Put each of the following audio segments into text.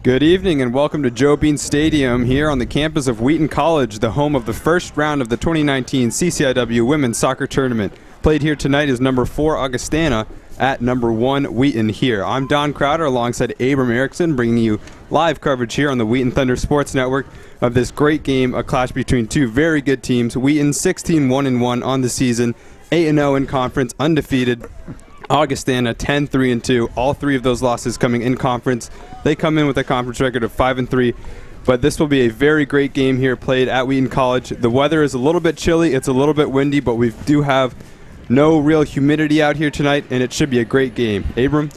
Good evening and welcome to Joe Bean Stadium here on the campus of Wheaton College, the home of the first round of the 2019 CCIW Women's Soccer Tournament. Played here tonight is number 4 Augustana at number 1 Wheaton here. I'm Don Crowder alongside Abram Erickson, bringing you live coverage here on the Wheaton Thunder Sports Network of this great game, a clash between two very good teams. Wheaton 16-1-1 on the season, 8-0 in conference, undefeated. Augustana 10-3-2. All three of those losses coming in conference. They come in with a conference record of 5-3. But this will be a very great game here played at Wheaton College. The weather is a little bit chilly. It's a little bit windy, but we do have no real humidity out here tonight, and it should be a great game. Abram?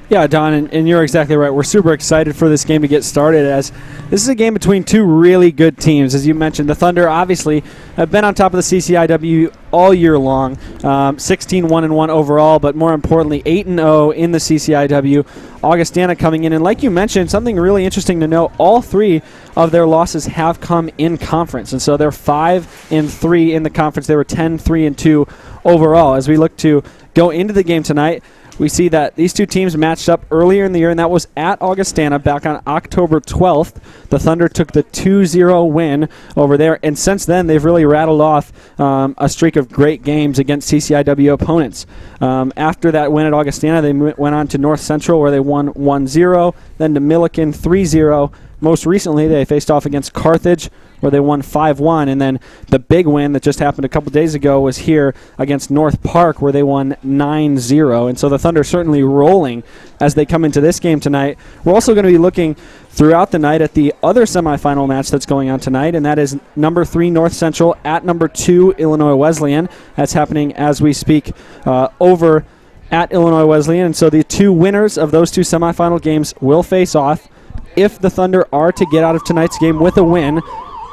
Yeah, Don, and you're exactly right. We're super excited for this game to get started, as this is a game between two really good teams. As you mentioned, the Thunder obviously have been on top of the CCIW all year long, 16-1-1 overall, but more importantly, 8-0 in the CCIW. Augustana coming in, and like you mentioned, something really interesting to know, all three of their losses have come in conference, and so they're 5-3 in the conference. They were 10-3-2 overall. As we look to go into the game tonight, we see that these two teams matched up earlier in the year, and that was at Augustana back on October 12th. The Thunder took the 2-0 win over there, and since then they've really rattled off a streak of great games against CCIW opponents. After that win at Augustana, they went on to North Central, where they won 1-0, then to Milliken 3-0. Most recently, they faced off against Carthage, where they won 5-1, and then the big win that just happened a couple days ago was here against North Park, where they won 9-0. And so the Thunder certainly rolling as they come into this game tonight. We're also going to be looking throughout the night at the other semifinal match that's going on tonight, and that is number 3 North Central at number 2 Illinois Wesleyan. That's happening as we speak over at Illinois Wesleyan. And so the two winners of those two semifinal games will face off. If the Thunder are to get out of tonight's game with a win,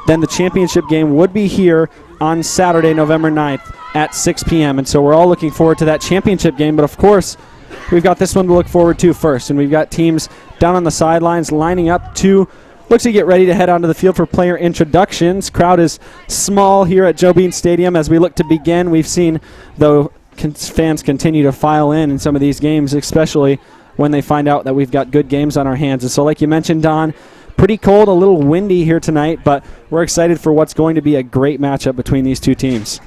then the championship game would be here on Saturday, November 9th at 6 p.m. And so we're all looking forward to that championship game. But, of course, we've got this one to look forward to first. And we've got teams down on the sidelines lining up to look to get ready to head onto the field for player introductions. Crowd is small here at Joe Bean Stadium as we look to begin. We've seen, though, fans continue to file in some of these games, especially when they find out that we've got good games on our hands. And so like you mentioned, Don, pretty cold, a little windy here tonight, but we're excited for what's going to be a great matchup between these two teams.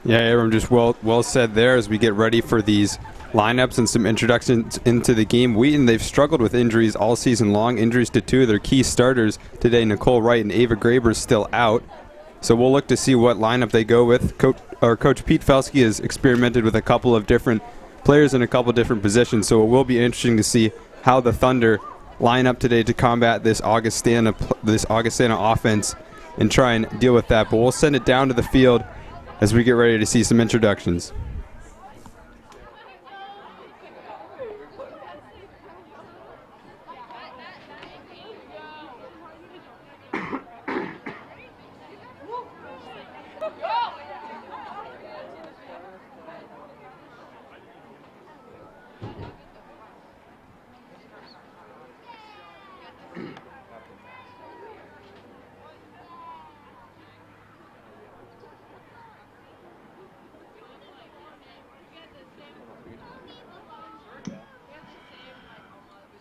Yeah, Abram, just well said there as we get ready for these lineups and some introductions into the game. Wheaton, they've struggled with injuries all season long, injuries to two of their key starters today. Nicole Wright and Ava Graber is still out. So we'll look to see what lineup they go with. Coach Pete Felsky has experimented with a couple of different players in a couple different positions, so it will be interesting to see how the Thunder line up today to combat this Augustana offense and try and deal with that. But we'll send it down to the field as we get ready to see some introductions.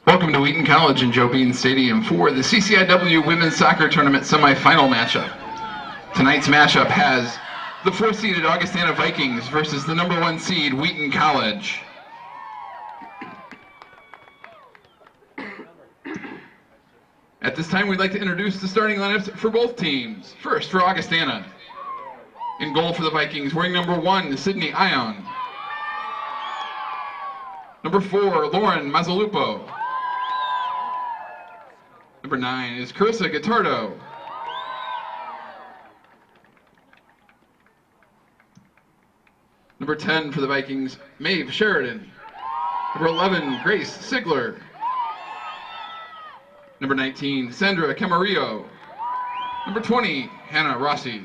Welcome to Wheaton College and Joe Bean Stadium for the CCIW Women's Soccer Tournament semifinal matchup. Tonight's matchup has the 4th-seeded Augustana Vikings versus the number 1 seed Wheaton College. At this time, we'd like to introduce the starting lineups for both teams. First, for Augustana. In goal for the Vikings, wearing number 1, Sydney Ion. Number 4, Lauren Mazzalupo. Number 9 is Carissa Guittardo. Number 10 for the Vikings, Maeve Sheridan. Number 11, Grace Sigler. Number 19, Sandra Camarillo. Number 20, Hannah Rossi.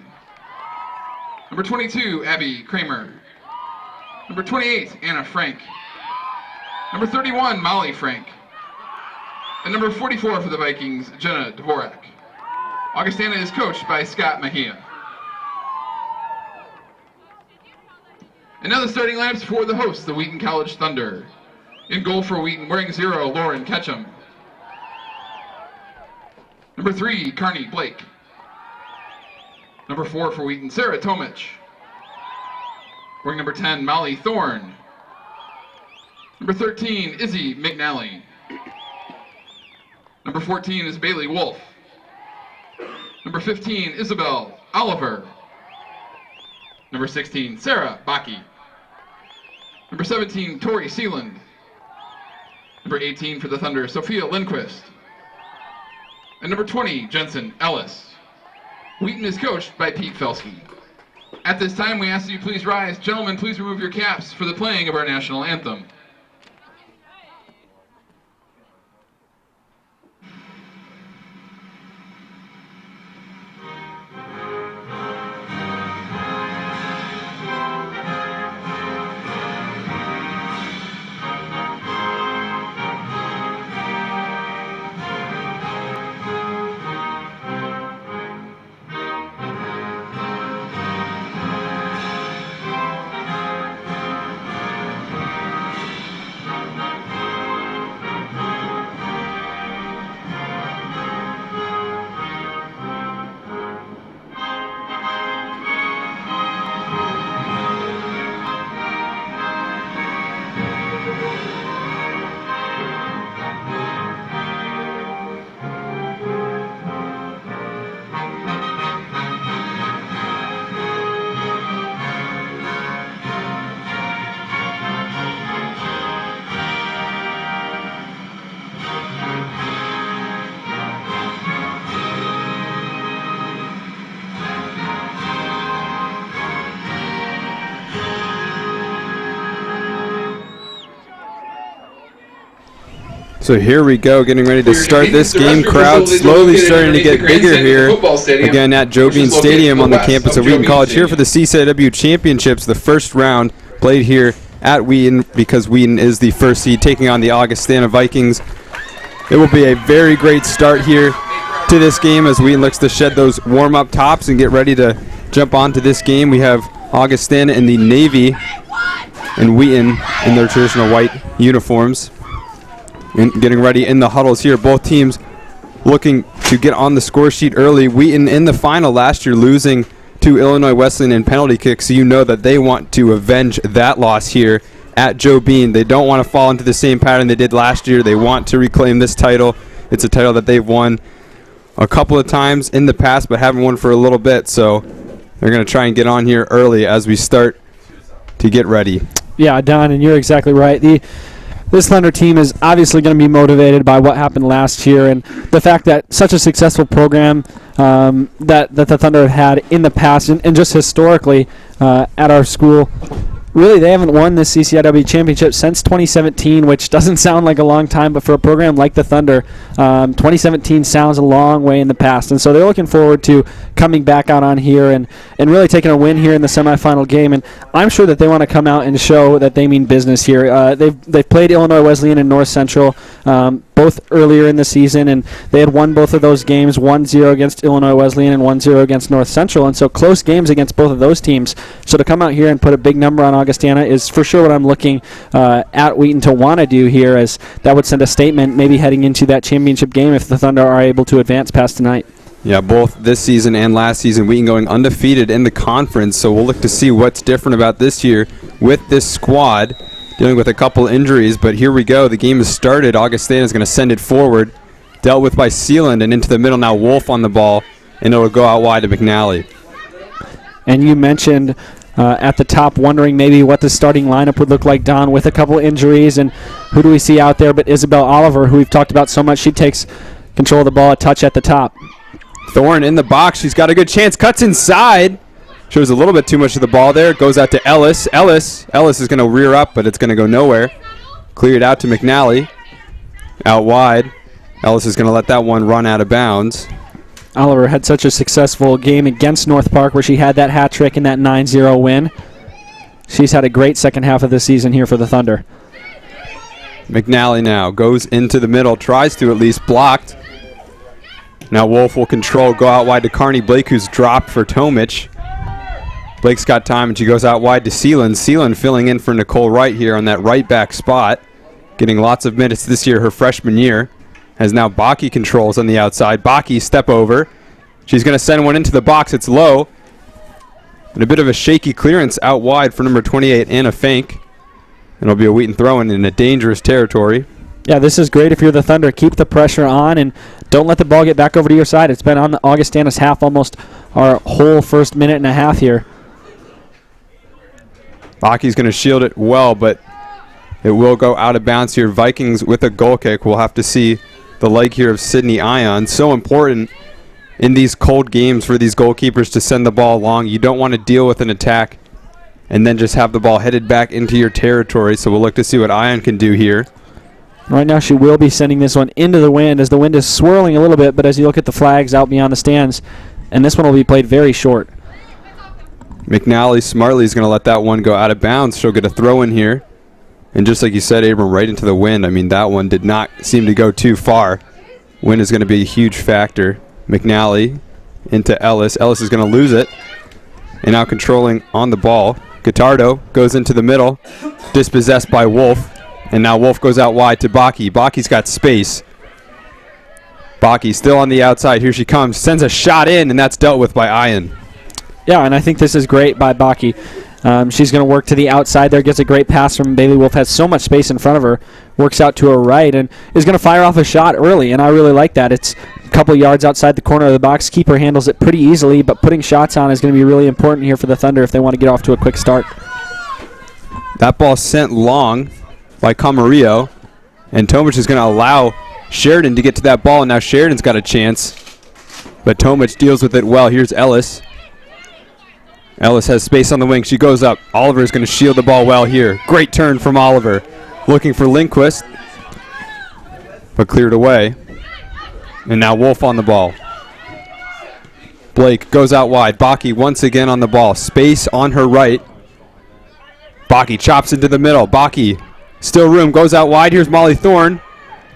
Number 22, Abby Kramer. Number 28, Anna Frank. Number 31, Molly Frank. And number 44 for the Vikings, Jenna Dvorak. Augustana is coached by Scott Mejia. And now the starting lineups for the hosts, the Wheaton College Thunder. In goal for Wheaton, wearing 0, Lauren Ketchum. Number 3, Carney Blake. Number 4 for Wheaton, Sarah Tomich. Wearing number 10, Molly Thorne. Number 13, Izzy McNally. Number 14 is Bailey Wolf. Number 15, Isabel Oliver. Number 16, Sarah Baki. Number 17, Tori Sealand. Number 18 for the Thunder, Sophia Lindquist. And number 20, Jensen Ellis. Wheaton is coached by Pete Felsky. At this time, we ask that you please rise. Gentlemen, please remove your caps for the playing of our national anthem. So here we go, getting ready to start this game. Crowd slowly starting to get bigger here. Again at Joe Bean Stadium on the campus of Wheaton College here for the CCIW Championships. The first round played here at Wheaton because Wheaton is the first seed taking on the Augustana Vikings. It will be a very great start here to this game as Wheaton looks to shed those warm-up tops and get ready to jump onto this game. We have Augustana in the navy and Wheaton in their traditional white uniforms. And getting ready in the huddles here. Both teams looking to get on the score sheet early. Wheaton in the final last year losing to Illinois Wesleyan in penalty kicks, so you know that they want to avenge that loss here at Joe Bean. They don't want to fall into the same pattern they did last year. They want to reclaim this title. It's a title that they've won a couple of times in the past but haven't won for a little bit, so they're going to try and get on here early as we start to get ready. Yeah, Don, and you're exactly right. This Thunder team is obviously going to be motivated by what happened last year and the fact that such a successful program that the Thunder have had in the past and just historically at our school. Really, they haven't won this CCIW championship since 2017, which doesn't sound like a long time, but for a program like the Thunder, 2017 sounds a long way in the past. And so they're looking forward to coming back out on here and really taking a win here in the semifinal game. And I'm sure that they want to come out and show that they mean business here. They've played Illinois Wesleyan and North Central both earlier in the season, and they had won both of those games, 1-0 against Illinois Wesleyan and 1-0 against North Central. And so close games against both of those teams. So to come out here and put a big number on Augustana is for sure what I'm looking at Wheaton to want to do here, as that would send a statement maybe heading into that championship game if the Thunder are able to advance past tonight. Yeah, both this season and last season, Wheaton going undefeated in the conference, so we'll look to see what's different about this year with this squad, dealing with a couple injuries, but here we go. The game has started. Augustana is going to send it forward, dealt with by Sealand, and into the middle now Wolf on the ball, and it'll go out wide to McNally. And you mentioned at the top wondering maybe what the starting lineup would look like, Don, with a couple injuries, and who do we see out there but Isabel Oliver, who we've talked about so much. She takes control of the ball, a touch at the top. Thorne in the box. She's got a good chance. Cuts inside. Shows a little bit too much of the ball there. Goes out to Ellis. Ellis is going to rear up, but it's going to go nowhere. Cleared out to McNally. Out wide. Ellis is going to let that one run out of bounds. Oliver had such a successful game against North Park where she had that hat trick in that 9-0 win. She's had a great second half of the season here for the Thunder. McNally now goes into the middle. Tries to at least. Blocked. Now Wolf will control, go out wide to Carney Blake, who's dropped for Tomich. Blake's got time, and she goes out wide to Sealand. Sealand filling in for Nicole Wright here on that right back spot. Getting lots of minutes this year, her freshman year. as now Baki controls on the outside. Baki step over. She's going to send one into the box. It's low. And a bit of a shaky clearance out wide for number 28, Anna Fink. It'll be a Wheaton throw-in in a dangerous territory. Yeah, this is great if you're the Thunder. Keep the pressure on and don't let the ball get back over to your side. It's been on the Augustana's half almost our whole first minute and a half here. Baki's going to shield it well, but it will go out of bounds here. Vikings with a goal kick. We'll have to see the leg here of Sydney Ion. So important in these cold games for these goalkeepers to send the ball long. You don't want to deal with an attack and then just have the ball headed back into your territory. So we'll look to see what Ion can do here. Right now she will be sending this one into the wind as the wind is swirling a little bit, but as you look at the flags out beyond the stands, and this one will be played very short. McNally smartly is going to let that one go out of bounds. She'll get a throw in here. And just like you said, Abram, right into the wind. I mean, that one did not seem to go too far. Wind is going to be a huge factor. McNally into Ellis. Ellis is going to lose it. And now controlling on the ball. Guittardo goes into the middle. Dispossessed by Wolf. And now Wolf goes out wide to Baki. Baki's got space. Baki still on the outside. Here she comes. Sends a shot in, and that's dealt with by Ion. Yeah, and I think this is great by Baki. She's going to work to the outside there. Gets a great pass from Bailey Wolf. Has so much space in front of her. Works out to her right and is going to fire off a shot early, and I really like that. It's a couple yards outside the corner of the box. Keeper handles it pretty easily, but putting shots on is going to be really important here for the Thunder if they want to get off to a quick start. That ball sent long by Camarillo, and Tomic is going to allow Sheridan to get to that ball, and now Sheridan's got a chance, but Tomic deals with it well. Here's Ellis. Ellis has space on the wing. She goes up. Oliver is going to shield the ball well here. Great turn from Oliver. Looking for Lindquist, but cleared away. And now Wolf on the ball. Blake goes out wide. Baki once again on the ball. Space on her right. Baki chops into the middle. Baki, still room, goes out wide. Here's Molly Thorne.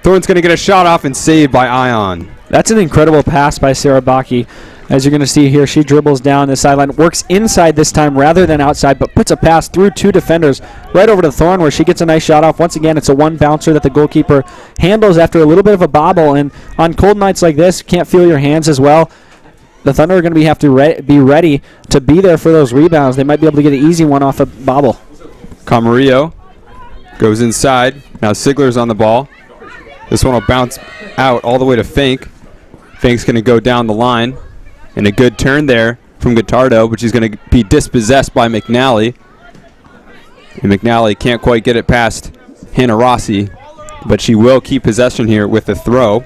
Thorne's going to get a shot off and saved by Ion. That's an incredible pass by Sarah Baki. As you're going to see here, she dribbles down the sideline, works inside this time rather than outside, but puts a pass through two defenders right over to Thorne where she gets a nice shot off. Once again, it's a one bouncer that the goalkeeper handles after a little bit of a bobble, and on cold nights like this, you can't feel your hands as well. The Thunder are going to have to be ready to be there for those rebounds. They might be able to get an easy one off a bobble. Camarillo goes inside. Now Sigler's on the ball. This one will bounce out all the way to Fink. Fink's going to go down the line. And a good turn there from Guittardo, but she's going to be dispossessed by McNally. And McNally can't quite get it past Hannah Rossi, but she will keep possession here with the throw.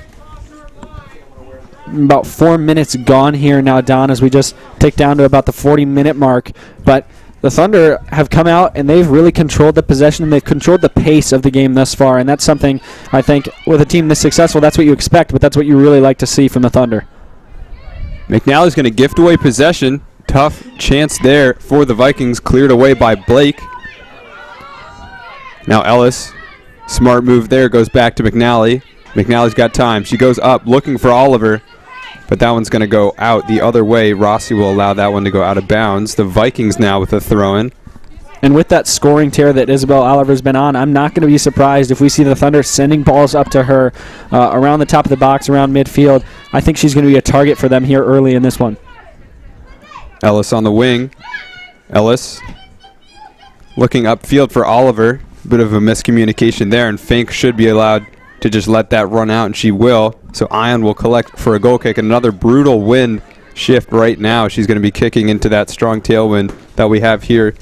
About 4 minutes gone here now, Don, as we just tick down to about the 40-minute mark. But the Thunder have come out, and they've really controlled the possession, and they've controlled the pace of the game thus far. And that's something, I think, with a team this successful, that's what you expect, but that's what you really like to see from the Thunder. McNally's going to gift away possession. Tough chance there for the Vikings, cleared away by Blake. Now Ellis, smart move there, goes back to McNally. McNally's got time. She goes up looking for Oliver, but that one's going to go out the other way. Rossi will allow that one to go out of bounds. The Vikings now with a throw-in. And with that scoring tear that Isabel Oliver's been on, I'm not going to be surprised if we see the Thunder sending balls up to her around the top of the box, around midfield. I think she's going to be a target for them here early in this one. Ellis on the wing. Ellis looking upfield for Oliver. Bit of a miscommunication there, and Fink should be allowed to just let that run out, and she will. So Ion will collect for a goal kick. Another brutal wind shift right now. She's going to be kicking into that strong tailwind that we have here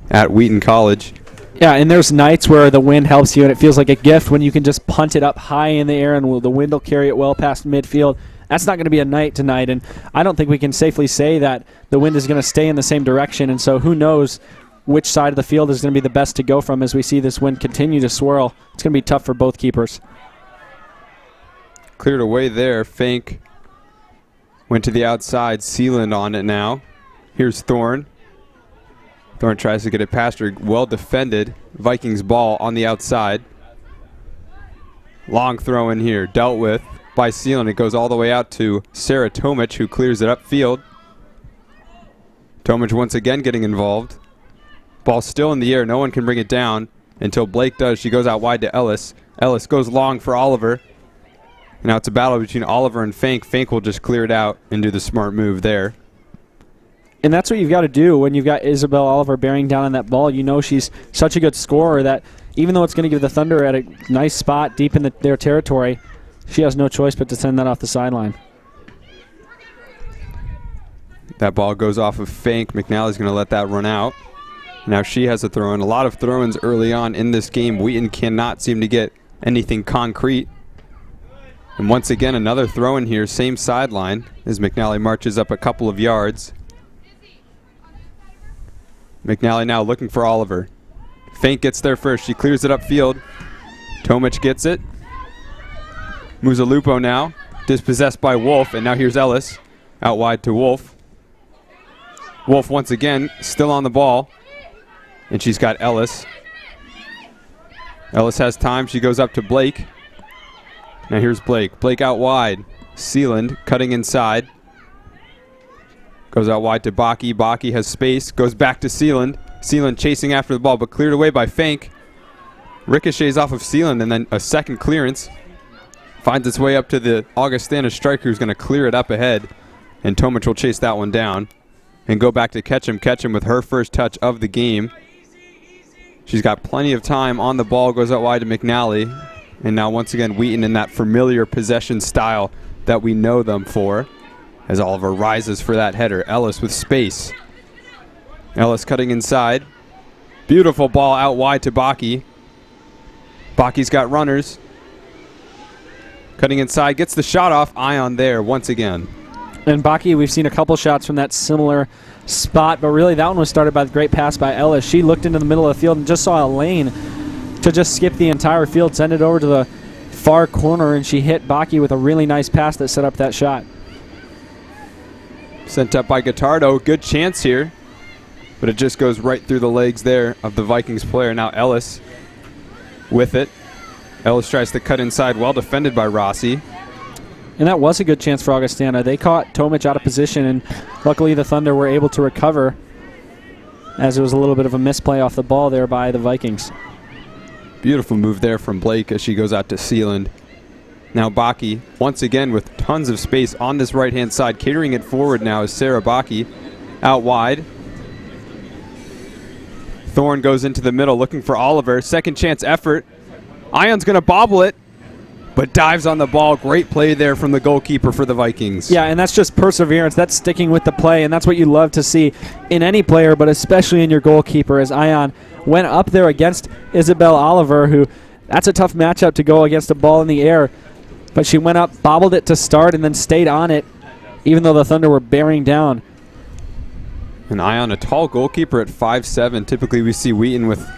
at Wheaton College. Yeah, and there's nights where the wind helps you, and it feels like a gift when you can just punt it up high in the air, and the wind will carry it well past midfield. That's not going to be a night tonight, and I don't think we can safely say that the wind is going to stay in the same direction, and so who knows which side of the field is going to be the best to go from as we see this wind continue to swirl. It's going to be tough for both keepers. Cleared away there. Fink went to the outside. Sealand on it now. Here's Thorne. Thorne tries to get it past her. Well defended. Vikings ball on the outside. Long throw in here. Dealt with by Sealand. It goes all the way out to Sarah Tomic, who clears it upfield. Tomic once again getting involved. Ball still in the air. No one can bring it down until Blake does. She goes out wide to Ellis. Ellis goes long for Oliver. Now it's a battle between Oliver and Fank. Fank will just clear it out and do the smart move there. And that's what you've got to do when you've got Isabel Oliver bearing down on that ball. You know she's such a good scorer that even though it's going to give the Thunder at a nice spot deep in their territory, she has no choice but to send that off the sideline. That ball goes off of Fank. McNally's going to let that run out. Now she has a throw-in. A lot of throw-ins early on in this game. Wheaton cannot seem to get anything concrete. And once again, another throw-in here, same sideline, as McNally marches up a couple of yards. McNally now looking for Oliver. Fank gets there first. She clears it upfield. Tomic gets it. Muzalupo now, dispossessed by Wolf, and now here's Ellis. Out wide to Wolf. Wolf once again, still on the ball. And she's got Ellis. Ellis has time. She goes up to Blake. Now here's Blake. Blake out wide. Sealand cutting inside. Goes out wide to Baki. Baki has space. Goes back to Sealand. Sealand chasing after the ball, but cleared away by Fank. Ricochets off of Sealand, and then a second clearance. Finds its way up to the Augustana striker, who's going to clear it up ahead. And Tomic will chase that one down. And go back to Ketchum. Ketchum with her first touch of the game. She's got plenty of time on the ball. Goes out wide to McNally. And now once again Wheaton in that familiar possession style that we know them for. As Oliver rises for that header. Ellis with space. Ellis cutting inside. Beautiful ball out wide to Baki. Baki's got runners. Cutting inside. Gets the shot off. Ion there once again. And Baki, we've seen a couple shots from that similar spot, but really that one was started by the great pass by Ellis. She looked into the middle of the field and just saw a lane to just skip the entire field, send it over to the far corner, and she hit Baki with a really nice pass that set up that shot. Sent up by Guittardo. Good chance here, but it just goes right through the legs there of the Vikings player. Now Ellis with it. Ellis tries to cut inside, well defended by Rossi. And that was a good chance for Augustana. They caught Tomic out of position, and luckily the Thunder were able to recover, as it was a little bit of a misplay off the ball there by the Vikings. Beautiful move there from Blake as she goes out to Sealand. Now Baki, once again with tons of space on this right-hand side. Catering it forward now is Sarah Baki. Out wide. Thorne goes into the middle looking for Oliver. Second chance effort. Ion's going to bobble it, but dives on the ball. Great play there from the goalkeeper for the Vikings. Yeah, and that's just perseverance. That's sticking with the play, and that's what you love to see in any player, but especially in your goalkeeper, as Ion went up there against Isabel Oliver, who that's a tough matchup to go against a ball in the air. But she went up, bobbled it to start, and then stayed on it, even though the Thunder were bearing down. And Ion, a tall goalkeeper at 5'7". Typically we see Wheaton with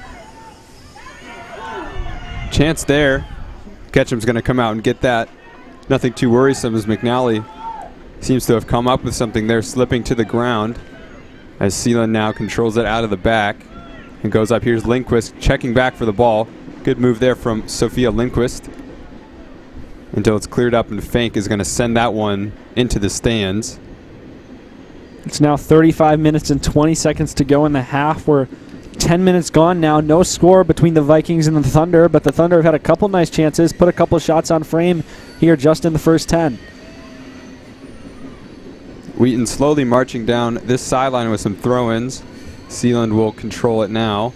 chance there. Ketchum's going to come out and get that. Nothing too worrisome as McNally seems to have come up with something there, slipping to the ground as Sealand now controls it out of the back and goes up. Here's Lindquist checking back for the ball. Good move there from Sophia Lindquist until it's cleared up, and Fank is going to send that one into the stands. It's now 35 minutes and 20 seconds to go in the half. We're 10 minutes gone now. No score between the Vikings and the Thunder, but the Thunder have had a couple nice chances, put a couple shots on frame here just in the first 10. Wheaton slowly marching down this sideline with some throw-ins. Sealand will control it now.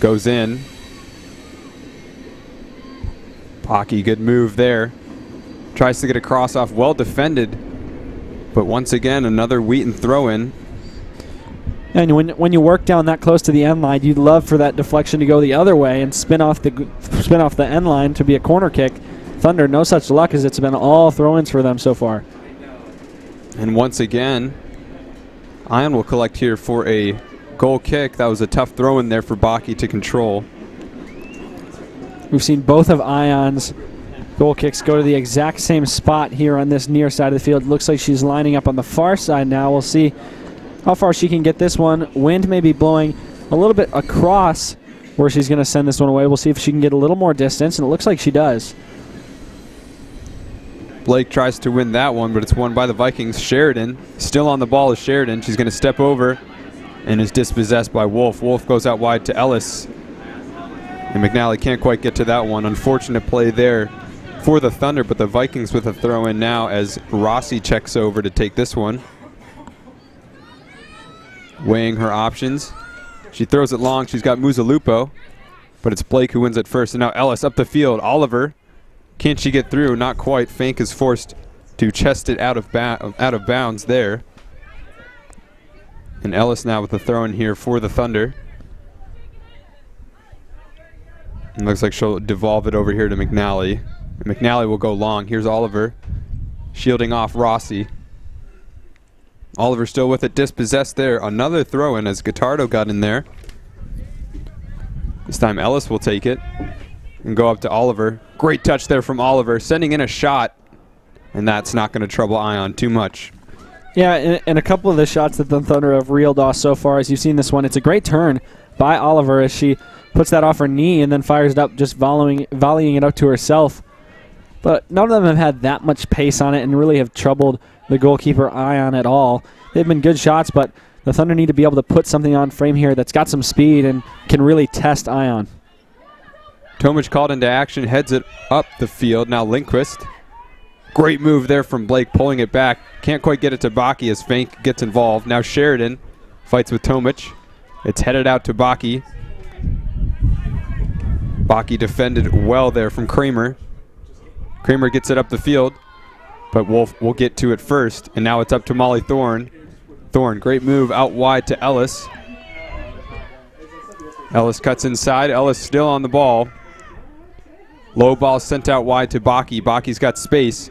Goes in. Pocky, good move there. Tries to get a cross off, well defended. But once again, another Wheaton throw-in. And when you work down that close to the end line, you'd love for that deflection to go the other way and spin off the end line to be a corner kick. Thunder, no such luck, as it's been all throw-ins for them so far. And once again, Ion will collect here for a goal kick. That was a tough throw-in there for Baki to control. We've seen both of Ion's goal kicks go to the exact same spot here on this near side of the field. Looks like she's lining up on the far side now. We'll see how far she can get this one. Wind may be blowing a little bit across where she's going to send this one away. We'll see if she can get a little more distance, and it looks like she does. Blake tries to win that one, but it's won by the Vikings. Sheridan, still on the ball is Sheridan. She's going to step over and is dispossessed by Wolf. Wolf goes out wide to Ellis. And McNally can't quite get to that one. Unfortunate play there for the Thunder, but the Vikings with a throw in now as Rossi checks over to take this one. Weighing her options. She throws it long. She's got Muzalupo, but it's Blake who wins it first. And now Ellis up the field. Oliver, can she get through? Not quite. Fank is forced to chest it out of bounds there. And Ellis now with the throw in here for the Thunder. It looks like she'll devolve it over here to McNally. And McNally will go long. Here's Oliver shielding off Rossi. Oliver still with it, dispossessed there. Another throw in as Guittardo got in there. This time Ellis will take it and go up to Oliver. Great touch there from Oliver, sending in a shot, and that's not going to trouble Ion too much. Yeah, and a couple of the shots that the Thunder have reeled off so far, as you've seen this one, it's a great turn by Oliver as she puts that off her knee and then fires it up, just volleying it up to herself. But none of them have had that much pace on it and really have troubled the goalkeeper Ion at all. They've been good shots, but the Thunder need to be able to put something on frame here that's got some speed and can really test Ion. Tomic called into action, heads it up the field. Now Lindquist. Great move there from Blake, pulling it back. Can't quite get it to Baki as Fank gets involved. Now Sheridan fights with Tomic. It's headed out to Baki. Baki defended well there from Kramer. Kramer gets it up the field, but Wolf will get to it first. And now it's up to Molly Thorne. Thorne, great move out wide to Ellis. Ellis cuts inside. Ellis still on the ball. Low ball sent out wide to Baki. Baki's got space.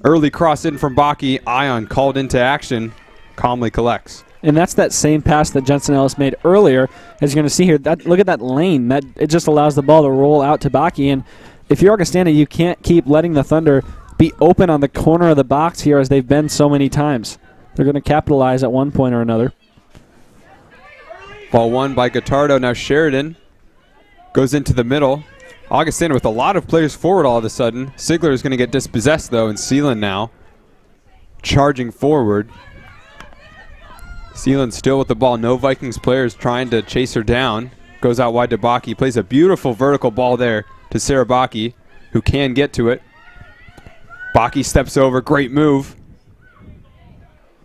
Early cross in from Baki. Ion called into action. Calmly collects. And that's that same pass that Jensen Ellis made earlier. As you're going to see here, look at that lane. It just allows the ball to roll out to Baki. And if you're Augustana, you can't keep letting the Thunder be open on the corner of the box here as they've been so many times. They're going to capitalize at one point or another. Ball won by Guittardo. Now Sheridan goes into the middle. Augustana with a lot of players forward all of a sudden. Sigler is going to get dispossessed though, and Seelan now charging forward. Seelan still with the ball. No Vikings players trying to chase her down. Goes out wide to Baki. Plays a beautiful vertical ball there to Sarah Baki, who can get to it. Baki steps over. Great move,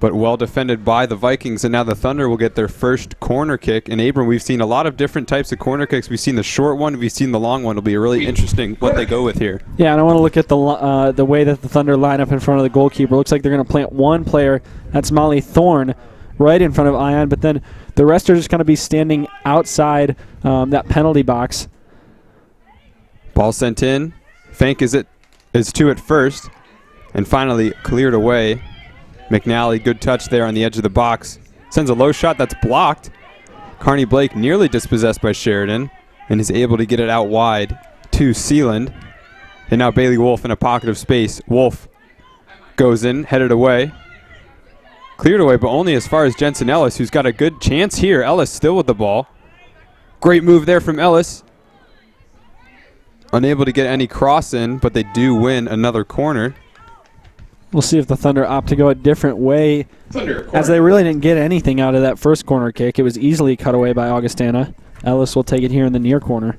but well defended by the Vikings. And now the Thunder will get their first corner kick. And Abram, we've seen a lot of different types of corner kicks. We've seen the short one. We've seen the long one. It'll be really interesting what they go with here. Yeah, and I want to look at the way that the Thunder line up in front of the goalkeeper. Looks like they're going to plant one player. That's Molly Thorne, right in front of Ion. But then the rest are just going to be standing outside that penalty box. Ball sent in. Fank is to it first, and finally cleared away. McNally, good touch there on the edge of the box. Sends a low shot that's blocked. Carney Blake nearly dispossessed by Sheridan and is able to get it out wide to Sealand. And now Bailey Wolf in a pocket of space. Wolf goes in, headed away. Cleared away, but only as far as Jensen Ellis, who's got a good chance here. Ellis still with the ball. Great move there from Ellis. Unable to get any cross in, but they do win another corner. We'll see if the Thunder opt to go a different way, as they really didn't get anything out of that first corner kick. It was easily cut away by Augustana. Ellis will take it here in the near corner.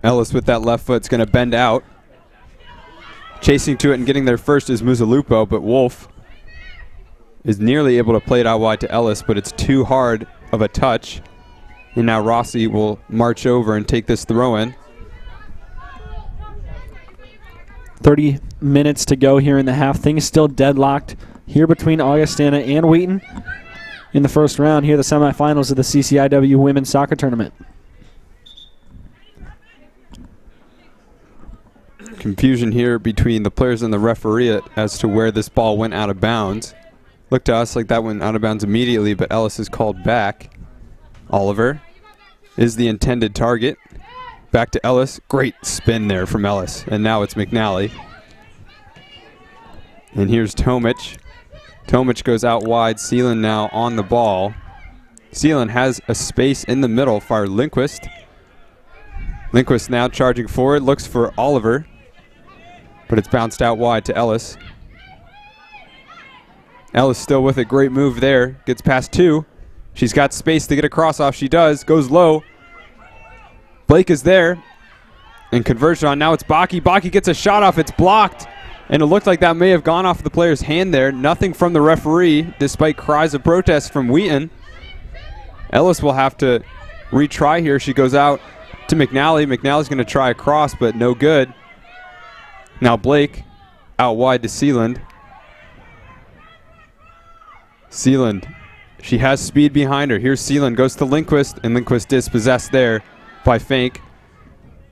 Ellis with that left foot's going to bend out. Chasing to it and getting there first is Muzalupo, but Wolf is nearly able to play it out wide to Ellis, but it's too hard of a touch. And now Rossi will march over and take this throw in. 30 minutes to go here in the half. Things still deadlocked here between Augustana and Wheaton in the first round. Here are the semifinals of the CCIW Women's Soccer Tournament. Confusion here between the players and the referee as to where this ball went out of bounds. Looked to us like that went out of bounds immediately, but Ellis is called back. Oliver is the intended target. Back to Ellis. Great spin there from Ellis. And now it's McNally. And here's Tomic. Tomic goes out wide. Seelan now on the ball. Seelan has a space in the middle for Lindquist. Lindquist now charging forward. Looks for Oliver. But it's bounced out wide to Ellis. Ellis still with it. Great move there. Gets past two. She's got space to get a cross off. She does. Goes low. Blake is there. And conversion on. Now it's Baki. Baki gets a shot off. It's blocked. And it looked like that may have gone off the player's hand there. Nothing from the referee, despite cries of protest from Wheaton. Ellis will have to retry here. She goes out to McNally. McNally's going to try a cross, but no good. Now Blake out wide to Sealand. Sealand, she has speed behind her. Here's Sealand, goes to Lindquist, and Lindquist dispossessed there by Fank.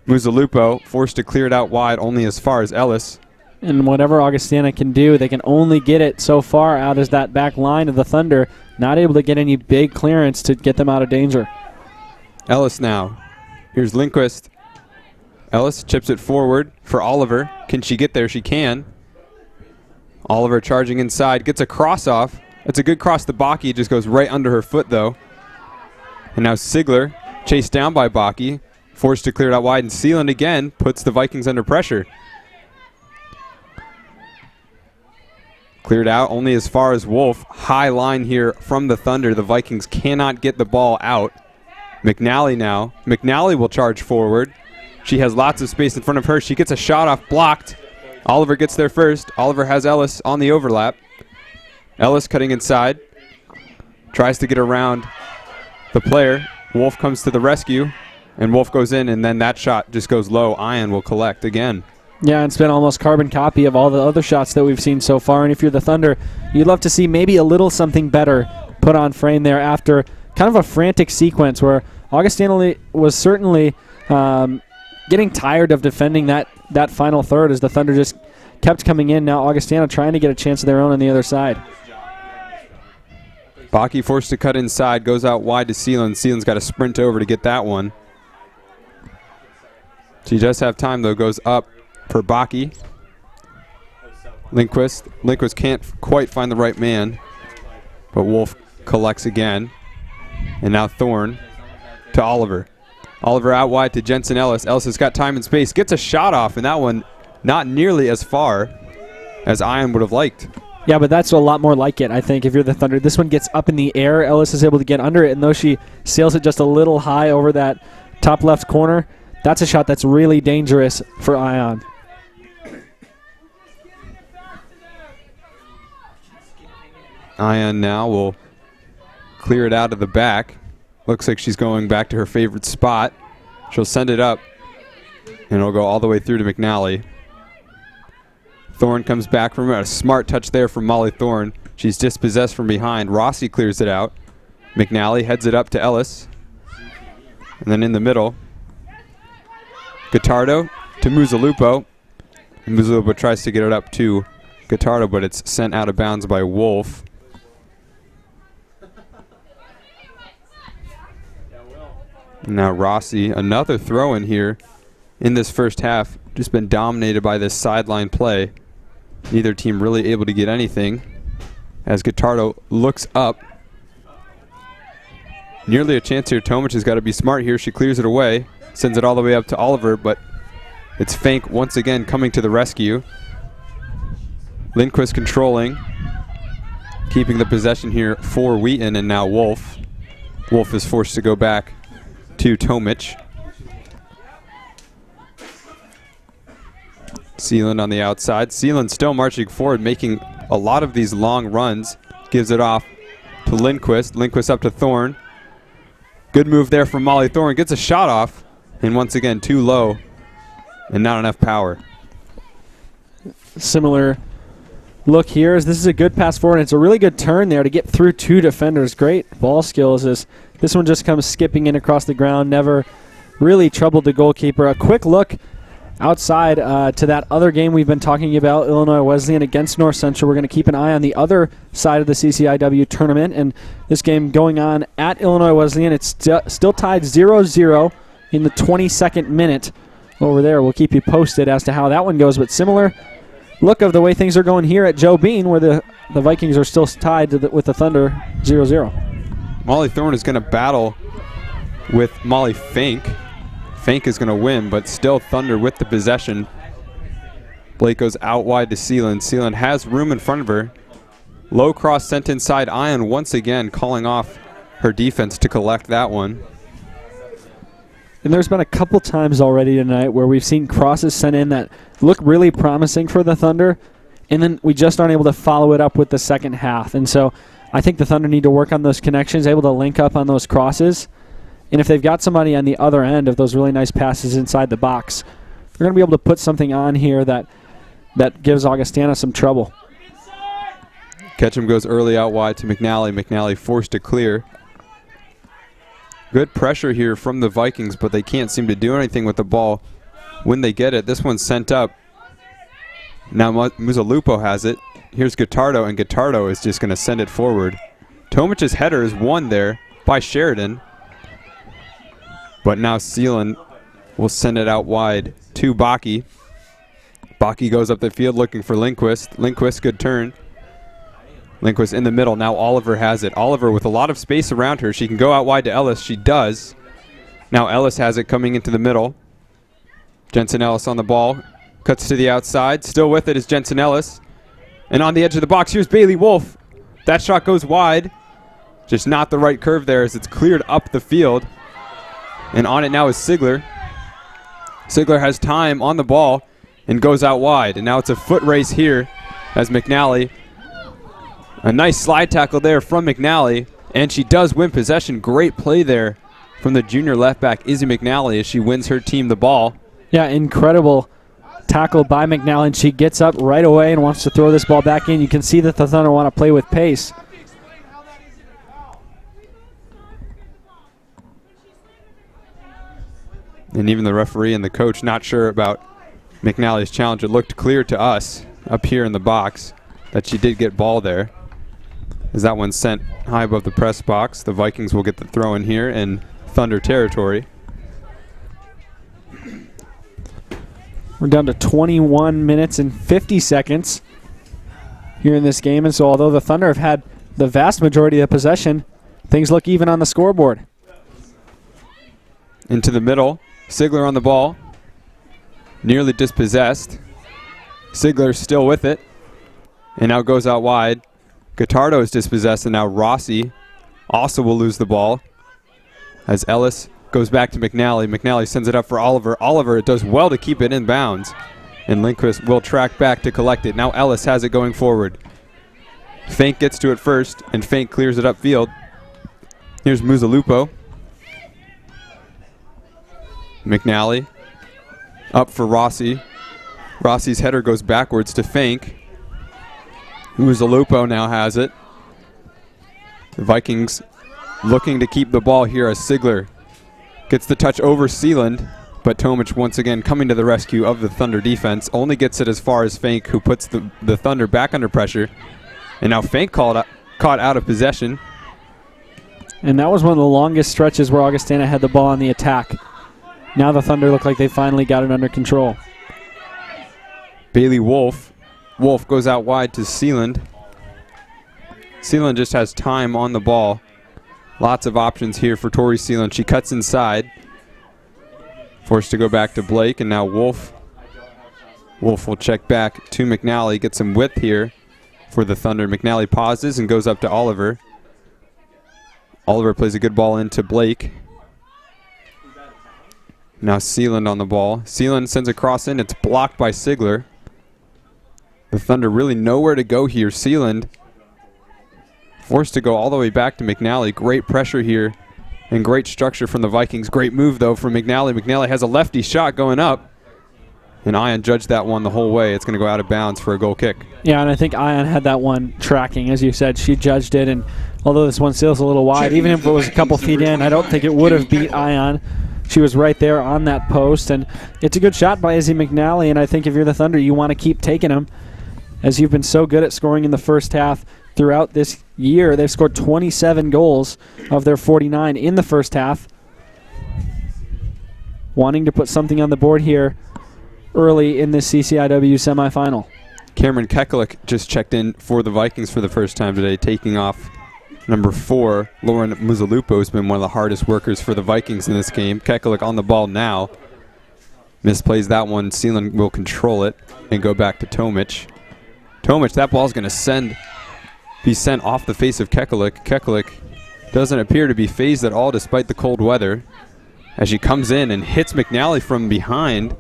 Muzalupo forced to clear it out wide only as far as Ellis. And whatever Augustana can do, they can only get it so far out as that back line of the Thunder, not able to get any big clearance to get them out of danger. Ellis now. Here's Lindquist. Ellis chips it forward for Oliver. Can she get there? She can. Oliver charging inside, gets a cross off. It's a good cross to Baki, just goes right under her foot though. And now Sigler, chased down by Baki, forced to clear it out wide, and Sealand again puts the Vikings under pressure. Cleared out only as far as Wolf. High line here from the Thunder. The Vikings cannot get the ball out. McNally now. McNally will charge forward. She has lots of space in front of her. She gets a shot off, blocked. Oliver gets there first. Oliver has Ellis on the overlap. Ellis cutting inside. Tries to get around the player. Wolf comes to the rescue, and Wolf goes in, and then that shot just goes low. Ion will collect again. Yeah, it's been almost carbon copy of all the other shots that we've seen so far. And if you're the Thunder, you'd love to see maybe a little something better put on frame there after kind of a frantic sequence where Augustana was certainly getting tired of defending that final third as the Thunder just kept coming in. Now Augustana trying to get a chance of their own on the other side. Baki forced to cut inside, goes out wide to Sealand. Sealand's got to sprint over to get that one. She does have time though, goes up for Baki. Lindquist can't quite find the right man, but Wolf collects again. And now Thorne to Oliver. Oliver out wide to Jensen Ellis. Ellis has got time and space, gets a shot off, and that one not nearly as far as Ion would have liked. Yeah, but that's a lot more like it, I think, if you're the Thunder. This one gets up in the air. Ellis is able to get under it, and though she sails it just a little high over that top left corner, that's a shot that's really dangerous for Ion. Ion now will clear it out of the back. Looks like she's going back to her favorite spot. She'll send it up, and it'll go all the way through to McNally. Thorne comes back from a smart touch there from Molly Thorne. She's dispossessed from behind. Rossi clears it out. McNally heads it up to Ellis. And then in the middle, Guittardo to Muzalupo. And Muzalupo tries to get it up to Guittardo, but it's sent out of bounds by Wolf. Now Rossi, another throw in here in this first half. Just been dominated by this sideline play. Neither team really able to get anything. As Guittardo looks up. Nearly a chance here. Tomic has got to be smart here. She clears it away. Sends it all the way up to Oliver, but it's Fank once again coming to the rescue. Lindquist controlling. Keeping the possession here for Wheaton, and now Wolf. Wolf is forced to go back to Tomic. Sealand on the outside. Sealand still marching forward, making a lot of these long runs. Gives it off to Lindquist. Lindquist up to Thorne. Good move there from Molly Thorne. Gets a shot off, and once again too low and not enough power. Similar look here as this is a good pass forward. It's a really good turn there to get through two defenders. Great ball skills as this one just comes skipping in across the ground. Never really troubled the goalkeeper. A quick look outside to that other game we've been talking about, Illinois Wesleyan against North Central. We're going to keep an eye on the other side of the CCIW tournament, and this game going on at Illinois Wesleyan. It's still tied 0-0 in the 22nd minute over there. We'll keep you posted as to how that one goes, but similar look of the way things are going here at Joe Bean, where the Vikings are still tied to with the Thunder 0-0. Molly Thorne is going to battle with Molly Fank. Fank is going to win, but still Thunder with the possession. Blake goes out wide to Sealand. Sealand has room in front of her. Low cross sent inside. Ion once again calling off her defense to collect that one. And there's been a couple times already tonight where we've seen crosses sent in that look really promising for the Thunder, and then we just aren't able to follow it up with the second half. And so I think the Thunder need to work on those connections, able to link up on those crosses. And if they've got somebody on the other end of those really nice passes inside the box, they're going to be able to put something on here that gives Augustana some trouble. Ketchum goes early out wide to McNally. McNally forced to clear. Good pressure here from the Vikings, but they can't seem to do anything with the ball when they get it. This one's sent up. Now Muzalupo has it. Here's Guittardo, and Guittardo is just going to send it forward. Tomic's header is won there by Sheridan. But now Sealand will send it out wide to Baki. Baki goes up the field looking for Lindquist. Lindquist, good turn. Lindquist in the middle. Now Oliver has it. Oliver with a lot of space around her. She can go out wide to Ellis. She does. Now Ellis has it coming into the middle. Jensen Ellis on the ball. Cuts to the outside. Still with it is Jensen Ellis. And on the edge of the box, here's Bailey Wolf. That shot goes wide. Just not the right curve there as it's cleared up the field. And on it now is Sigler. Sigler has time on the ball and goes out wide. And now it's a foot race here as McNally. A nice slide tackle there from McNally, and she does win possession. Great play there from the junior left back, Izzy McNally, as she wins her team the ball. Yeah, incredible tackle by McNally, and she gets up right away and wants to throw this ball back in. You can see that the Thunder want to play with pace. And even the referee and the coach not sure about McNally's challenge. It looked clear to us up here in the box that she did get ball there. As that one's sent high above the press box, the Vikings will get the throw in here in Thunder territory. We're down to 21 minutes and 50 seconds here in this game. And so although the Thunder have had the vast majority of possession, things look even on the scoreboard. Into the middle. Sigler on the ball. Nearly dispossessed. Sigler still with it. And now goes out wide. Guittardo is dispossessed, and now Rossi also will lose the ball as Ellis goes back to McNally. McNally sends it up for Oliver. Oliver does well to keep it in bounds, and Lindquist will track back to collect it. Now Ellis has it going forward. Fink gets to it first, and Fink clears it upfield. Here's Muzalupo. McNally up for Rossi. Rossi's header goes backwards to Fink. Muzalupo now has it. The Vikings looking to keep the ball here as Sigler gets the touch over Sealand, but Tomic once again coming to the rescue of the Thunder defense. Only gets it as far as Fink, who puts the Thunder back under pressure. And now Fink caught out of possession. And that was one of the longest stretches where Augustana had the ball on the attack. Now the Thunder look like they finally got it under control. Bailey Wolf. Wolf goes out wide to Sealand. Sealand just has time on the ball. Lots of options here for Tori Sealand. She cuts inside. Forced to go back to Blake, and now Wolf. Wolf will check back to McNally, get some width here for the Thunder. McNally pauses and goes up to Oliver. Oliver plays a good ball into Blake. Now Sealand on the ball. Sealand sends a cross in. It's blocked by Sigler. The Thunder really nowhere to go here. Sealand forced to go all the way back to McNally. Great pressure here and great structure from the Vikings. Great move, though, from McNally. McNally has a lefty shot going up. And Ion judged that one the whole way. It's going to go out of bounds for a goal kick. Yeah, and I think Ion had that one tracking. As you said, she judged it. And although this one sails a little wide, even if it was a couple feet in, I don't think it would have beat Ion. She was right there on that post. And it's a good shot by Izzy McNally. And I think if you're the Thunder, you want to keep taking them, as you've been so good at scoring in the first half throughout this year. They've scored 27 goals of their 49 in the first half. Wanting to put something on the board here early in this CCIW semifinal. Cameron Kekulik just checked in for the Vikings for the first time today, taking off number 4. Lauren Muzalupo has been one of the hardest workers for the Vikings in this game. Kekulik on the ball now. Misplays that one. Sealand will control it and go back to Tomic. Tomic, that ball's going to be sent off the face of Kekulik. Kekulik doesn't appear to be phased at all despite the cold weather, as she comes in and hits McNally from behind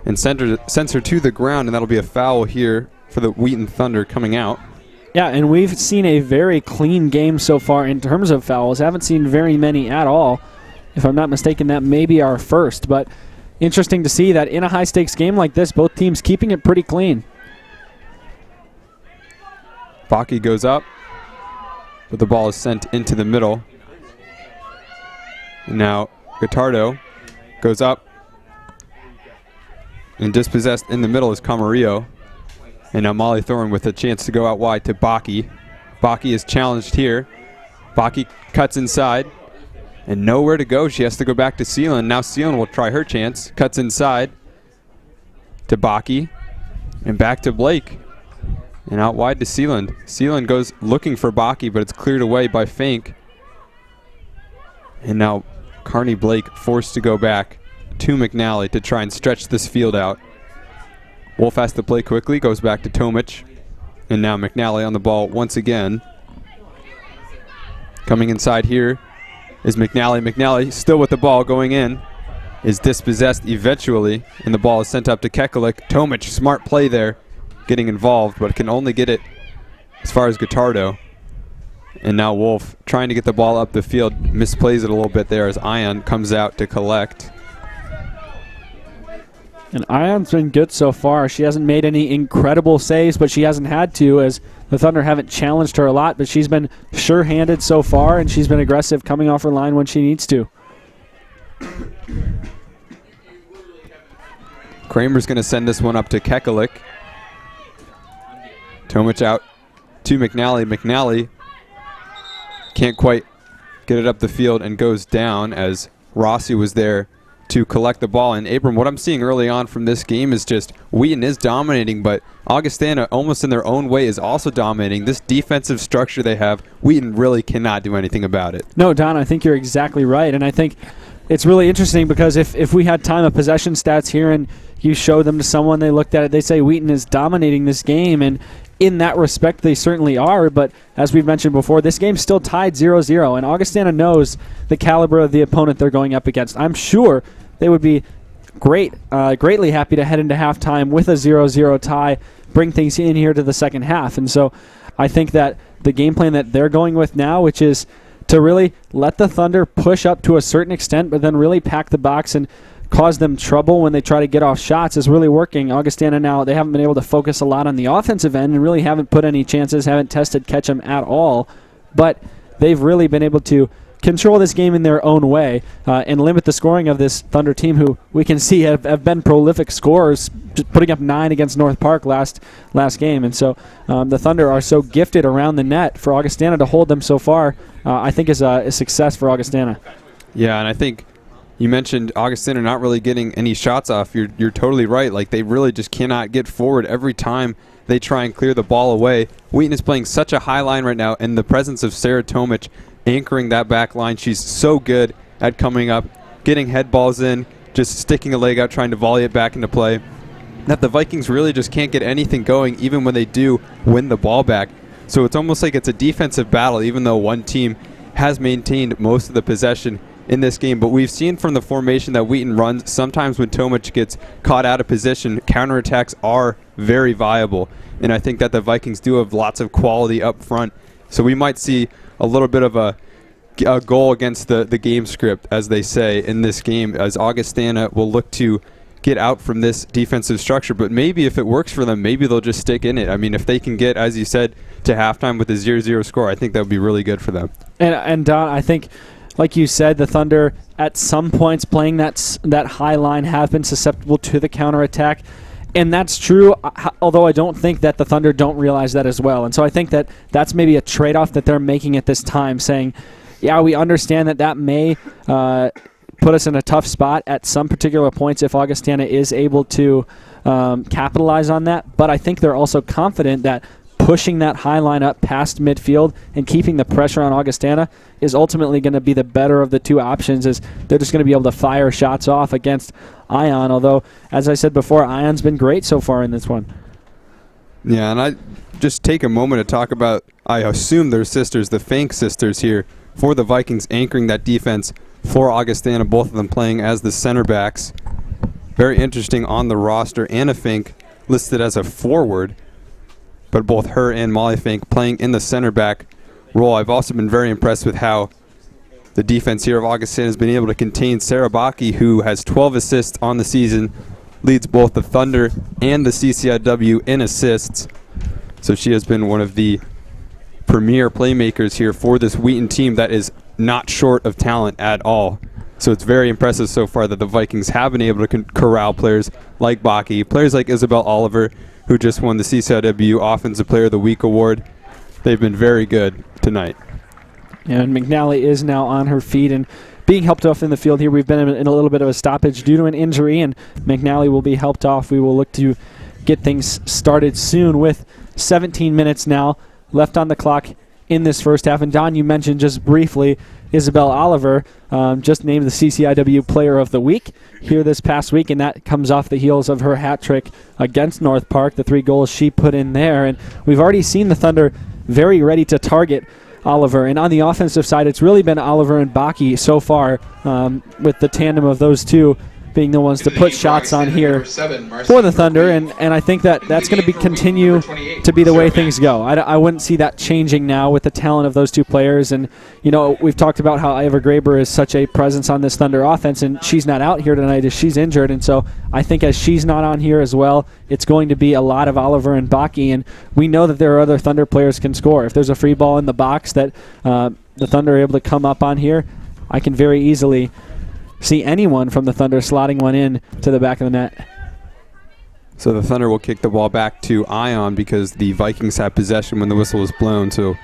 and sends her to the ground, and that'll be a foul here for the Wheaton Thunder coming out. Yeah, and we've seen a very clean game so far in terms of fouls. Haven't seen very many at all. If I'm not mistaken, that may be our first. But interesting to see that in a high-stakes game like this, both teams keeping it pretty clean. Baki goes up, but the ball is sent into the middle. And now Guittardo goes up, and dispossessed in the middle is Camarillo. And now Molly Thorne with a chance to go out wide to Baki. Baki is challenged here. Baki cuts inside, and nowhere to go. She has to go back to Seelan. Now Seelan will try her chance. Cuts inside to Baki, and back to Blake. And out wide to Seeland. Seeland goes looking for Baki, but it's cleared away by Fink. And now Carney Blake forced to go back to McNally to try and stretch this field out. Wolf has to play quickly, goes back to Tomic. And now McNally on the ball once again. Coming inside here is McNally. McNally still with the ball going in. Is dispossessed eventually, and the ball is sent up to Kekalik. Tomic, smart play there, getting involved, but can only get it as far as Guittardo. And now Wolf trying to get the ball up the field, misplays it a little bit there as Ion comes out to collect. And Ion's been good so far. She hasn't made any incredible saves, but she hasn't had to, as the Thunder haven't challenged her a lot, but she's been sure-handed so far, and she's been aggressive coming off her line when she needs to. Kramer's going to send this one up to Kekalik. Tomic out to McNally. McNally can't quite get it up the field and goes down as Rossi was there to collect the ball. And Abram, what I'm seeing early on from this game is just Wheaton is dominating, but Augustana, almost in their own way, is also dominating. This defensive structure they have, Wheaton really cannot do anything about it. No, Don, I think you're exactly right. And I think it's really interesting because if we had time of possession stats here and you show them to someone, they looked at it, they say Wheaton is dominating this game. And in that respect, they certainly are. But as we've mentioned before, this game's still tied 0-0, and Augustana knows the caliber of the opponent they're going up against. I'm sure they would be greatly happy to head into halftime with a 0-0 tie, bring things in here to the second half. And so I think that the game plan that they're going with now, which is to really let the Thunder push up to a certain extent, but then really pack the box and cause them trouble when they try to get off shots, is really working. Augustana now, they haven't been able to focus a lot on the offensive end and really haven't put any chances, haven't tested Ketchum at all, but they've really been able to control this game in their own way and limit the scoring of this Thunder team, who we can see have been prolific scorers, just putting up 9 against North Park last game. And so the Thunder are so gifted around the net. For Augustana to hold them so far, I think is a success for Augustana. Yeah, and I think you mentioned Augustana not really getting any shots off. You're totally right. Like, they really just cannot get forward every time they try and clear the ball away. Wheaton is playing such a high line right now, and the presence of Sarah Tomic anchoring that back line. She's so good at coming up, getting head balls in, just sticking a leg out, trying to volley it back into play, that the Vikings really just can't get anything going even when they do win the ball back. So it's almost like it's a defensive battle, even though one team has maintained most of the possession in this game. But we've seen from the formation that Wheaton runs, sometimes when Tomic gets caught out of position, counterattacks are very viable. And I think that the Vikings do have lots of quality up front. So we might see a little bit of a goal against the game script, as they say, in this game, as Augustana will look to get out from this defensive structure. But maybe if it works for them, maybe they'll just stick in it. I mean, if they can get, as you said, to halftime with a 0-0 score, I think that would be really good for them. And Don, I think, like you said, the Thunder at some points playing that high line have been susceptible to the counterattack. And that's true, although I don't think that the Thunder don't realize that as well. And so I think that that's maybe a trade-off that they're making at this time, saying, yeah, we understand that may put us in a tough spot at some particular points if Augustana is able to capitalize on that. But I think they're also confident that pushing that high line up past midfield and keeping the pressure on Augustana is ultimately going to be the better of the two options, as they're just going to be able to fire shots off against Ion, although, as I said before, Ion's been great so far in this one. Yeah, and I just take a moment to talk about, I assume they're sisters, the Fink sisters here for the Vikings anchoring that defense for Augustana, both of them playing as the center backs. Very interesting on the roster. Anna Fink listed as a forward, but both her and Molly Fink playing in the center back role. I've also been very impressed with how the defense here of Augustana has been able to contain Sarah Baki, who has 12 assists on the season, leads both the Thunder and the CCIW in assists. So she has been one of the premier playmakers here for this Wheaton team that is not short of talent at all. So it's very impressive so far that the Vikings have been able to corral players like Baki, players like Isabel Oliver, who just won the CCIW Offensive Player of the Week award. They've been very good tonight. And McNally is now on her feet and being helped off in the field here. We've been in a little bit of a stoppage due to an injury, and McNally will be helped off. We will look to get things started soon with 17 minutes now left on the clock in this first half. And Don, you mentioned just briefly Isabel Oliver, just named the CCIW Player of the Week here this past week, and that comes off the heels of her hat trick against North Park, the 3 goals she put in there. And we've already seen the Thunder very ready to target Oliver. And on the offensive side, it's really been Oliver and Baki so far, with the tandem of those two being the ones to put shots on here for the Thunder, and I think that's going to continue to be the way things go. I wouldn't see that changing now with the talent of those two players. And, you know, we've talked about how Ivor Graber is such a presence on this Thunder offense, and she's not out here tonight as she's injured. And so I think as she's not on here as well, it's going to be a lot of Oliver and Baki, and we know that there are other Thunder players can score. If there's a free ball in the box that the Thunder are able to come up on here, I can very easily see anyone from the Thunder slotting one in to the back of the net. So the Thunder will kick the ball back to Ion because the Vikings have possession when the whistle is blown. So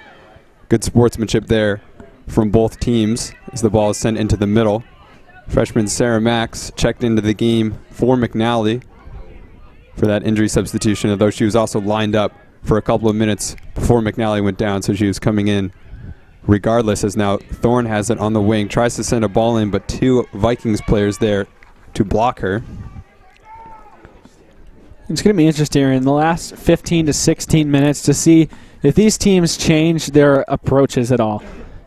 good sportsmanship there from both teams as the ball is sent into the middle. Freshman Sarah Max checked into the game for McNally for that injury substitution, although she was also lined up for a couple of minutes before McNally went down, so she was coming in regardless, as now Thorne has it on the wing, tries to send a ball in, but 2 Vikings players there to block her. It's going to be interesting in the last 15 to 16 minutes to see if these teams change their approaches at all.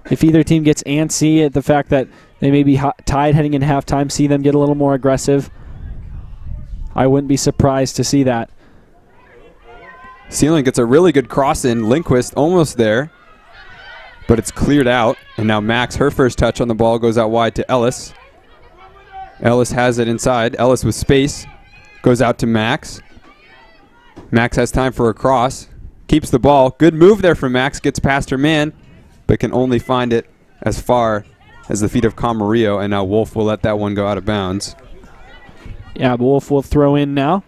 If either team gets antsy at the fact that they may be tied heading into halftime, see them get a little more aggressive. I wouldn't be surprised to see that. Sealing gets a really good cross in. Lindquist almost there, but it's cleared out. And now Max, her first touch on the ball, goes out wide to Ellis. Ellis has it inside. Ellis with space. Goes out to Max. Max has time for a cross. Keeps the ball. Good move there from Max. Gets past her man, but can only find it as far as the feet of Camarillo. And now Wolf will let that one go out of bounds. Yeah, but Wolf will throw in now.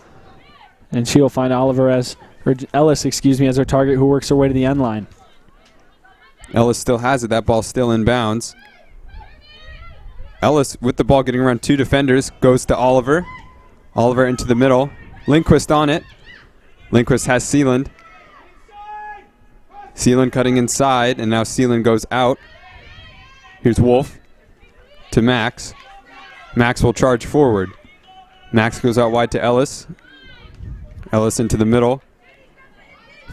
And she'll find Ellis, as her target, who works her way to the end line. Ellis still has it. That ball's still in bounds. Ellis with the ball getting around 2 defenders. Goes to Oliver. Oliver into the middle. Lindquist on it. Lindquist has Sealand. Sealand cutting inside, and now Sealand goes out. Here's Wolf to Max. Max will charge forward. Max goes out wide to Ellis. Ellis into the middle.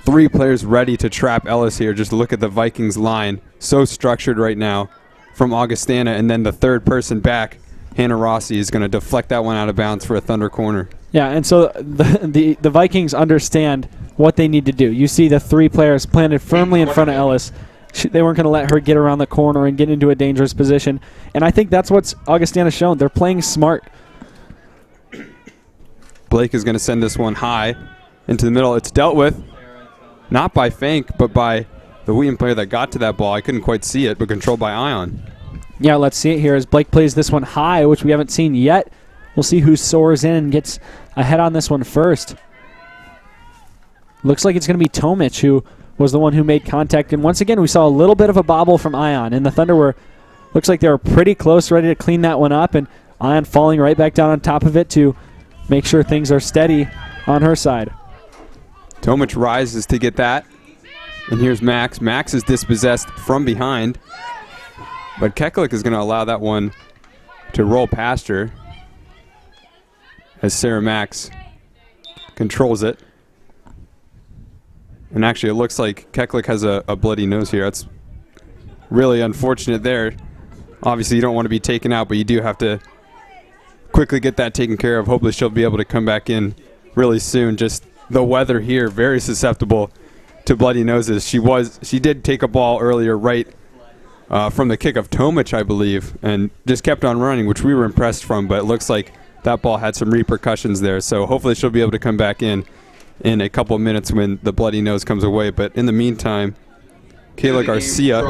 3 players ready to trap Ellis here. Just look at the Vikings line. So structured right now from Augustana. And then the third person back, Hannah Rossi, is going to deflect that one out of bounds for a Thunder corner. Yeah, and so the Vikings understand what they need to do. You see the 3 players planted firmly in front of Ellis. They weren't going to let her get around the corner and get into a dangerous position. And I think that's what's Augustana shown. They're playing smart. Blake is going to send this one high into the middle. It's dealt with, not by Fank, but by the Wheaton player that got to that ball. I couldn't quite see it, but controlled by Ion. Yeah, let's see it here as Blake plays this one high, which we haven't seen yet. We'll see who soars in and gets ahead on this one first. Looks like it's going to be Tomich, who was the one who made contact. And once again, we saw a little bit of a bobble from Ion. And the Thunder looks like they were pretty close, ready to clean that one up. And Ion falling right back down on top of it to make sure things are steady on her side. Tomich rises to get that. And here's Max. Max is dispossessed from behind. But Keklik is going to allow that one to roll past her as Sarah Max controls it. And actually, it looks like Keklik has a bloody nose here. That's really unfortunate there. Obviously, you don't want to be taken out, but you do have to quickly get that taken care of. Hopefully, she'll be able to come back in really soon. Just the weather here, very susceptible to bloody noses. She did take a ball earlier right from the kick of Tomic, I believe, and just kept on running, which we were impressed from, but it looks like that ball had some repercussions there. So hopefully she'll be able to come back in a couple of minutes when the bloody nose comes away. But in the meantime, Kayla Garcia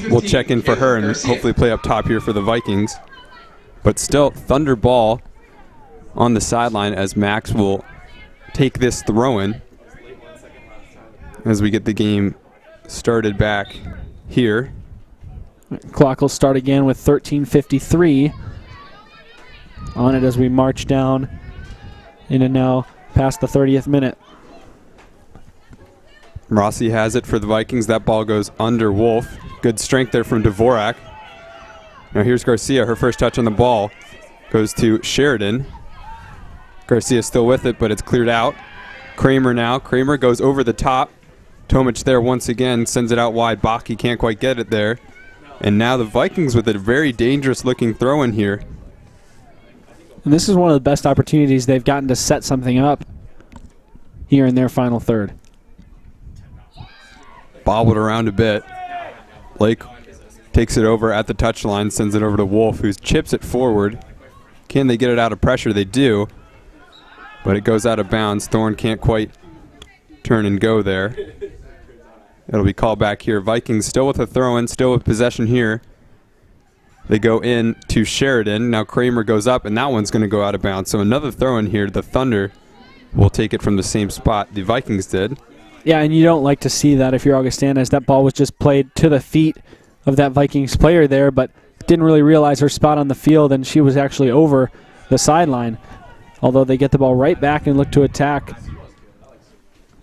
will check in for her and hopefully play up top here for the Vikings. But still, Thunder ball on the sideline as Max will take this throw-in as we get the game started back here. Clock will start again with 13:53 on it as we march down in and now past the 30th minute. Rossi has it for the Vikings. That ball goes under Wolf. Good strength there from Dvorak. Now here's Garcia. Her first touch on the ball goes to Sheridan. Garcia still with it, but it's cleared out. Kramer now. Kramer goes over the top. Tomic there once again, sends it out wide. Baki can't quite get it there. And now the Vikings with a very dangerous looking throw in here. And this is one of the best opportunities they've gotten to set something up here in their final third. Bobbled around a bit. Blake takes it over at the touchline, sends it over to Wolf, who chips it forward. Can they get it out of pressure? They do. But it goes out of bounds. Thorne can't quite turn and go there. It'll be called back here. Vikings still with a throw-in, still with possession here. They go in to Sheridan. Now Kramer goes up, and that one's going to go out of bounds. So another throw-in here. The Thunder will take it from the same spot the Vikings did. Yeah, and you don't like to see that if you're Augustana, as that ball was just played to the feet of that Vikings player there, but didn't really realize her spot on the field, and she was actually over the sideline. Although they get the ball right back and look to attack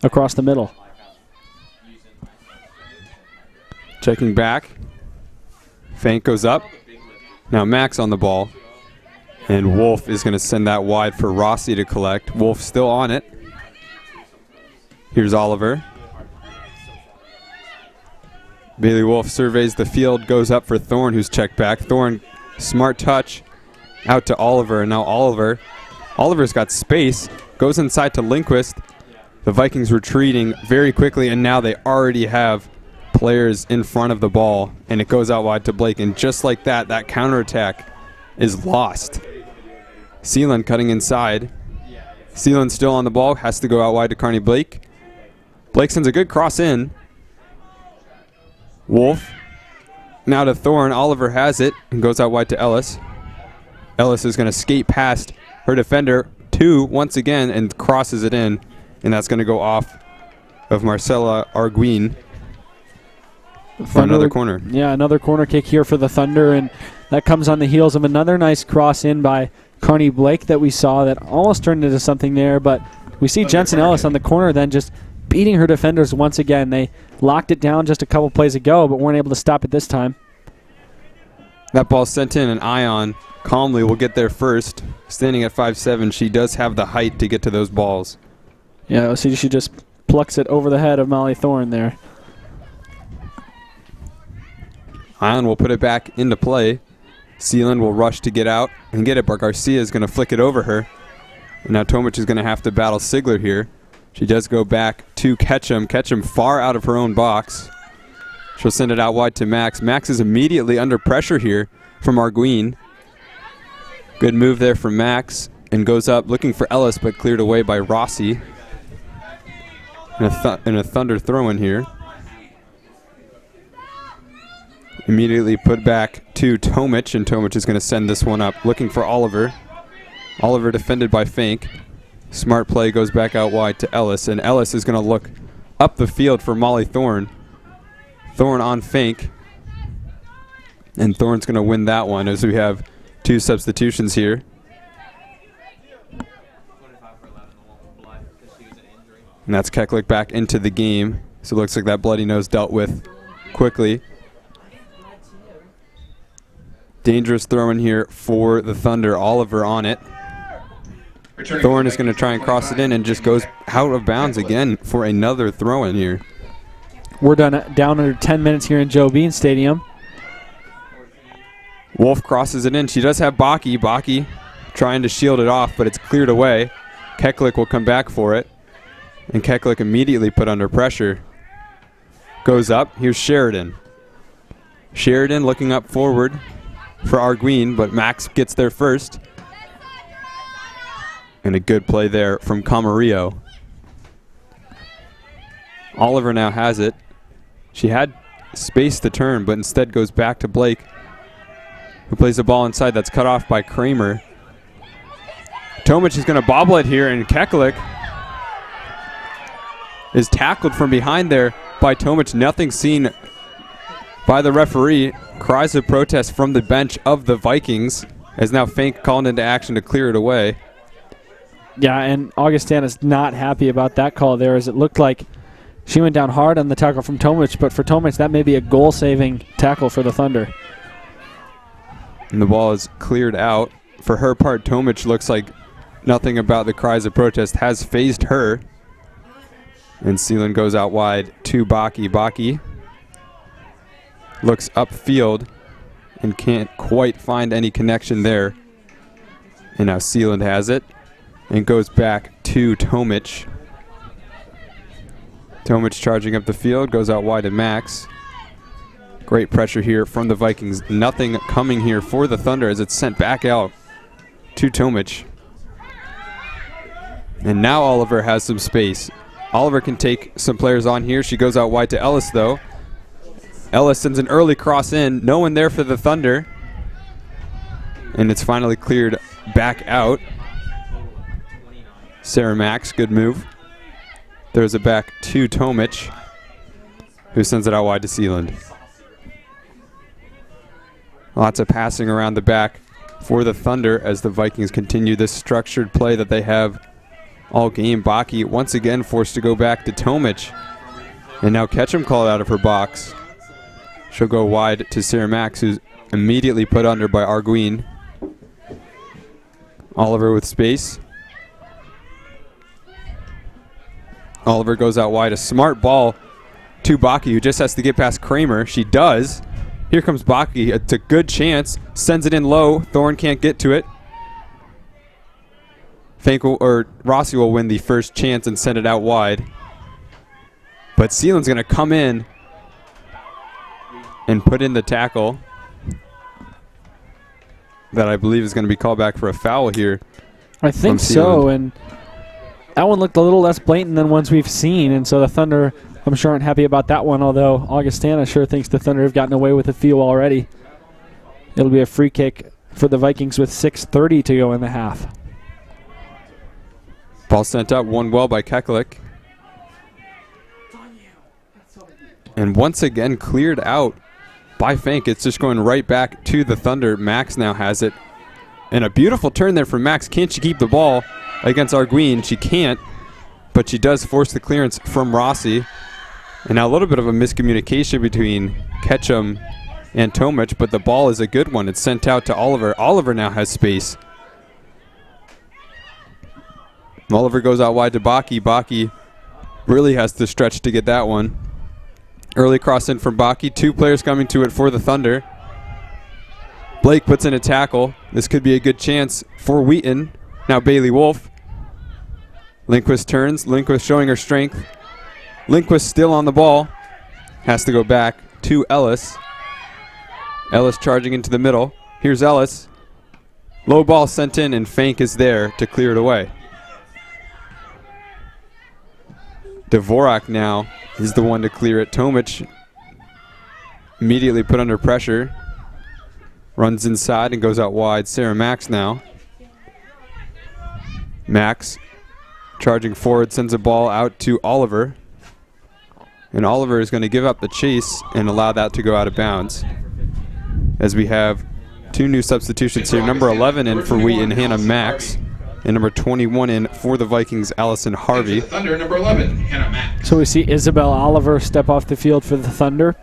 across the middle. Checking back. Feint goes up. Now Max on the ball. And Wolf is going to send that wide for Rossi to collect. Wolf still on it. Here's Oliver. Bailey Wolf surveys the field, goes up for Thorne, who's checked back. Thorne, smart touch, out to Oliver. And now Oliver's got space, goes inside to Lindquist. The Vikings retreating very quickly, and now they already have players in front of the ball, and it goes out wide to Blake. And just like that, that counterattack is lost. Seelan cutting inside. Seelan still on the ball, has to go out wide to Carney Blake. Blake sends a good cross in. Wolf now to Thorne. Oliver has it and goes out wide to Ellis. Ellis is going to skate past her defender, once again, and crosses it in. And that's going to go off of Marcela Arguin for another corner. Yeah, another corner kick here for the Thunder, and that comes on the heels of another nice cross in by Carney Blake that we saw that almost turned into something there, but we see Jensen Ellis on the corner then just beating her defenders once again. They locked it down just a couple plays ago, but weren't able to stop it this time. That ball sent in, and Ion calmly will get there first. Standing at 5'7", she does have the height to get to those balls. Yeah, see, she just plucks it over the head of Molly Thorne there. Ion will put it back into play. Seelan will rush to get out and get it, but Garcia is going to flick it over her. And now Tomic is going to have to battle Sigler here. She does go back to Ketchum. Ketchum far out of her own box. She'll send it out wide to Max. Max is immediately under pressure here from Arguin. Good move there from Max, and goes up looking for Ellis, but cleared away by Rossi. And a Thunder throw in here. Immediately put back to Tomic, and Tomic is going to send this one up looking for Oliver. Oliver defended by Fink. Smart play goes back out wide to Ellis, and Ellis is going to look up the field for Molly Thorne. Thorne on Fink, and Thorne's going to win that one as we have two substitutions here. And that's Keklik back into the game, so it looks like that bloody nose dealt with quickly. Dangerous throw in here for the Thunder. Oliver on it. Thorne is going to try and cross it in and just goes out of bounds again for another throw-in here. We're down under 10 minutes here in Joe Bean Stadium. Wolf crosses it in. She does have Baki. Baki trying to shield it off, but it's cleared away. Keklik will come back for it. And Keklik immediately put under pressure. Goes up. Here's Sheridan. Sheridan looking up forward for Arguin, but Max gets there first. And a good play there from Camarillo. Oliver now has it. She had space to turn, but instead goes back to Blake, who plays the ball inside. That's cut off by Kramer. Tomic is going to bobble it here, and Keklik is tackled from behind there by Tomic. Nothing seen by the referee. Cries of protest from the bench of the Vikings, as now Fink called into action to clear it away. Yeah, and Augustana's not happy about that call there, as it looked like she went down hard on the tackle from Tomic, but for Tomic, that may be a goal-saving tackle for the Thunder. And the ball is cleared out. For her part, Tomic looks like nothing about the cries of protest has phased her. And Seelan goes out wide to Baki. Baki looks upfield and can't quite find any connection there. And now Seeland has it and goes back to Tomic. Tomic charging up the field, goes out wide to Max. Great pressure here from the Vikings. Nothing coming here for the Thunder as it's sent back out to Tomic. And now Oliver has some space. Oliver can take some players on here. She goes out wide to Ellis, though. Ellis sends an early cross in. No one there for the Thunder. And it's finally cleared back out. Sarah Max, good move. Throws it back to Tomic, who sends it out wide to Sealand. Lots of passing around the back for the Thunder as the Vikings continue this structured play that they have all game. Baki once again forced to go back to Tomic. And now Ketchum called out of her box. She'll go wide to Sarah Max, who's immediately put under by Arguin. Oliver with space. Oliver goes out wide. A smart ball to Baki, who just has to get past Kramer. She does. Here comes Baki. It's a good chance. Sends it in low. Thorne can't get to it. Rossi will win the first chance and send it out wide. But Sealand's going to come in and put in the tackle that I believe is going to be called back for a foul here. I think so, and that one looked a little less blatant than ones we've seen, and so the Thunder, I'm sure, aren't happy about that one, although Augustana sure thinks the Thunder have gotten away with a few already. It'll be a free kick for the Vikings with 6:30 to go in the half. Ball sent up, won well by Keklik. And once again cleared out by Fink. It's just going right back to the Thunder. Max now has it. And a beautiful turn there from Max. Can't she keep the ball against Arguin? She can't, but she does force the clearance from Rossi. And now a little bit of a miscommunication between Ketchum and Tomic, but the ball is a good one. It's sent out to Oliver. Oliver now has space. Oliver goes out wide to Baki. Baki really has to stretch to get that one. Early cross in from Baki. Two players coming to it for the Thunder. Blake puts in a tackle. This could be a good chance for Wheaton. Now Bailey Wolf. Lindquist turns. Lindquist showing her strength. Lindquist still on the ball. Has to go back to Ellis. Ellis charging into the middle. Here's Ellis. Low ball sent in, and Fink is there to clear it away. Dvorak now is the one to clear it. Tomic immediately put under pressure. Runs inside and goes out wide. Sarah Max now. Max charging forward, sends a ball out to Oliver. And Oliver is going to give up the chase and allow that to go out of bounds. As we have two new substitutions here. Number 11 in for Wheaton, Hannah Max. And number 21 in for the Vikings, Allison Harvey. Thunder, number 11, Hannah Max. So we see Isabel Oliver step off the field for the Thunder.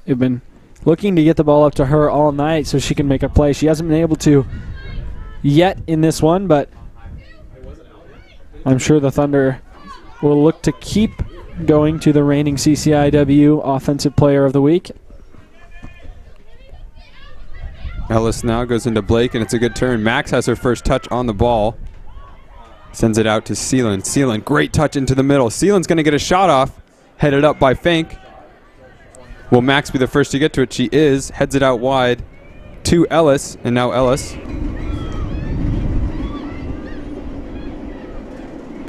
We've been looking to get the ball up to her all night so she can make a play. She hasn't been able to yet in this one, but I'm sure the Thunder will look to keep going to the reigning CCIW Offensive Player of the Week. Ellis now goes into Blake, and it's a good turn. Max has her first touch on the ball. Sends it out to Seelan. Seelan, great touch into the middle. Seelan's going to get a shot off. Headed up by Fink. Will Max be the first to get to it? She is. Heads it out wide to Ellis, and now Ellis.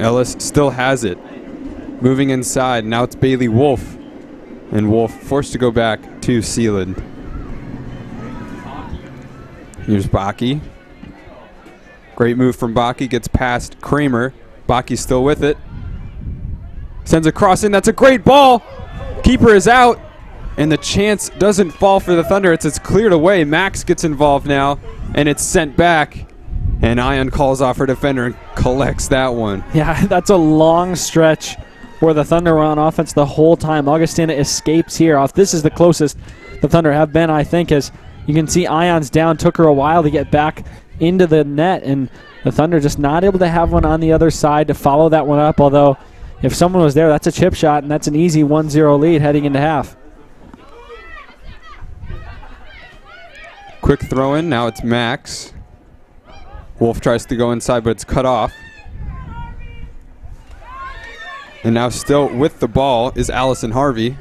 Ellis still has it. Moving inside. Now it's Bailey Wolf. And Wolf forced to go back to Seelan. Here's Baki. Great move from Baki. Gets past Kramer. Baki's still with it. Sends a cross in. That's a great ball. Keeper is out. And the chance doesn't fall for the Thunder. It's cleared away. Max gets involved now. And it's sent back. And Ion calls off her defender and collects that one. Yeah, that's a long stretch where the Thunder were on offense the whole time. Augustana escapes here. This is the closest the Thunder have been, I think, as you can see Ion's down. Took her a while to get back into the net, and the Thunder just not able to have one on the other side to follow that one up, although if someone was there, that's a chip shot, and that's an easy 1-0 lead heading into half. Quick throw in. Now it's Max. Wolf tries to go inside, but it's cut off. And now still with the ball is Allison Harvey,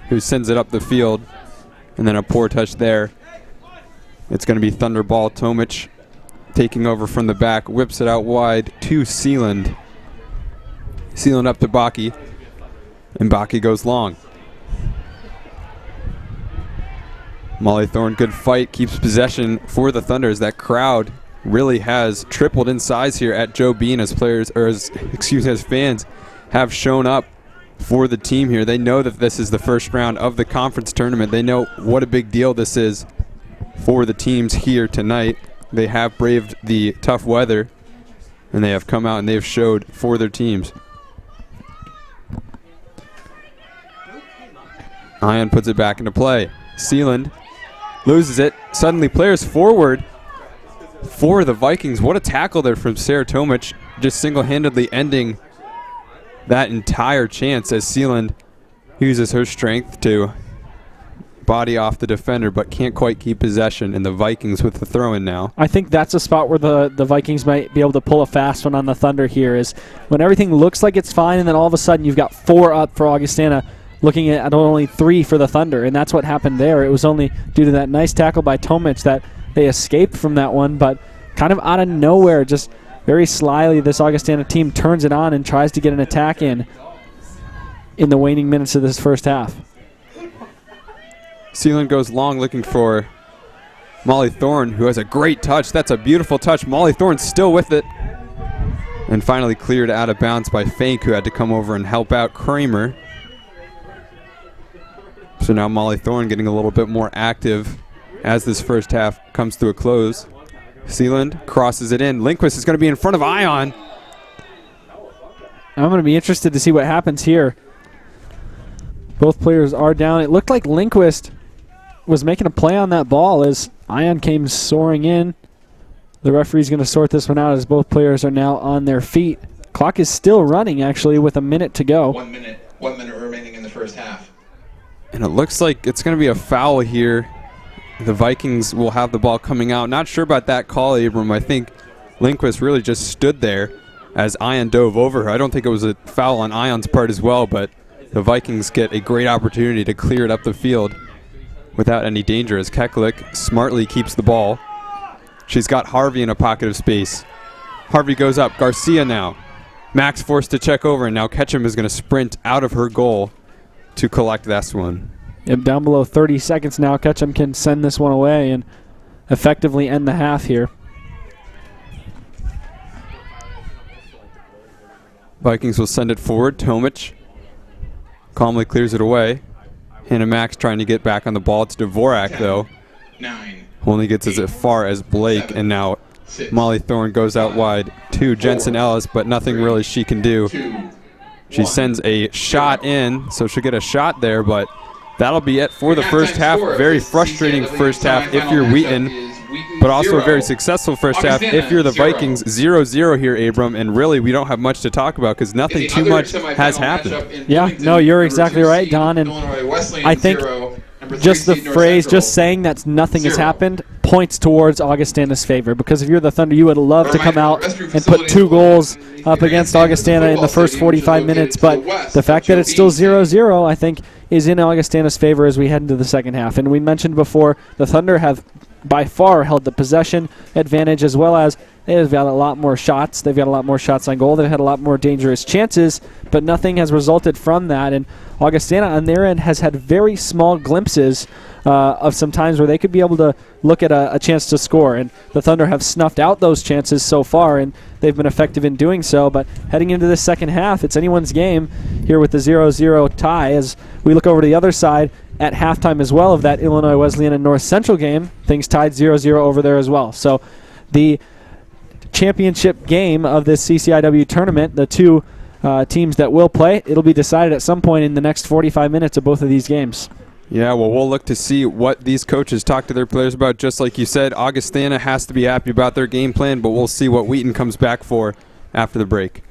who sends it up the field. And then a poor touch there. It's going to be Thunder ball. Tomic taking over from the back. Whips it out wide to Seeland. Seeland up to Baki. And Baki goes long. Molly Thorne, good fight. Keeps possession for the Thunder as that crowd really has tripled in size here at Joe Bean as players, or as fans have shown up for the team here. They know that this is the first round of the conference tournament. They know what a big deal this is for the teams here tonight. They have braved the tough weather, and they have come out and they've showed for their teams. Ion puts it back into play. Seeland loses it. Suddenly players forward for the Vikings. What a tackle there from Sarah Tomic, just single-handedly ending that entire chance as Seeland uses her strength to body off the defender but can't quite keep possession, and the Vikings with the throw-in now. I think that's a spot where the Vikings might be able to pull a fast one on the Thunder here, is when everything looks like it's fine and then all of a sudden you've got 4 up for Augustana, looking at only 3 for the Thunder, and that's what happened there. It was only due to that nice tackle by Tomic that they escaped from that one, but kind of out of nowhere, just very slyly, this Augustana team turns it on and tries to get an attack in the waning minutes of this first half. Seeland goes long looking for Molly Thorne, who has a great touch. That's a beautiful touch. Molly Thorne still with it. And finally cleared out of bounds by Fink, who had to come over and help out Kramer. So now Molly Thorne getting a little bit more active as this first half comes to a close. Seeland crosses it in. Lindquist is going to be in front of Ion. I'm going to be interested to see what happens here. Both players are down. It looked like Lindquist was making a play on that ball as Ion came soaring in. The referee's going to sort this one out as both players are now on their feet. Clock is still running, actually, with a minute to go. 1 minute remaining in the first half. And it looks like it's going to be a foul here. The Vikings will have the ball coming out. Not sure about that call, Abram. I think Lindquist really just stood there as Ion dove over her. I don't think it was a foul on Ion's part as well, but the Vikings get a great opportunity to clear it up the field without any danger as Keklik smartly keeps the ball. She's got Harvey in a pocket of space. Harvey goes up. Garcia now. Max forced to check over, and now Ketchum is going to sprint out of her goal to collect this one. Yep, down below 30 seconds now. Ketchum can send this one away and effectively end the half here. Vikings will send it forward. Tomic calmly clears it away. Hannah Max trying to get back on the ball. It's Dvorak, 10, though. 9, Only gets 8, as far as Blake, 7, and now 6, Molly Thorne goes out 5, wide to Jensen 4, Ellis, but nothing really she can do. 2, She 1, sends a shot 0. in, so she'll get a shot there, but that'll be it for the Halftime first half. score Very is frustrating CCW first half if you're semifinal Wheaton. matchup is Wheaton but also 0. a very successful first half. Augustana, If you're the 0. Vikings, 0-0 here, Abram, and really we don't have much to talk about because nothing too much has happened. Yeah, no, you're exactly right, Don. And I think just the phrase, just saying that nothing has happened, points towards Augustana's favor. Because if you're the Thunder, you would love to come out and put 2 goals up against Augustana in the first 45 minutes. But the fact that it's still 0-0, I think, is in Augustana's favor as we head into the second half. And we mentioned before, the Thunder have by far held the possession advantage, as well as they've got a lot more shots. They've got a lot more shots on goal. They've had a lot more dangerous chances, but nothing has resulted from that. And Augustana on their end has had very small glimpses of some times where they could be able to look at a chance to score. And the Thunder have snuffed out those chances so far, and they've been effective in doing so. But heading into the second half, it's anyone's game here with the 0-0 tie. As we look over to the other side at halftime as well of that Illinois Wesleyan and North Central game, things tied 0-0 over there as well. So the championship game of this CCIW tournament, the 2 teams that will play, it'll be decided at some point in the next 45 minutes of both of these games. Yeah, well, we'll look to see what these coaches talk to their players about. Just like you said, Augustana has to be happy about their game plan, but we'll see what Wheaton comes back for after the break.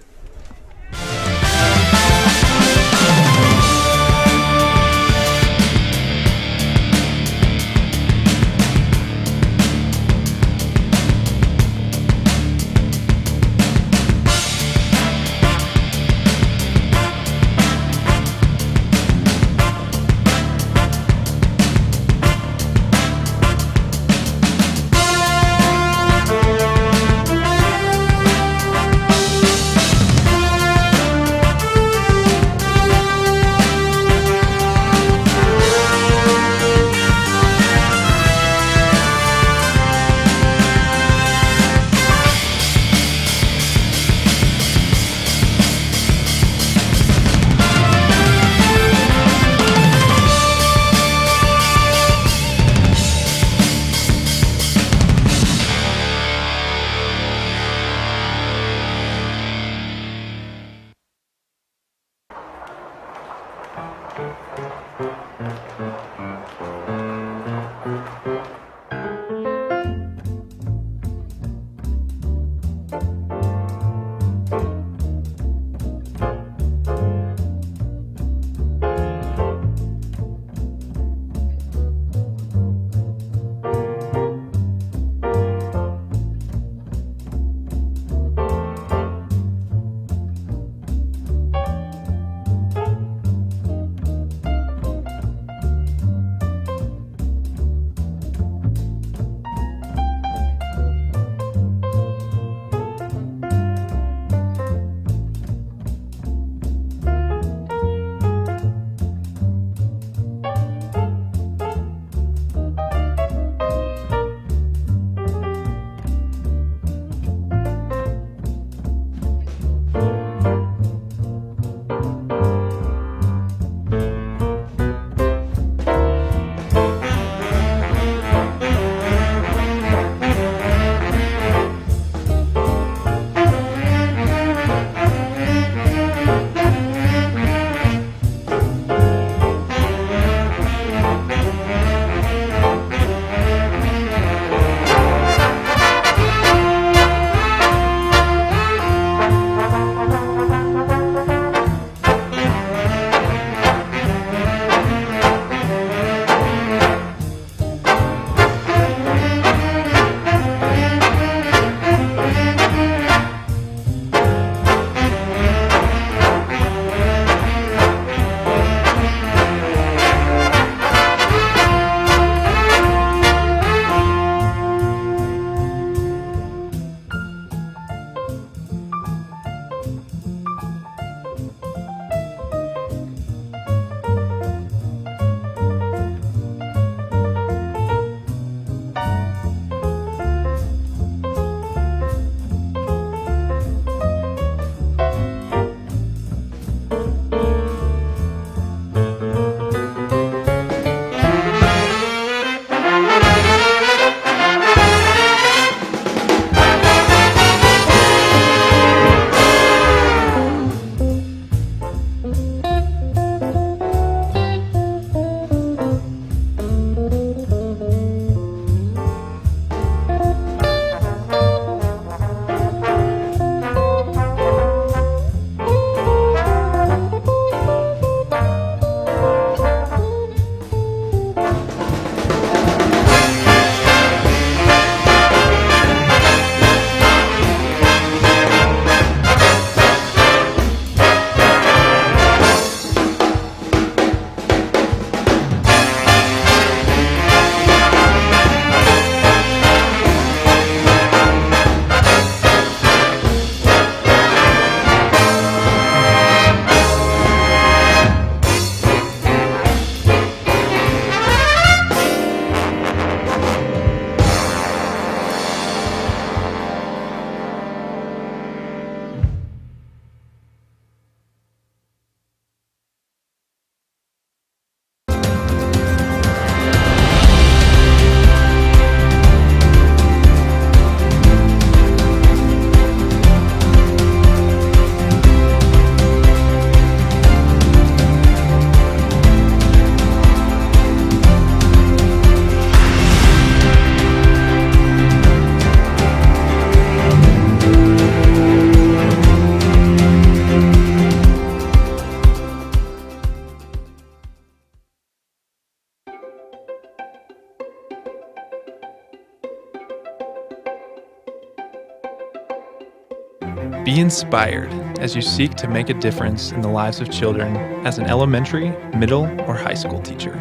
Be inspired as you seek to make a difference in the lives of children as an elementary, middle, or high school teacher.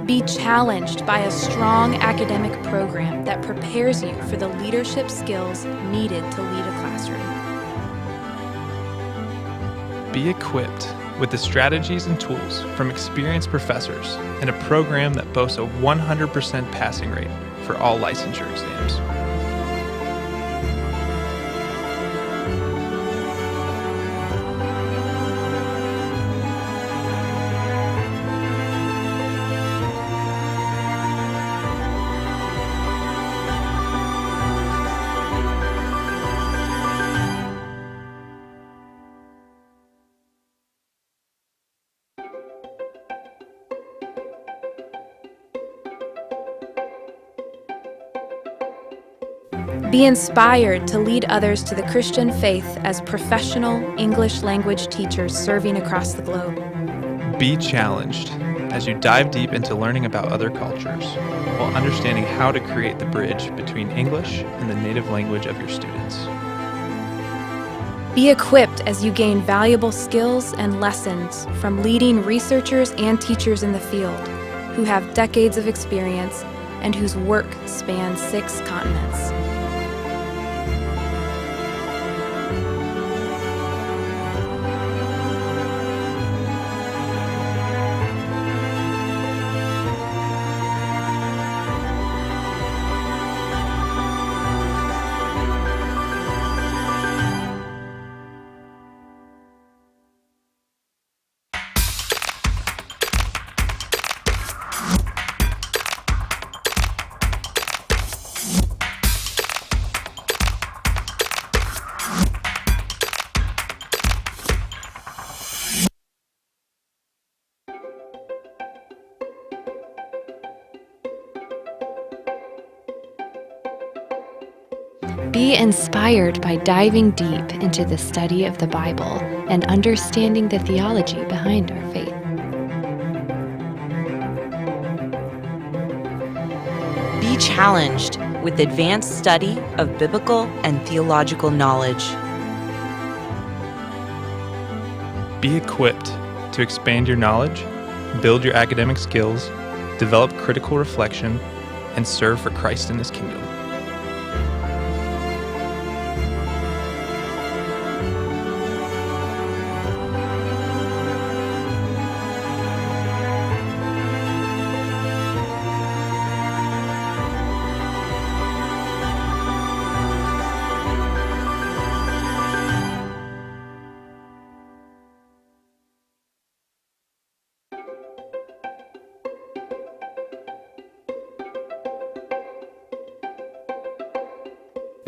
Be challenged by a strong academic program that prepares you for the leadership skills needed to lead a classroom. Be equipped with the strategies and tools from experienced professors and a program that boasts a 100% passing rate for all licensure exams. Be inspired to lead others to the Christian faith as professional English language teachers serving across the globe. Be challenged as you dive deep into learning about other cultures while understanding how to create the bridge between English and the native language of your students. Be equipped as you gain valuable skills and lessons from leading researchers and teachers in the field who have decades of experience and whose work spans 6 continents. Be inspired by diving deep into the study of the Bible and understanding the theology behind our faith. Be challenged with advanced study of biblical and theological knowledge. Be equipped to expand your knowledge, build your academic skills, develop critical reflection, and serve for Christ in His kingdom.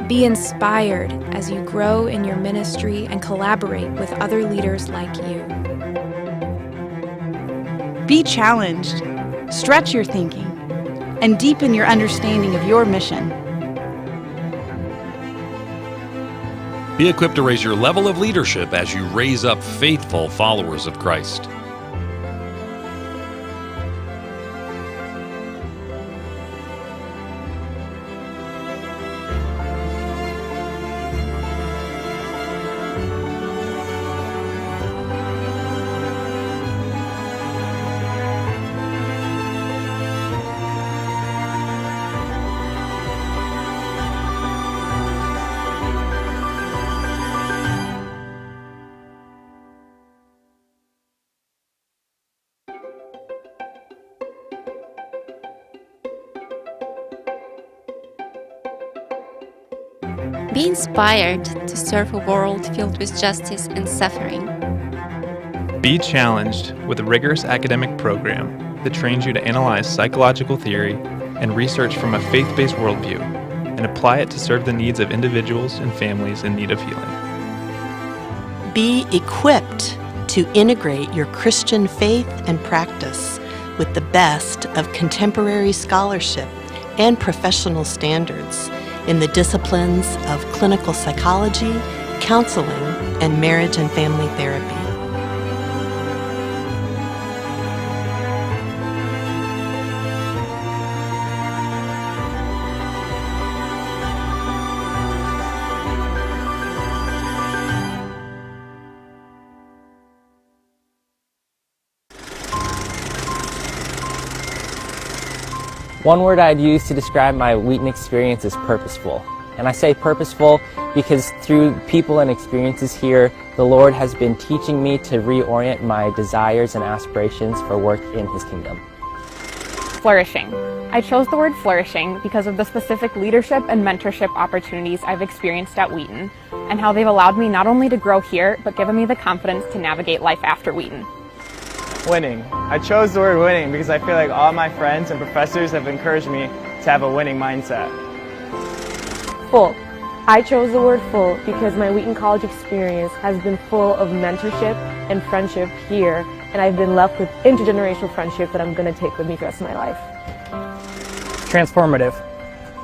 Be inspired as you grow in your ministry and collaborate with other leaders like you. Be challenged, stretch your thinking, and deepen your understanding of your mission. Be equipped to raise your level of leadership as you raise up faithful followers of Christ. Be inspired to serve a world filled with justice and suffering. Be challenged with a rigorous academic program that trains you to analyze psychological theory and research from a faith-based worldview and apply it to serve the needs of individuals and families in need of healing. Be equipped to integrate your Christian faith and practice with the best of contemporary scholarship and professional standards in the disciplines of clinical psychology, counseling, and marriage and family therapy. One word I'd use to describe my Wheaton experience is purposeful. And I say purposeful because through people and experiences here, the Lord has been teaching me to reorient my desires and aspirations for work in His kingdom. Flourishing. I chose the word flourishing because of the specific leadership and mentorship opportunities I've experienced at Wheaton and how they've allowed me not only to grow here, but given me the confidence to navigate life after Wheaton. Winning. I chose the word winning because I feel like all my friends and professors have encouraged me to have a winning mindset. Full. I chose the word full because my Wheaton College experience has been full of mentorship and friendship here, and I've been left with intergenerational friendship that I'm going to take with me for the rest of my life. Transformative.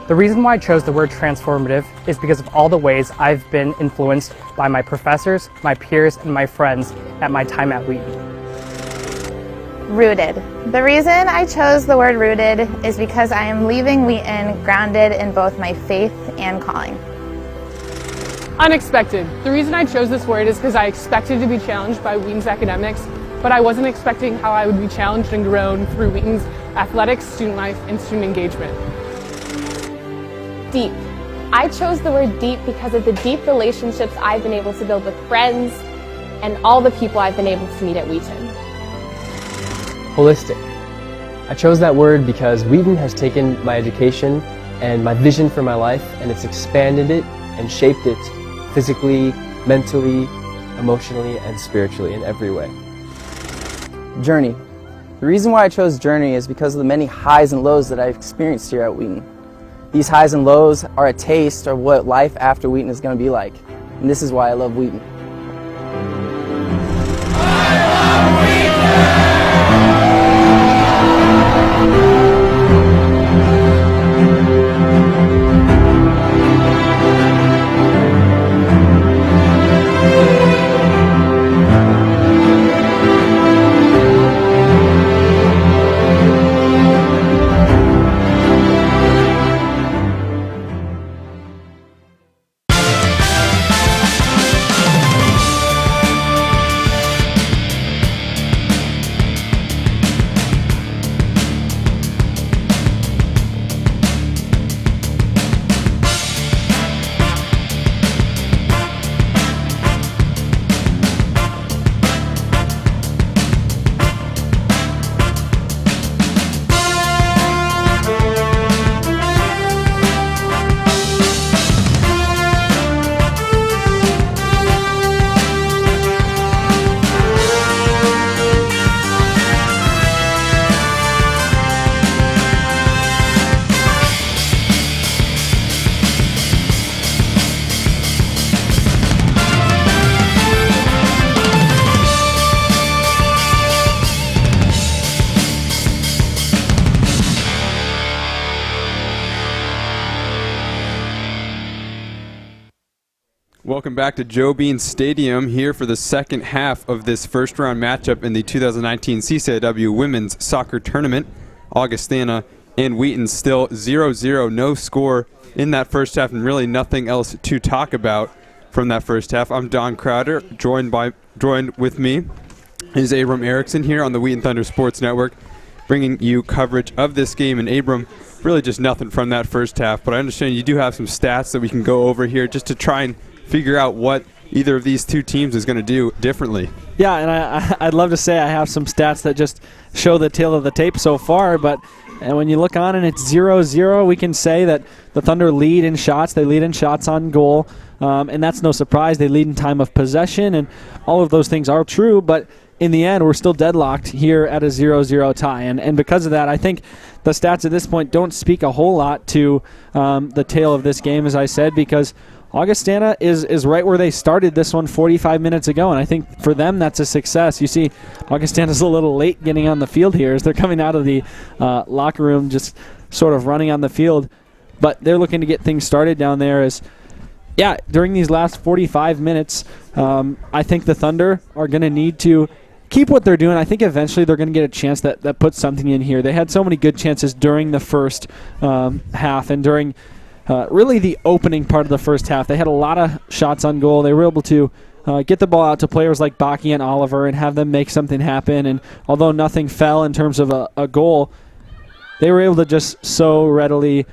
The reason why I chose the word transformative is because of all the ways I've been influenced by my professors, my peers, and my friends at my time at Wheaton. Rooted. The reason I chose the word rooted is because I am leaving Wheaton grounded in both my faith and calling. Unexpected. The reason I chose this word is because I expected to be challenged by Wheaton's academics, but I wasn't expecting how I would be challenged and grown through Wheaton's athletics, student life, and student engagement. Deep. I chose the word deep because of the deep relationships I've been able to build with friends and all the people I've been able to meet at Wheaton. Holistic. I chose that word because Wheaton has taken my education and my vision for my life and it's expanded it and shaped it physically, mentally, emotionally, and spiritually in every way. Journey. The reason why I chose Journey is because of the many highs and lows that I've experienced here at Wheaton. These highs and lows are a taste of what life after Wheaton is going to be like. And this is why I love Wheaton. Welcome back to Joe Bean Stadium here for the second half of this first round matchup in the 2019 CCIW Women's Soccer Tournament. Augustana and Wheaton still 0-0, no score in that first half, and really nothing else to talk about from that first half. I'm Don Crowder, joined with me is Abram Erickson here on the Wheaton Thunder Sports Network, bringing you coverage of this game. And Abram, really just nothing from that first half, but I understand you do have some stats that we can go over here just to try and figure out what either of these two teams is going to do differently. Yeah, and I'd love to say I have some stats that just show the tail of the tape so far, but when you look on and it's 0-0, we can say that the Thunder lead in shots. They lead in shots on goal, and that's no surprise. They lead in time of possession, and all of those things are true, but in the end, we're still deadlocked here at a 0-0 tie. And because of that, I think the stats at this point don't speak a whole lot to the tail of this game, as I said, because Augustana is right where they started this one 45 minutes ago, and I think for them that's a success. You see, Augustana's a little late getting on the field here as they're coming out of the locker room just sort of running on the field, but they're looking to get things started down there as, yeah, during these last 45 minutes, I think the Thunder are going to need to keep what they're doing. I think eventually they're going to get a chance that puts something in here. They had so many good chances during the first half and during really the opening part of the first half. They had a lot of shots on goal. They were able to get the ball out to players like Baki and Oliver and have them make something happen. And although nothing fell in terms of a goal, they were able to just so readily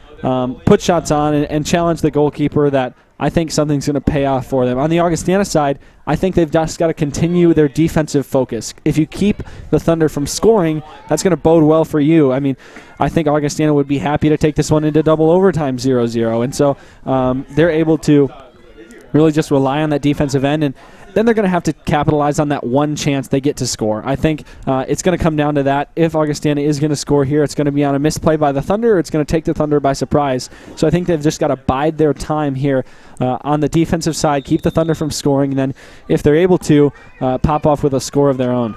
put shots on and challenge the goalkeeper that I think something's going to pay off for them. On the Augustana side, I think they've just got to continue their defensive focus. If you keep the Thunder from scoring, that's going to bode well for you. I mean, I think Augustana would be happy to take this one into double overtime 0-0. And so they're able to really just rely on that defensive end, and then they're going to have to capitalize on that one chance they get to score. I think it's going to come down to that. If Augustana is going to score here, it's going to be on a misplay by the Thunder, or it's going to take the Thunder by surprise. So I think they've just got to bide their time here on the defensive side, keep the Thunder from scoring, and then if they're able to, pop off with a score of their own.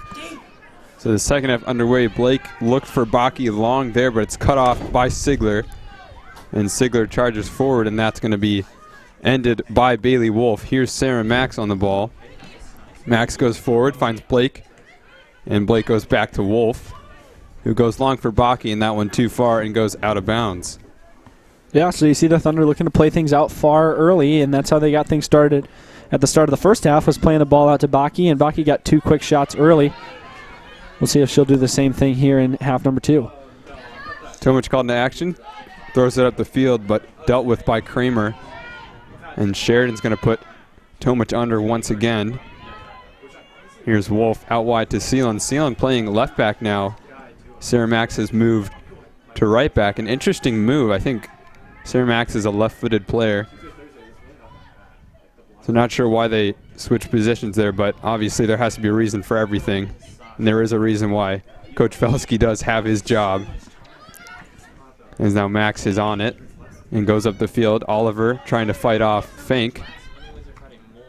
So the second half underway. Blake looked for Baki long there, but it's cut off by Sigler. And Sigler charges forward, and that's going to be ended by Bailey Wolf. Here's Sarah Max on the ball. Max goes forward, finds Blake, and Blake goes back to Wolf, who goes long for Baki, and that one too far and goes out of bounds. Yeah, so you see the Thunder looking to play things out far early, and that's how they got things started at the start of the first half, was playing the ball out to Baki, and Baki got 2 quick shots early. We'll see if she'll do the same thing here in half number 2. Tomic called into action, throws it up the field, but dealt with by Kramer. And Sheridan's going to put Tomic under once again. Here's Wolf out wide to Seelan. Seelan playing left back now. Sarah Max has moved to right back. An interesting move. I think Sarah Max is a left-footed player. So not sure why they switched positions there, but obviously there has to be a reason for everything. And there is a reason why Coach Felsky does have his job. As now Max is on it and goes up the field. Oliver trying to fight off Fink.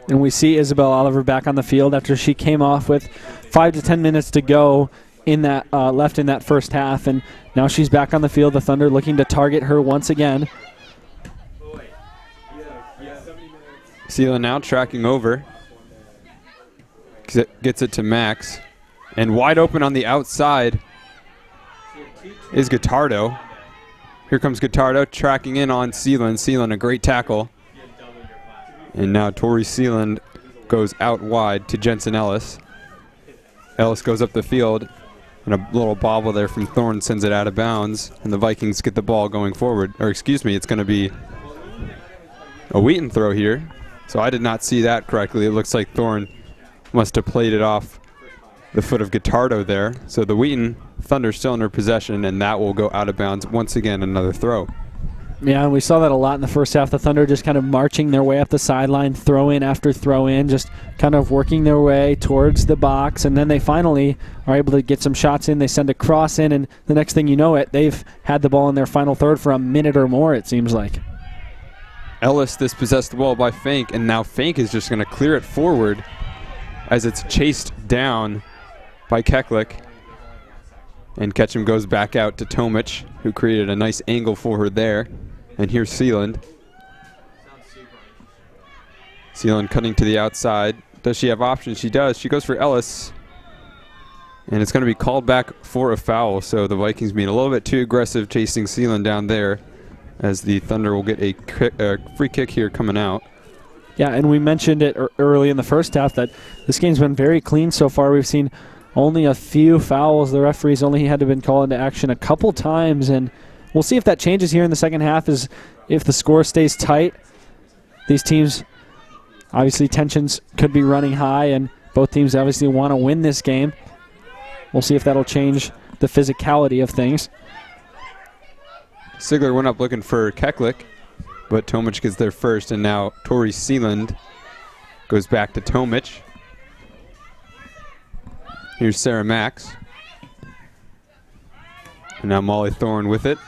And we see Isabel Oliver back on the field after she came off with 5 to 10 minutes to go in that left in that first half, and now she's back on the field. The Thunder looking to target her once again. Seela now tracking over. Gets it to Max. And wide open on the outside is Guittardo. Here comes Guittardo tracking in on Seeland. Seeland, a great tackle. And now Tori Seeland goes out wide to Jensen Ellis. Ellis goes up the field, and a little bobble there from Thorne sends it out of bounds, and the Vikings get the ball going forward. Or excuse me, it's going to be a Wheaton throw here. So I did not see that correctly. It looks like Thorne must have played it off the foot of Guittardo there. So the Wheaton Thunder still in their possession, and that will go out of bounds. Once again, another throw. Yeah, and we saw that a lot in the first half. The Thunder just kind of marching their way up the sideline, throw in after throw in, just kind of working their way towards the box, and then they finally are able to get some shots in. They send a cross in, and the next thing you know it, they've had the ball in their final third for a minute or more, it seems like. Ellis dispossessed the ball by Fink, and now Fink is just going to clear it forward as it's chased down by Keklik. And Ketchum goes back out to Tomic, who created a nice angle for her there. And here's Seeland. Seeland cutting to the outside. Does she have options? She does. She goes for Ellis. And it's going to be called back for a foul. So the Vikings being a little bit too aggressive chasing Seeland down there, as the Thunder will get a free kick here coming out. Yeah, and we mentioned it early in the first half that this game's been very clean so far. We've seen only a few fouls. The referees only had to been called into action a couple times, and we'll see if that changes here in the second half. Is if the score stays tight. These teams, obviously tensions could be running high, and both teams obviously want to win this game. We'll see if that'll change the physicality of things. Sigler went up looking for Keklik, but Tomic gets there first, and now Tori Seeland goes back to Tomic. Here's Sarah Max. And now Molly Thorne with it.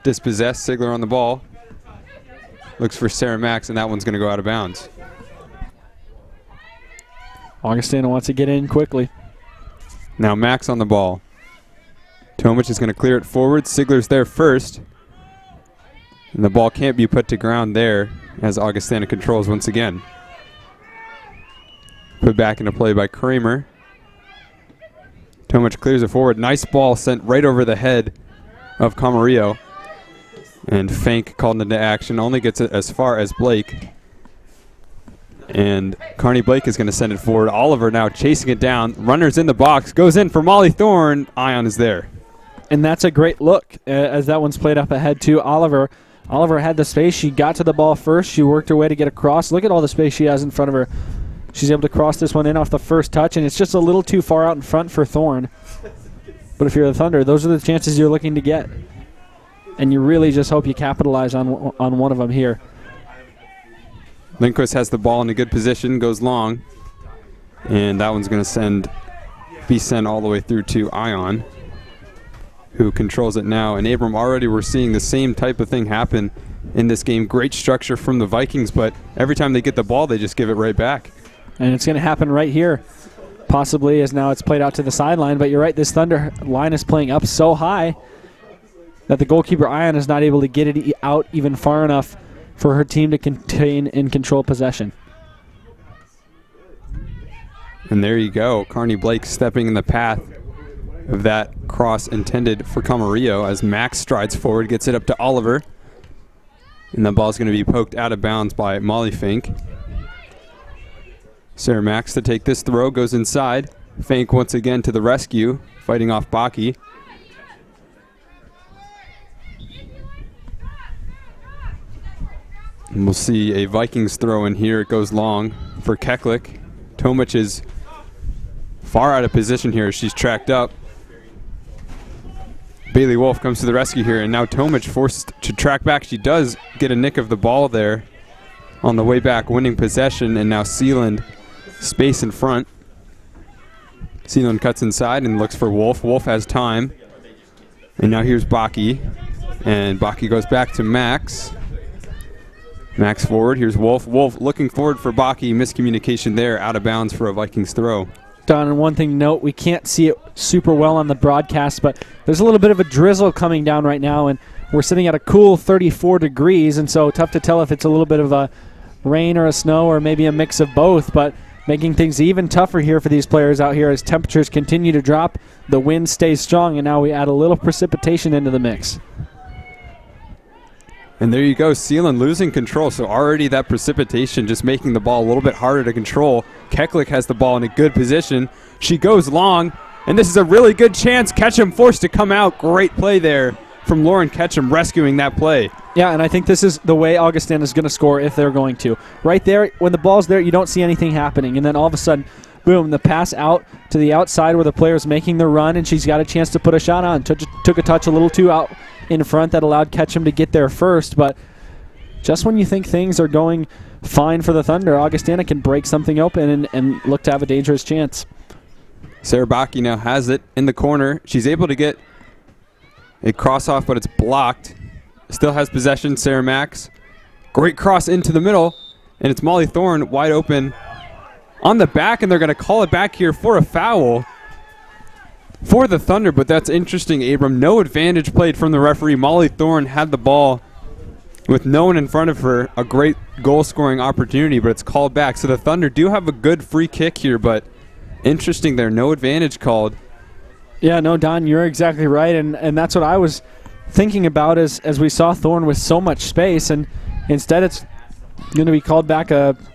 Dispossessed, Sigler on the ball. Looks for Sarah Max, and that one's going to go out of bounds. Augustana wants to get in quickly. Now Max on the ball. Tomic is going to clear it forward. Sigler's there first. And the ball can't be put to ground there as Augustana controls once again. Put back into play by Kramer. Tomic clears it forward. Nice ball sent right over the head of Camarillo. And Fank called into action. Only gets it as far as Blake. And Carney Blake is going to send it forward. Oliver now chasing it down. Runner's in the box. Goes in for Molly Thorne. Ion is there. And that's a great look as that one's played up ahead to Oliver. Oliver had the space. She got to the ball first. She worked her way to get across. Look at all the space she has in front of her. She's able to cross this one in off the first touch, and it's just a little too far out in front for Thorne. But if you're the Thunder, those are the chances you're looking to get. And you really just hope you capitalize on one of them here. Lindquist has the ball in a good position, goes long, and that one's going to be sent all the way through to Ion, who controls it now. And Abram, already we're seeing the same type of thing happen in this game. Great structure from the Vikings, but every time they get the ball, they just give it right back. And it's going to happen right here, possibly, as now it's played out to the sideline. But you're right, this Thunder line is playing up so high that the goalkeeper, Ion, is not able to get it out even far enough for her team to contain and control possession. And there you go. Carney Blake stepping in the path of that cross intended for Camarillo as Max strides forward, gets it up to Oliver. And the ball's going to be poked out of bounds by Molly Fink. Sarah Max to take this throw, goes inside. Fink once again to the rescue, fighting off Baki. And we'll see a Vikings throw in here. It goes long for Keklik. Tomic is far out of position here. She's tracked up. Bailey Wolf comes to the rescue here, and now Tomic forced to track back. She does get a nick of the ball there on the way back, winning possession, and now Sealand space in front. Sealand cuts inside and looks for Wolf. Wolf has time. And now here's Baki. And Baki goes back to Max. Max forward. Here's Wolf. Wolf looking forward for Baki. Miscommunication there. Out of bounds for a Vikings throw. Don, and one thing to note, we can't see it super well on the broadcast, but there's a little bit of a drizzle coming down right now, and we're sitting at a cool 34 degrees, and so tough to tell if it's a little bit of a rain or a snow or maybe a mix of both, but making things even tougher here for these players out here as temperatures continue to drop, the wind stays strong, and now we add a little precipitation into the mix. And there you go, Sealand losing control. So already that precipitation just making the ball a little bit harder to control. Keklik has the ball in a good position. She goes long, and this is a really good chance. Ketchum forced to come out. Great play there from Lauren Ketchum, rescuing that play. Yeah, and I think this is the way Augustana is going to score if they're going to. Right there, when the ball's there, you don't see anything happening. And then all of a sudden, boom, the pass out to the outside where the player's making the run, and she's got a chance to put a shot on. Took a touch a little too out in front that allowed Ketchum to get there first, but just when you think things are going fine for the Thunder, Augustana can break something open and look to have a dangerous chance. Sarah Baki now has it in the corner. She's able to get a cross off, but it's blocked. Still has possession, Sarah Max. Great cross into the middle, and it's Molly Thorne wide open on the back, and they're going to call it back here for a foul for the Thunder, but that's interesting, Abram. No advantage played from the referee. Molly Thorne had the ball with no one in front of her. A great goal-scoring opportunity, but it's called back. So the Thunder do have a good free kick here, but interesting there. No advantage called. Yeah, no, Don, you're exactly right, and that's what I was thinking about as we saw Thorne with so much space, and instead it's going to be called back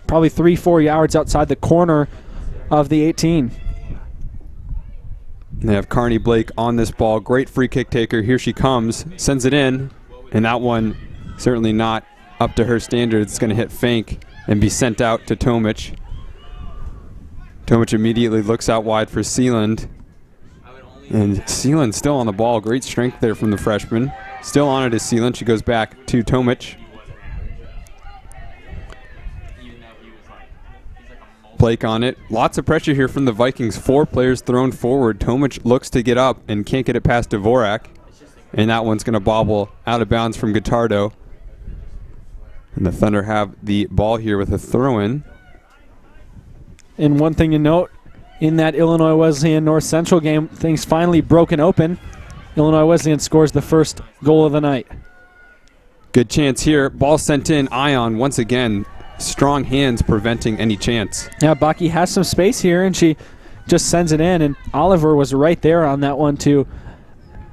probably 3-4 yards outside the corner of the 18. They have Carney Blake on this ball. Great free kick taker. Here she comes. Sends it in. And that one certainly not up to her standards. It's going to hit Fink and be sent out to Tomic. Tomic immediately looks out wide for Sealand. And Sealand still on the ball. Great strength there from the freshman. Still on it is Sealand. She goes back to Tomic. Blake on it. Lots of pressure here from the Vikings. 4 players thrown forward. Tomic looks to get up and can't get it past Dvorak. And that one's going to bobble out of bounds from Guittardo. And the Thunder have the ball here with a throw-in. And one thing to note, in that Illinois Wesleyan North Central game, things finally broken open. Illinois Wesleyan scores the first goal of the night. Good chance here. Ball sent in. Ion once again. Strong hands preventing any chance. Yeah, Baki has some space here, and she just sends it in, and Oliver was right there on that one to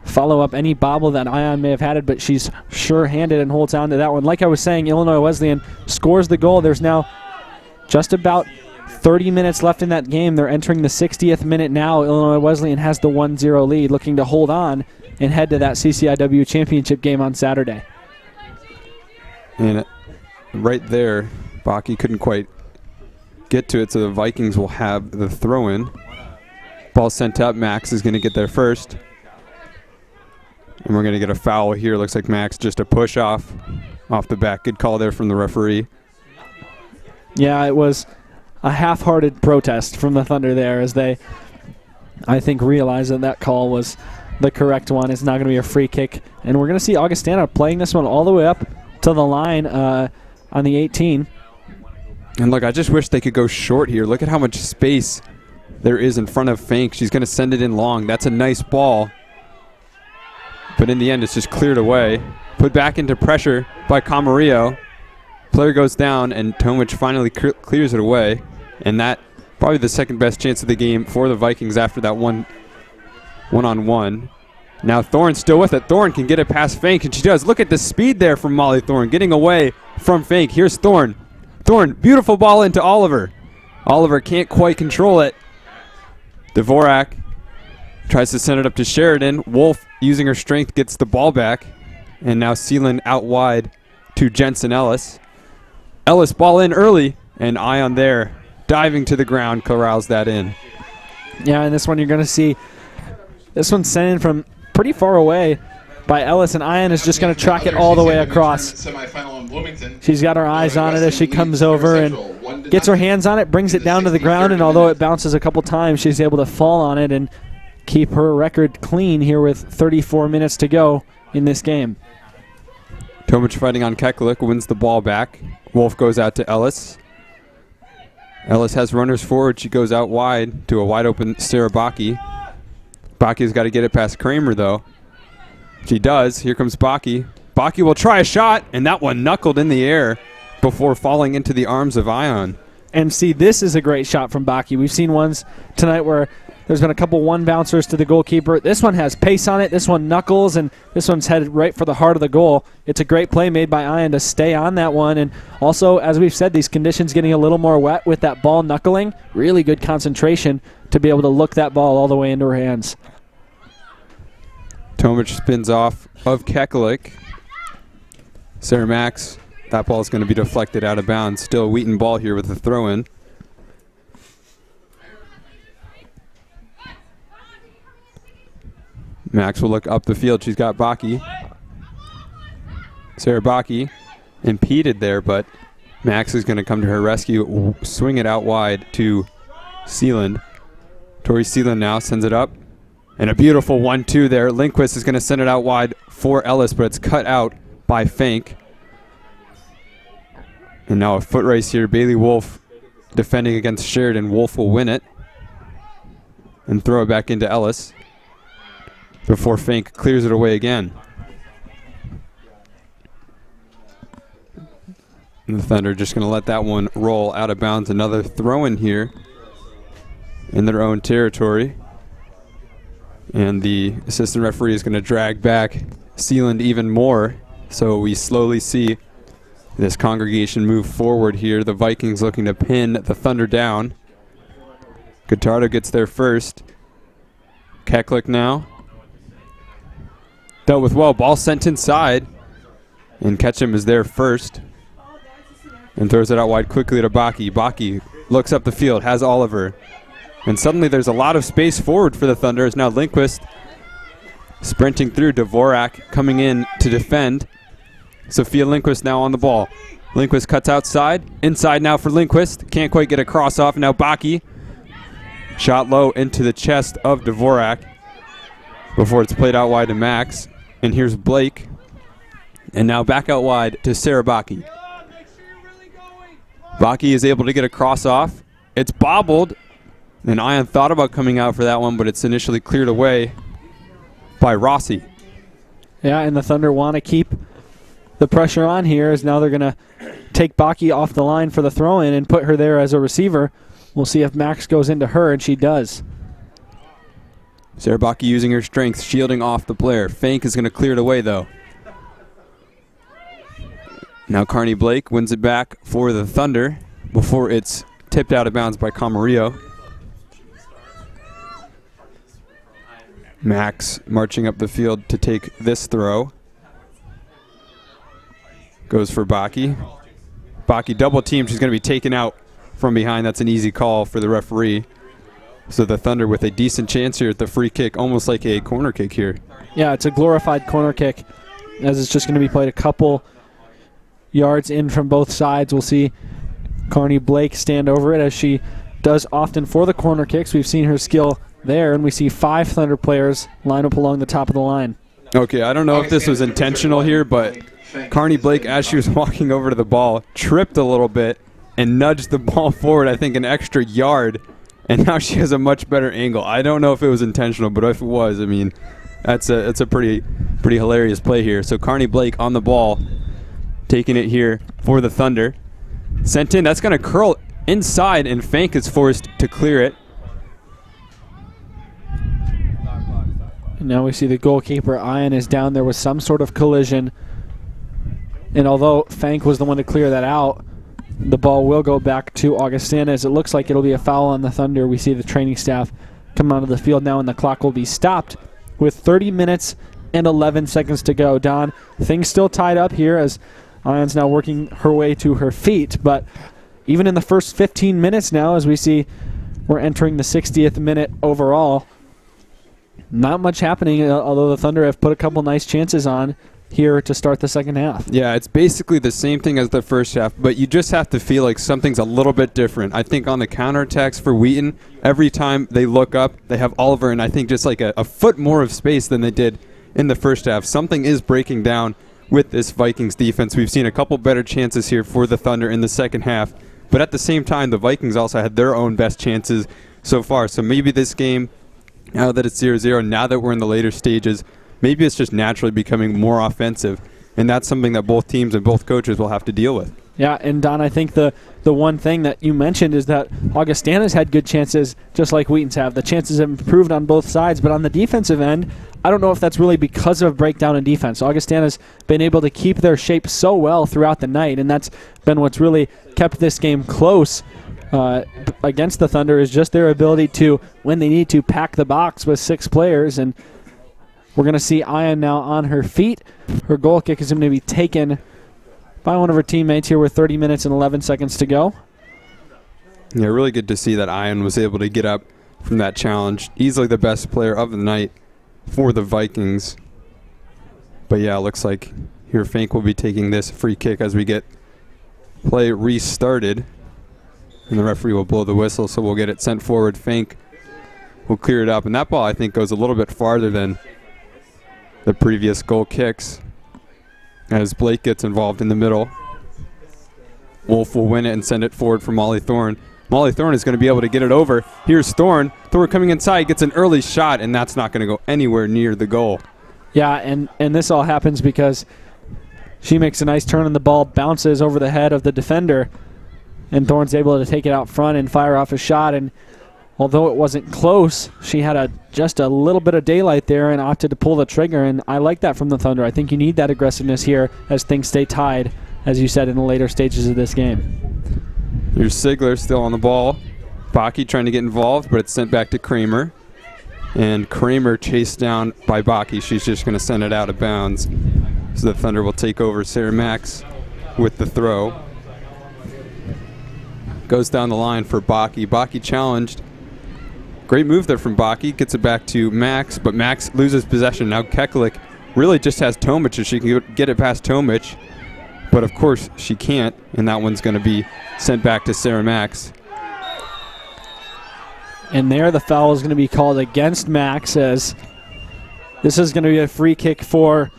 follow up any bobble that Ion may have had it, but she's sure-handed and holds on to that one. Like I was saying, Illinois Wesleyan scores the goal. There's now just about 30 minutes left in that game. They're entering the 60th minute now. Illinois Wesleyan has the 1-0 lead, looking to hold on and head to that CCIW championship game on Saturday. And right there, Baki couldn't quite get to it, so the Vikings will have the throw-in. Ball sent up. Max is going to get there first. And we're going to get a foul here. Looks like Max just a push off the back. Good call there from the referee. Yeah, it was a half-hearted protest from the Thunder there as they, I think, realized that call was the correct one. It's not going to be a free kick. And we're going to see Augustana playing this one all the way up to the line on the 18. And look, I just wish they could go short here. Look at how much space there is in front of Fink. She's going to send it in long. That's a nice ball. But in the end, it's just cleared away. Put back into pressure by Camarillo. Player goes down, and Tomic finally clears it away. And that probably the second best chance of the game for the Vikings after that one-on-one. Now Thorne's still with it. Thorne can get it past Fink, and she does. Look at the speed there from Molly Thorne, getting away from Fink. Here's Thorne. Thorne, beautiful ball into Oliver. Oliver can't quite control it. Dvorak tries to send it up to Sheridan. Wolf, using her strength, gets the ball back. And now Sealand out wide to Jensen Ellis. Ellis ball in early, and Ion there diving to the ground corrals that in. Yeah, and this one you're going to see, this one's sent in from pretty far away by Ellis, and Ion is just going to track it all the way across. She's got her eyes on it as she comes over and gets her hands on it, brings it down to the ground, and although it bounces a couple times, she's able to fall on it and keep her record clean here with 34 minutes to go in this game. Tomic fighting on Keklik, wins the ball back. Wolf goes out to Ellis. Ellis has runners forward. She goes out wide to a wide open Sarah Baki. Baki's got to get it past Kramer, though. She does. Here comes Baki. Baki will try a shot, and that one knuckled in the air before falling into the arms of Ion. And see, this is a great shot from Baki. We've seen ones tonight where there's been a couple one bouncers to the goalkeeper. This one has pace on it. This one knuckles, and this one's headed right for the heart of the goal. It's a great play made by Ion to stay on that one. And also, as we've said, these conditions getting a little more wet with that ball knuckling. Really good concentration to be able to look that ball all the way into her hands. Tomic spins off of Keklik. Sarah Max, that ball is going to be deflected out of bounds. Still a Wheaton ball here with the throw-in. Max will look up the field. She's got Baki. Sarah Baki impeded there, but Max is going to come to her rescue, swing it out wide to Sealand. Tori Sealand now sends it up. And a beautiful 1-2 there. Lindquist is going to send it out wide for Ellis, but it's cut out by Fink. And now a foot race here. Bailey Wolf defending against Sheridan. Wolf will win it and throw it back into Ellis before Fink clears it away again. And the Thunder just going to let that one roll out of bounds. Another throw-in here in their own territory. And the assistant referee is going to drag back Sealand even more. So we slowly see this congregation move forward here. The Vikings looking to pin the Thunder down. Guitardo gets there first. Keklik now. Dealt with well. Ball sent inside. And Ketchum is there first. And throws it out wide quickly to Baki. Baki looks up the field, has Oliver. And suddenly there's a lot of space forward for the Thunder as now Lindquist sprinting through. Dvorak coming in to defend. Sophia Lindquist now on the ball. Lindquist cuts outside. Inside now for Lindquist. Can't quite get a cross off. Now Baki. Shot low into the chest of Dvorak before it's played out wide to Max. And here's Blake. And now back out wide to Sarah Baki. Baki is able to get a cross off. It's bobbled. And Ion thought about coming out for that one, but it's initially cleared away by Rossi. Yeah, and the Thunder want to keep the pressure on here as now they're going to take Baki off the line for the throw-in and put her there as a receiver. We'll see if Max goes into her, and she does. Sarah Baki using her strength, shielding off the player. Fink is going to clear it away, though. Now Carney Blake wins it back for the Thunder before it's tipped out of bounds by Camarillo. Max marching up the field to take this throw. Goes for Baki. Baki double team. She's going to be taken out from behind. That's an easy call for the referee. So the Thunder with a decent chance here at the free kick, almost like a corner kick here. Yeah, it's a glorified corner kick, as it's just going to be played a couple yards in from both sides. We'll see Carney Blake stand over it, as she does often for the corner kicks. We've seen her skill there, and we see 5 Thunder players line up along the top of the line. Okay, I don't know if this was intentional here, but Carney Blake, as she was walking over to the ball, tripped a little bit and nudged the ball forward, I think, an extra yard, and now she has a much better angle. I don't know if it was intentional, but if it was, I mean, it's a pretty hilarious play here. So Carney Blake on the ball, taking it here for the Thunder. Sent in, that's going to curl inside, and Fank is forced to clear it. And now we see the goalkeeper, Ian, is down there with some sort of collision. And although Fank was the one to clear that out, the ball will go back to Augustana, as it looks like it'll be a foul on the Thunder. We see the training staff come onto the field now, and the clock will be stopped with 30 minutes and 11 seconds to go. Don, things still tied up here as Ian's now working her way to her feet. But even in the first 15 minutes now, as we see we're entering the 60th minute overall, not much happening, although the Thunder have put a couple nice chances on here to start the second half. Yeah, it's basically the same thing as the first half, but you just have to feel like something's a little bit different. I think on the counterattacks for Wheaton, every time they look up, they have Oliver, and I think just like a foot more of space than they did in the first half. Something is breaking down with this Vikings defense. We've seen a couple better chances here for the Thunder in the second half, but at the same time, the Vikings also had their own best chances so far. So maybe this game, now that it's 0-0, now that we're in the later stages, maybe it's just naturally becoming more offensive, and that's something that both teams and both coaches will have to deal with. Yeah, and Don, I think the one thing that you mentioned is that Augustana's had good chances just like Wheaton's have. The chances have improved on both sides, but on the defensive end, I don't know if that's really because of a breakdown in defense. Augustana's been able to keep their shape so well throughout the night, and that's been what's really kept this game close against the Thunder, is just their ability to, when they need to, pack the box with 6 players. And we're going to see Ian now on her feet. Her goal kick is going to be taken by one of her teammates here with 30 minutes and 11 seconds to go. Yeah, really good to see that Ian was able to get up from that challenge. Easily the best player of the night for the Vikings. But yeah, it looks like here Fank will be taking this free kick as we get play restarted. And the referee will blow the whistle, so we'll get it sent forward. Fank will clear it up. And that ball, I think, goes a little bit farther than the previous goal kicks, as Blake gets involved in the middle. Wolf will win it and send it forward for Molly Thorne. Molly Thorne is going to be able to get it over. Here's Thorne. Thorne coming inside, gets an early shot, and that's not going to go anywhere near the goal. Yeah, and this all happens because she makes a nice turn and the ball bounces over the head of the defender, and Thorne's able to take it out front and fire off a shot. And although it wasn't close, she had just a little bit of daylight there and opted to pull the trigger, and I like that from the Thunder. I think you need that aggressiveness here as things stay tied, as you said, in the later stages of this game. Here's Sigler still on the ball. Baki trying to get involved, but it's sent back to Kramer. And Kramer chased down by Baki. She's just going to send it out of bounds. So the Thunder will take over. Sarah Max with the throw. Goes down the line for Baki. Baki challenged. Great move there from Baki. Gets it back to Max, but Max loses possession. Now Keklik really just has Tomic, if she can get it past Tomic. But of course she can't, and that one's going to be sent back to Sarah Max. And there the foul is going to be called against Max, as this is going to be a free kick for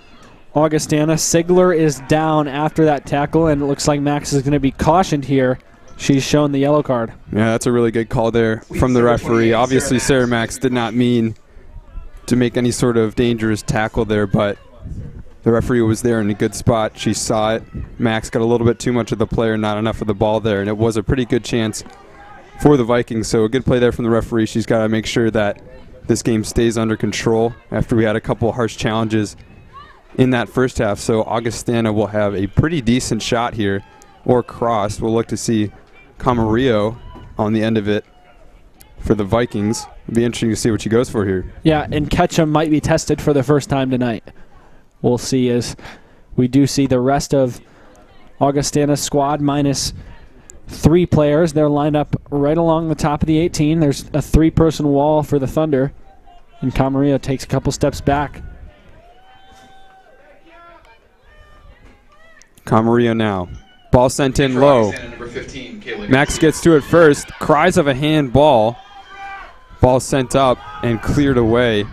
Augustana. Sigler is down after that tackle, and it looks like Max is going to be cautioned here. She's shown the yellow card. Yeah, that's a really good call there from the referee. Obviously, Sarah Max did not mean to make any sort of dangerous tackle there, but the referee was there in a good spot. She saw it. Max got a little bit too much of the player, not enough of the ball there, and it was a pretty good chance for the Vikings. So a good play there from the referee. She's got to make sure that this game stays under control after we had a couple harsh challenges in that first half. So Augustana will have a pretty decent shot here, or cross. We'll look to see Camarillo on the end of it for the Vikings. It'll be interesting to see what she goes for here. Yeah, and Ketchum might be tested for the first time tonight. We'll see as we do see the rest of Augustana's squad minus 3 players. They're lined up right along the top of the 18. There's a 3-person wall for the Thunder, and Camarillo takes a couple steps back. Camarillo now. Ball sent in low. Max gets to it first. Cries of a handball. Ball sent up and cleared away.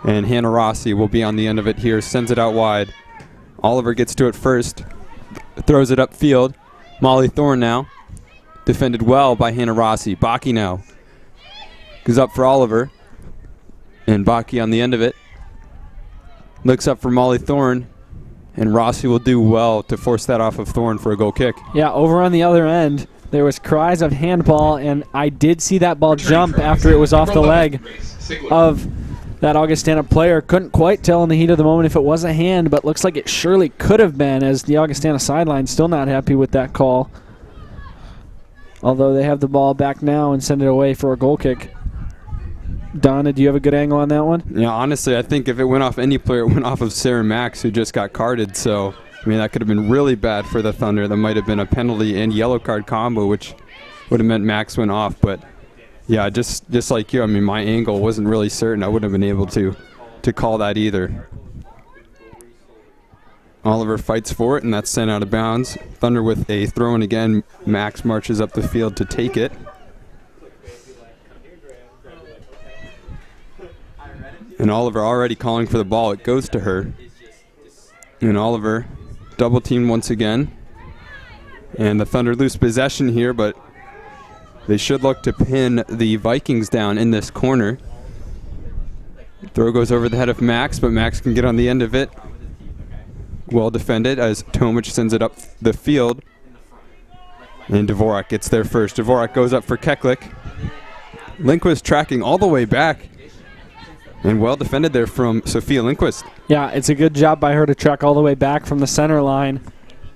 And Hannah Rossi will be on the end of it here. Sends it out wide. Oliver gets to it first. Throws it upfield. Molly Thorne now. Defended well by Hannah Rossi. Baki now. Goes up for Oliver. And Baki on the end of it. Looks up for Molly Thorne. And Rossi will do well to force that off of Thorne for a goal kick. Yeah, over on the other end, there was cries of handball, and I did see that ball jump after it was off the leg of that Augustana player. Couldn't quite tell in the heat of the moment if it was a hand, but looks like it surely could have been, as the Augustana sideline still not happy with that call. Although they have the ball back now and send it away for a goal kick. Donna, do you have a good angle on that one? Yeah, honestly, I think if it went off any player, it went off of Sarah Max, who just got carded. So, I mean, that could have been really bad for the Thunder. That might have been a penalty and yellow card combo, which would have meant Max went off. But, yeah, just like you, I mean, my angle wasn't really certain. I wouldn't have been able to call that either. Oliver fights for it, and that's sent out of bounds. Thunder with a throw-in again. Max marches up the field to take it. And Oliver already calling for the ball. It goes to her. And Oliver double teamed once again. And the Thunder lose possession here, but they should look to pin the Vikings down in this corner. Throw goes over the head of Max, but Max can get on the end of it. Well defended as Tomic sends it up the field. And Dvorak gets there first. Dvorak goes up for Keklik. Lindquist tracking all the way back. And well defended there from Sophia Lindquist. Yeah, it's a good job by her to track all the way back from the center line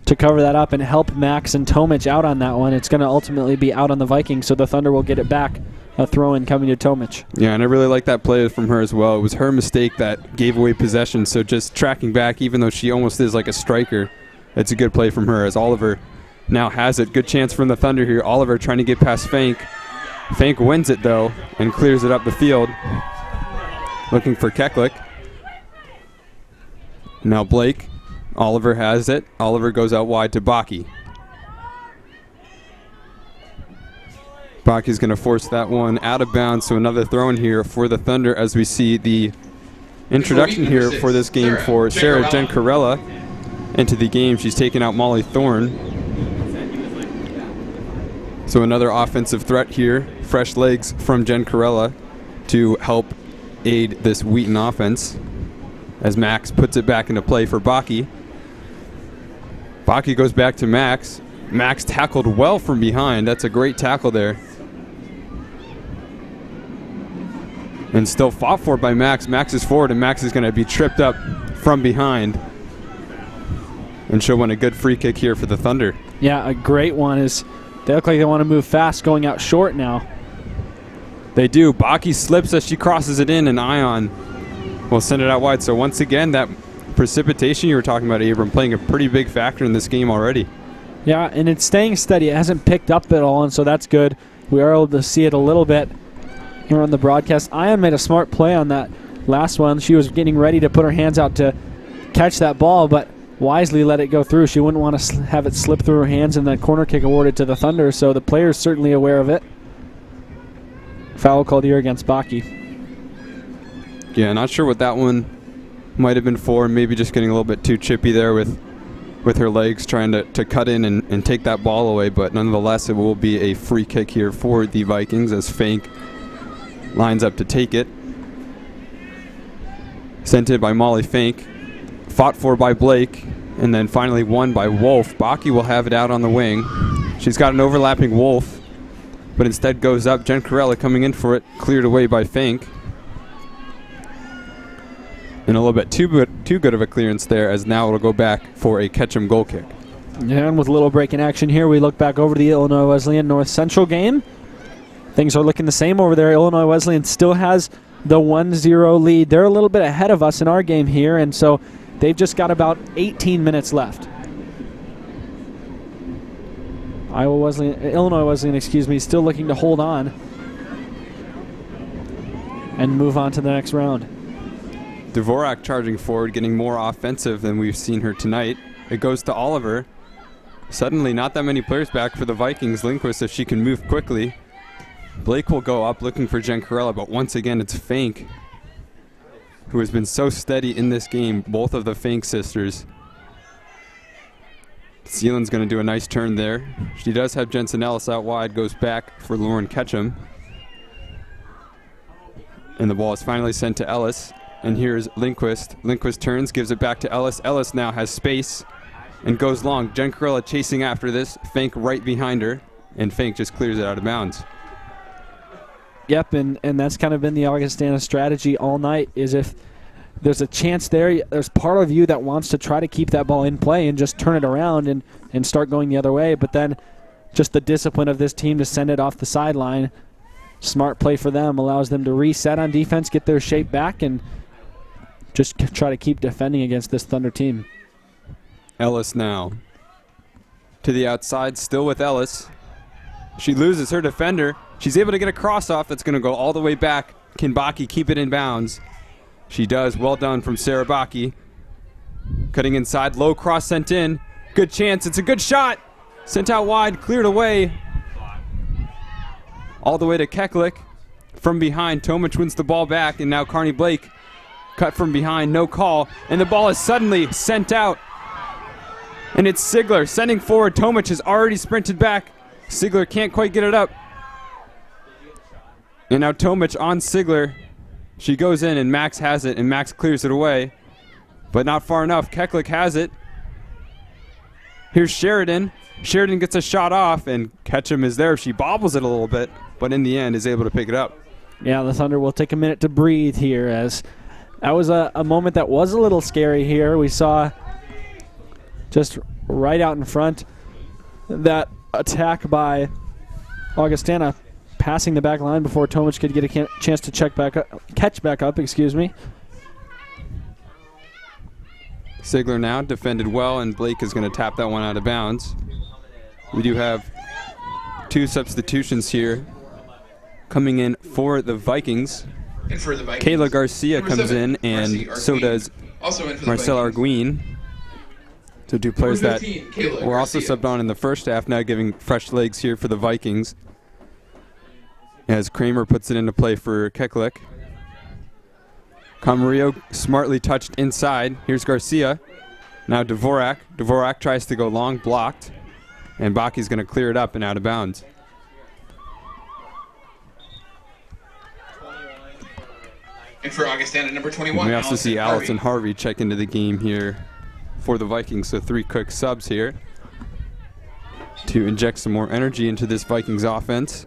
to cover that up and help Max and Tomic out on that one. It's going to ultimately be out on the Vikings, so the Thunder will get it back. A throw-in coming to Tomic. Yeah, and I really like that play from her as well. It was her mistake that gave away possession, so just tracking back, even though she almost is like a striker, it's a good play from her as Oliver now has it. Good chance from the Thunder here. Oliver trying to get past Fank. Fank wins it, though, and clears it up the field. Looking for Keklik. Now Blake. Oliver has it. Oliver goes out wide to Baki. Baki's going to force that one out of bounds, so another throw in here for the Thunder as we see the introduction here for this game for Sarah Gencarella into the game. She's taken out Molly Thorne. So another offensive threat here. Fresh legs from Gencarella to help aid this Wheaton offense as Max puts it back into play for Baki. Baki goes back to Max. Max tackled well from behind. That's a great tackle there. And still fought for by Max. Max is forward, and Max is going to be tripped up from behind. And she'll win a good free kick here for the Thunder. Yeah, a great one. Is they look like they want to move fast, going out short now. They do. Baki slips as she crosses it in, and Ion will send it out wide. So once again, that precipitation you were talking about, Abram, playing a pretty big factor in this game already. Yeah, and it's staying steady. It hasn't picked up at all, and so that's good. We are able to see it a little bit here on the broadcast. Ion made a smart play on that last one. She was getting ready to put her hands out to catch that ball, but wisely let it go through. She wouldn't want to have it slip through her hands and that corner kick awarded to the Thunder, so the player's certainly aware of it. Foul called here against Baki. Yeah, not sure what that one might have been for. Maybe just getting a little bit too chippy there with her legs, trying to cut in and take that ball away. But nonetheless, it will be a free kick here for the Vikings as Fank lines up to take it. Sent in by Molly Fank. Fought for by Blake. And then finally won by Wolf. Baki will have it out on the wing. She's got an overlapping Wolf, but instead goes up. Gencarella coming in for it. Cleared away by Fank. And a little bit too good of a clearance there, as now it'll go back for a Ketchum goal kick. And with a little break in action here, we look back over the Illinois Wesleyan North Central game. things are looking the same over there. Illinois Wesleyan still has the 1-0 lead. They're a little bit ahead of us in our game here, and so they've just got about 18 minutes left. Illinois Wesleyan, still looking to hold on and move on to the next round. Dvorak charging forward, getting more offensive than we've seen her tonight. It goes to Oliver. Suddenly, not that many players back for the Vikings. Lindquist, if she can move quickly. Blake will go up looking for Giancarella, but once again, it's Fank, who has been so steady in this game, both of the Fank sisters. Sealand's going to do a nice turn there. She does have Jensen Ellis out wide, goes back for Lauren Ketchum. And the ball is finally sent to Ellis. And here's Lindquist. Lindquist turns, gives it back to Ellis. Ellis now has space and goes long. Giancarella chasing after this. Fank right behind her. And Fank just clears it out of bounds. Yep, and that's kind of been the Augustana strategy all night, is if there's a chance there's part of you that wants to try to keep that ball in play and just turn it around and start going the other way. But then just the discipline of this team to send it off the sideline, smart play for them, allows them to reset on defense, get their shape back, and just try to keep defending against this Thunder team. Ellis now to the outside, still with Ellis. She loses her defender. She's able to get a cross off that's going to go all the way back. Can Baki keep it in bounds? She does. Well done from Sarah Baki. Cutting inside, low cross sent in. Good chance. It's a good shot. Sent out wide, cleared away. All the way to Keklik. From behind, Tomic wins the ball back, and now Carney Blake cut from behind, no call. And the ball is suddenly sent out. And it's Sigler sending forward. Tomic has already sprinted back. Sigler can't quite get it up. And now Tomic on Sigler. She goes in and Max has it, and Max clears it away. But not far enough. Keklik has it. Here's Sheridan. Sheridan gets a shot off, and Ketchum is there. She bobbles it a little bit, but in the end is able to pick it up. Yeah, the Thunder will take a minute to breathe here, as that was a moment that was a little scary here. We saw just right out in front that attack by Augustana, passing the back line before Tomic could get a chance to catch back up. Sigler now defended well, and Blake is going to tap that one out of bounds. We do have two substitutions here coming in for the Vikings. And for the Vikings, Kayla Garcia number comes 7, in, and Marcy so Arguin. does Also in for the Marcel Vikings. Arguin. So two players Number that 15, Kayla were also Garcia. subbed on in the first half, now giving fresh legs here for the Vikings. As Kramer puts it into play for Keklik. Camarillo smartly touched inside. Here's Garcia. Now Dvorak. Dvorak tries to go long, blocked. And Baki's going to clear it up and out of bounds. And for Augustana, number 21. And we also see Allison Harvey. Harvey check into the game here for the Vikings. So 3 quick subs here to inject some more energy into this Vikings offense.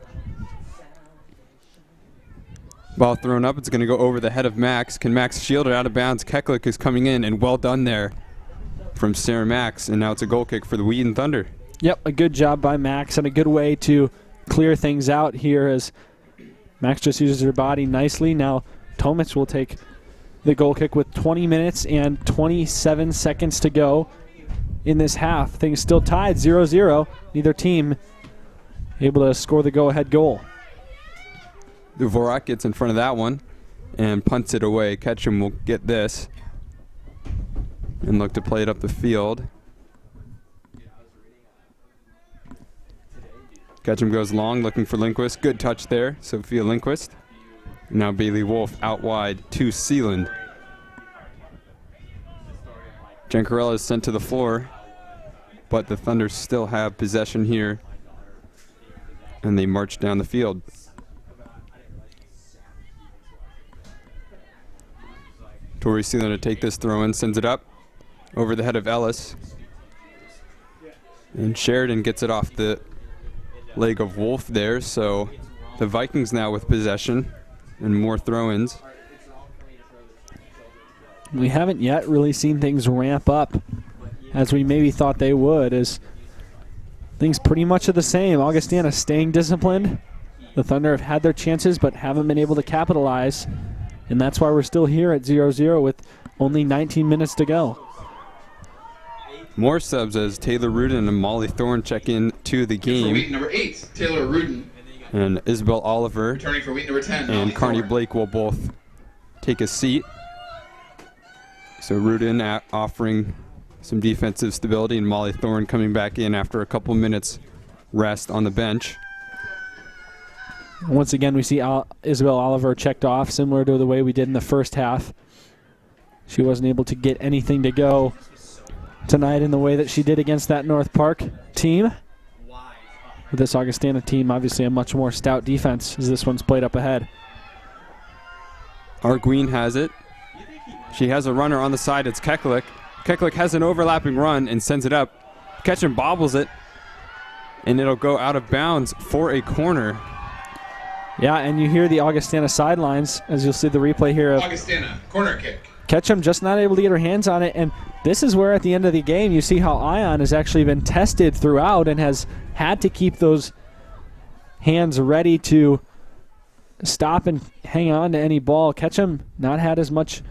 Ball thrown up. It's going to go over the head of Max. Can Max shield it out of bounds? Keklik is coming in, and well done there from Sarah Max. And now it's a goal kick for the Wheaton Thunder. Yep, a good job by Max, and a good way to clear things out here as Max just uses her body nicely. Now Tomic will take the goal kick with 20 minutes and 27 seconds to go in this half. Things still tied 0-0. Neither team able to score the go-ahead goal. Dvorak gets in front of that one and punts it away. Ketchum will get this and look to play it up the field. Ketchum goes long, looking for Lindquist. Good touch there, Sophia Lindquist. Now Bailey Wolf out wide to Sealand. Giancarella is sent to the floor, but the Thunder still have possession here, and they march down the field. Tori Sealand to take this throw in, sends it up over the head of Ellis. And Sheridan gets it off the leg of Wolf there, so the Vikings now with possession and more throw-ins. We haven't yet really seen things ramp up as we maybe thought they would, as things pretty much are the same. Augustana staying disciplined, The Thunder have had their chances but haven't been able to capitalize. And that's why we're still here at 0-0 with only 19 minutes to go. More subs as Taylor Rudin and Molly Thorne check in to the For game. Wheaton, number 8, Taylor Rudin. And Isabel Oliver Returning for Wheaton, number 10, and Molly Carney Thorne. Blake will both take a seat. So Rudin offering some defensive stability, and Molly Thorne coming back in after a couple minutes rest on the bench. Once again, we see Isabel Oliver checked off, similar to the way we did in the first half. She wasn't able to get anything to go tonight in the way that she did against that North Park team. With this Augustana team, obviously a much more stout defense as this one's played up ahead. Arguin has it. She has a runner on the side. It's Keklik. Keklik has an overlapping run and sends it up. Ketchum bobbles it, and it'll go out of bounds for a corner. Yeah, and you hear the Augustana sidelines as you'll see the replay here of Augustana, corner kick. Ketchum just not able to get her hands on it, and this is where at the end of the game you see how Ion has actually been tested throughout and has had to keep those hands ready to stop and hang on to any ball. Ketchum not had as much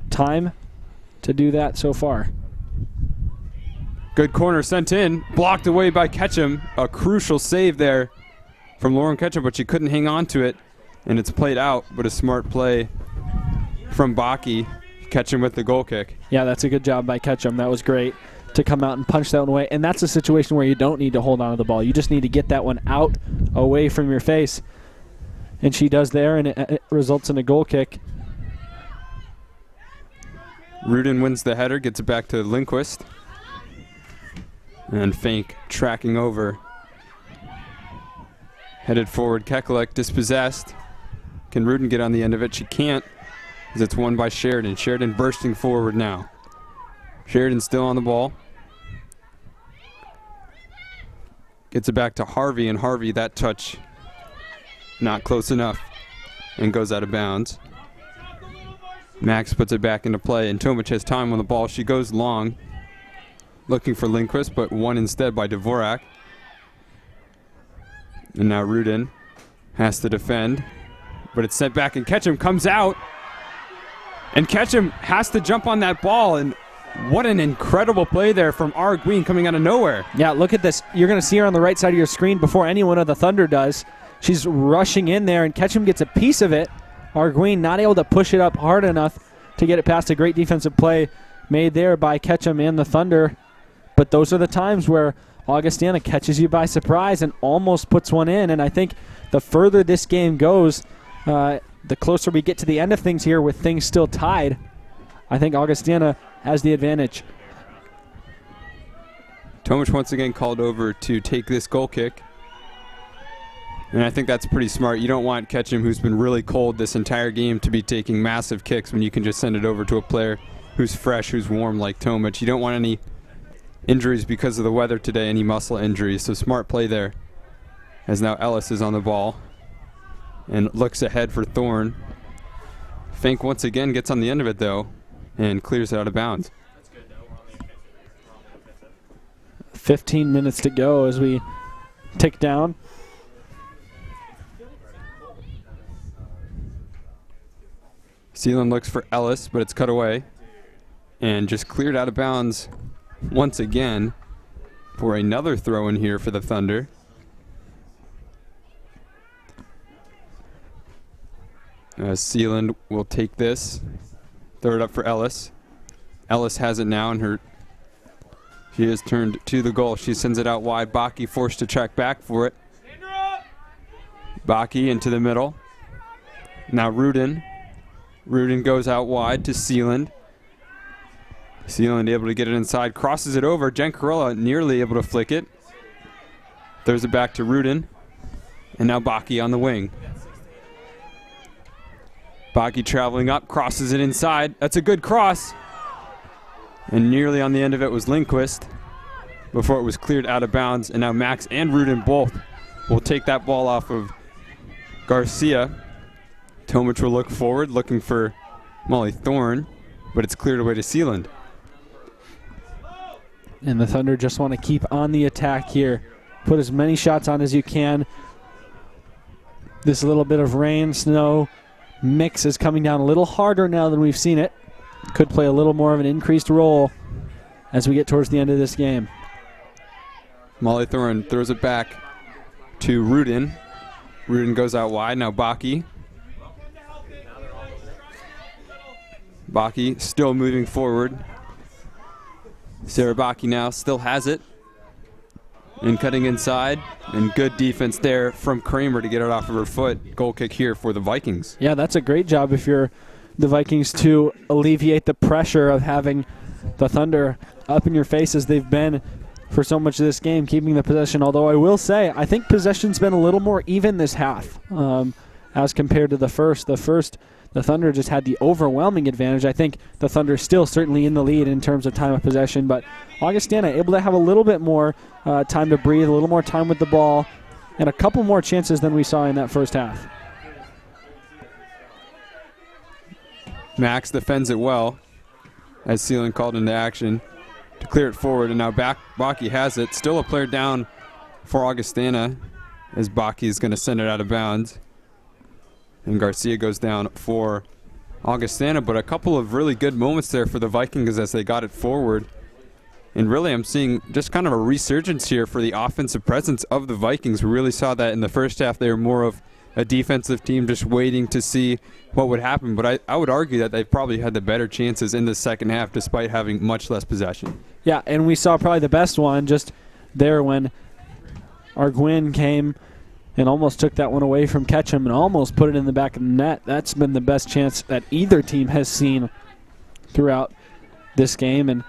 time to do that so far. Good corner sent in, blocked away by Ketchum. A crucial save there from Lauren Ketchum, but she couldn't hang on to it, and it's played out, but a smart play from Baki. Ketchum with the goal kick. Yeah, that's a good job by Ketchum. That was great to come out and punch that one away, and that's a situation where you don't need to hold on to the ball. You just need to get that one out away from your face, and she does there, and it results in a goal kick. Rudin wins the header, gets it back to Lindquist. And Fank tracking over. Headed forward, Kekelec dispossessed. Can Rudin get on the end of it? She can't, as it's won by Sheridan. Sheridan bursting forward now. Sheridan still on the ball. Gets it back to Harvey, and Harvey, that touch not close enough, and goes out of bounds. Max puts it back into play, and Tomic has time on the ball. She goes long, looking for Lindquist, but won instead by Dvorak. And now Rudin has to defend, but it's sent back, and Ketchum comes out. And Ketchum has to jump on that ball, and what an incredible play there from Arguin coming out of nowhere. Yeah, look at this. You're going to see her on the right side of your screen before anyone of the Thunder does. She's rushing in there, and Ketchum gets a piece of it. Arguin not able to push it up hard enough to get it past a great defensive play made there by Ketchum and the Thunder. But those are the times where Augustana catches you by surprise and almost puts one in. And I think the further this game goes, the closer we get to the end of things here with things still tied, I think Augustana has the advantage. Tomic once again called over to take this goal kick. And I think that's pretty smart. You don't want Ketchum, who's been really cold this entire game, to be taking massive kicks when you can just send it over to a player who's fresh, who's warm like Tomic. You don't want any injuries because of the weather today, any muscle injuries. So smart play there. As now Ellis is on the ball and looks ahead for Thorne. Fink once again gets on the end of it, though, and clears it out of bounds. 15 minutes to go as we tick down. Sealand looks for Ellis, but it's cut away and just cleared out of bounds once again for another throw in here for the Thunder. Sealand will take this, throw it up for Ellis. Ellis has it now, and she is turned to the goal. She sends it out wide. Baki forced to track back for it. Baki into the middle. Now Rudin. Rudin goes out wide to Sealand. Sealand able to get it inside, crosses it over. Jen Corella nearly able to flick it. Throws it back to Rudin. And now Baki on the wing. Baki traveling up, crosses it inside. That's a good cross. And nearly on the end of it was Lindquist before it was cleared out of bounds. And now Max and Rudin both will take that ball off of Garcia. Tomic will look forward, looking for Molly Thorne, but it's cleared away to Sealand. And the Thunder just want to keep on the attack here. Put as many shots on as you can. This little bit of rain, snow mix is coming down a little harder now than we've seen it. Could play a little more of an increased role as we get towards the end of this game. Molly Thorne throws it back to Rudin. Rudin goes out wide. Now Baki. Baki still moving forward. Sarah Baki now still has it. And cutting inside. And good defense there from Kramer to get it off of her foot. Goal kick here for the Vikings. Yeah, that's a great job if you're the Vikings to alleviate the pressure of having the Thunder up in your face as they've been for so much of this game, keeping the possession. Although I will say, I think possession's been a little more even this half as compared to the first. The Thunder just had the overwhelming advantage. I think the Thunder is still certainly in the lead in terms of time of possession, but Augustana able to have a little bit more time to breathe, a little more time with the ball, and a couple more chances than we saw in that first half. Max defends it well as Sealand called into action to clear it forward, and now Baki has it. Still a player down for Augustana as Baki is going to send it out of bounds. And Garcia goes down for Augustana, but a couple of really good moments there for the Vikings as they got it forward. And really I'm seeing just kind of a resurgence here for the offensive presence of the Vikings. We really saw that in the first half. They were more of a defensive team just waiting to see what would happen. But I would argue that they probably had the better chances in the second half despite having much less possession. Yeah, and we saw probably the best one just there when Arguin came and almost took that one away from Ketchum and almost put it in the back of the net. That's been the best chance that either team has seen throughout this game. And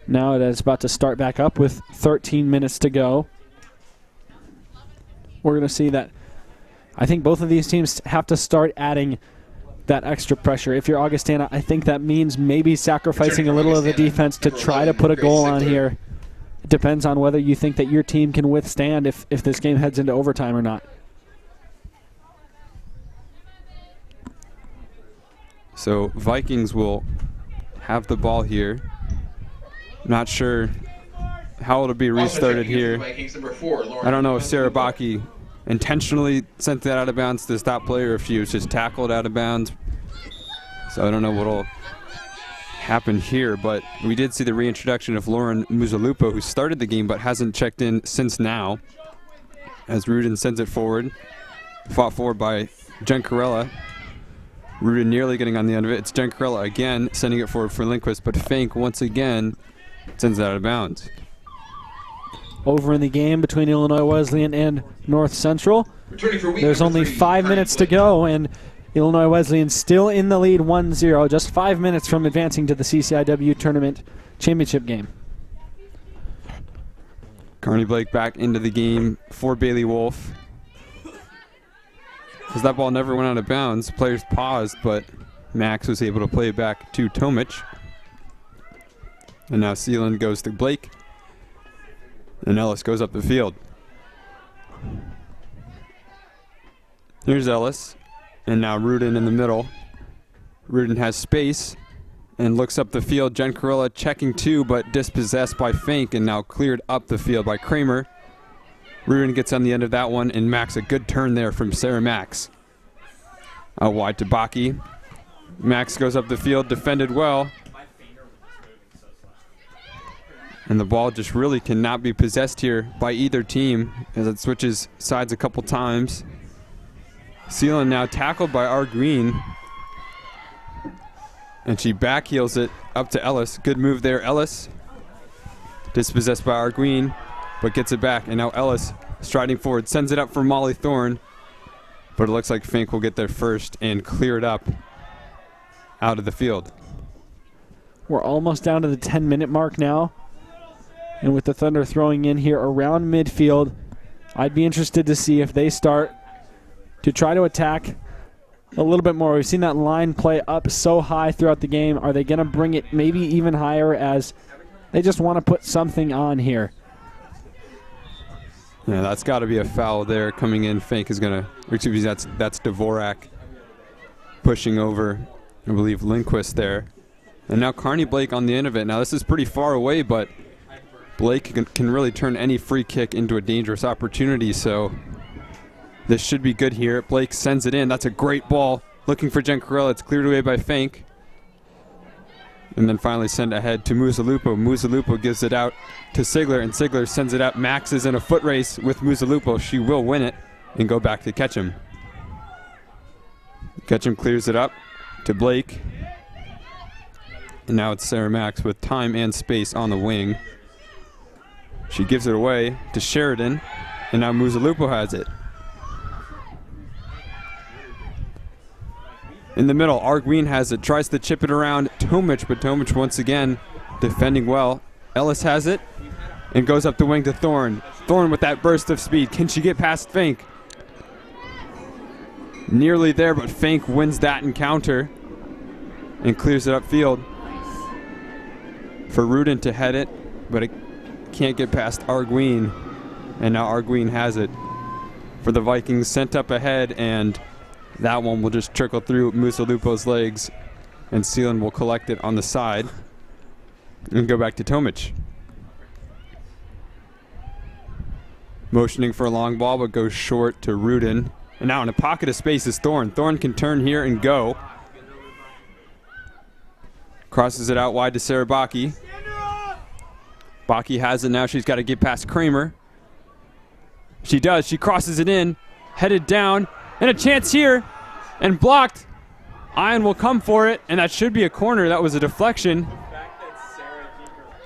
now it is about to start back up with 13 minutes to go. We're going to see that I think both of these teams have to start adding that extra pressure. If you're Augustana, I think that means maybe sacrificing a little of the defense to try to put a goal on here. It depends on whether you think that your team can withstand if this game heads into overtime or not. So Vikings will have the ball here. Not sure how it'll be restarted here. I don't know if Sarah Baki intentionally sent that out of bounds to stop play or if she was just tackled out of bounds. So I don't know what'll happen here, but we did see the reintroduction of Lauren Muzalupo, who started the game but hasn't checked in since now, as Rudin sends it forward. Fought forward by Jen Corella. Rudin nearly getting on the end of it. It's Jen Corella again sending it forward for Lindquist, but Fink once again sends it out of bounds. Over in the game between Illinois Wesleyan and North Central. There's only 5 minutes to go, and Illinois Wesleyan still in the lead 1-0, just 5 minutes from advancing to the CCIW Tournament Championship game. Carney Blake back into the game for Bailey Wolf. As that ball never went out of bounds, players paused, but Max was able to play it back to Tomich. And now Sealand goes to Blake. And Ellis goes up the field. Here's Ellis. And now Rudin in the middle. Rudin has space and looks up the field. Jen Corella checking too, but dispossessed by Fink and now cleared up the field by Kramer. Rudin gets on the end of that one, and Max, a good turn there from Sarah Max. Out wide to Baki. Max goes up the field, defended well. And the ball just really cannot be possessed here by either team as it switches sides a couple times. Sealand now tackled by R. Green. And she backheels it up to Ellis. Good move there, Ellis. Dispossessed by R. Green, but gets it back. And now Ellis striding forward, sends it up for Molly Thorne. But it looks like Fink will get there first and clear it up out of the field. We're almost down to the 10-minute mark now. And with the Thunder throwing in here around midfield, I'd be interested to see if they start to try to attack a little bit more. We've seen that line play up so high throughout the game. Are they going to bring it maybe even higher as they just want to put something on here? Yeah, that's got to be a foul there coming in. Fink is going to, excuse me, that's Dvorak pushing over, I believe, Lindquist there. And now Carney Blake on the end of it. Now this is pretty far away, but Blake can really turn any free kick into a dangerous opportunity, so This should be good here. Blake sends it in. That's a great ball. Looking for Jen Corella. It's cleared away by Fank. And then finally send ahead to Musalupo. Musalupo gives it out to Sigler, and Sigler sends it out. Max is in a foot race with Musalupo. She will win it and go back to Ketchum. Ketchum clears it up to Blake. And now it's Sarah Max with time and space on the wing. She gives it away to Sheridan, and now Musalupo has it. In the middle, Arguin has it, tries to chip it around Tomic, but Tomic once again defending well. Ellis has it and goes up the wing to Thorne. Thorne with that burst of speed. Can she get past Fank? Nearly there, but Fank wins that encounter and clears it upfield for Rudin to head it, but it can't get past Arguin. And now Arguin has it for the Vikings, sent up ahead, and that one will just trickle through Musalupo's legs, and Seelan will collect it on the side and go back to Tomic. Motioning for a long ball, but goes short to Rudin. And now in a pocket of space is Thorne. Thorne can turn here and go. Crosses it out wide to Sarah Baki. Baki has it now. She's got to get past Kramer. She does. She crosses it in, headed down, and a chance here, and blocked. Ion will come for it, and that should be a corner. That was a deflection.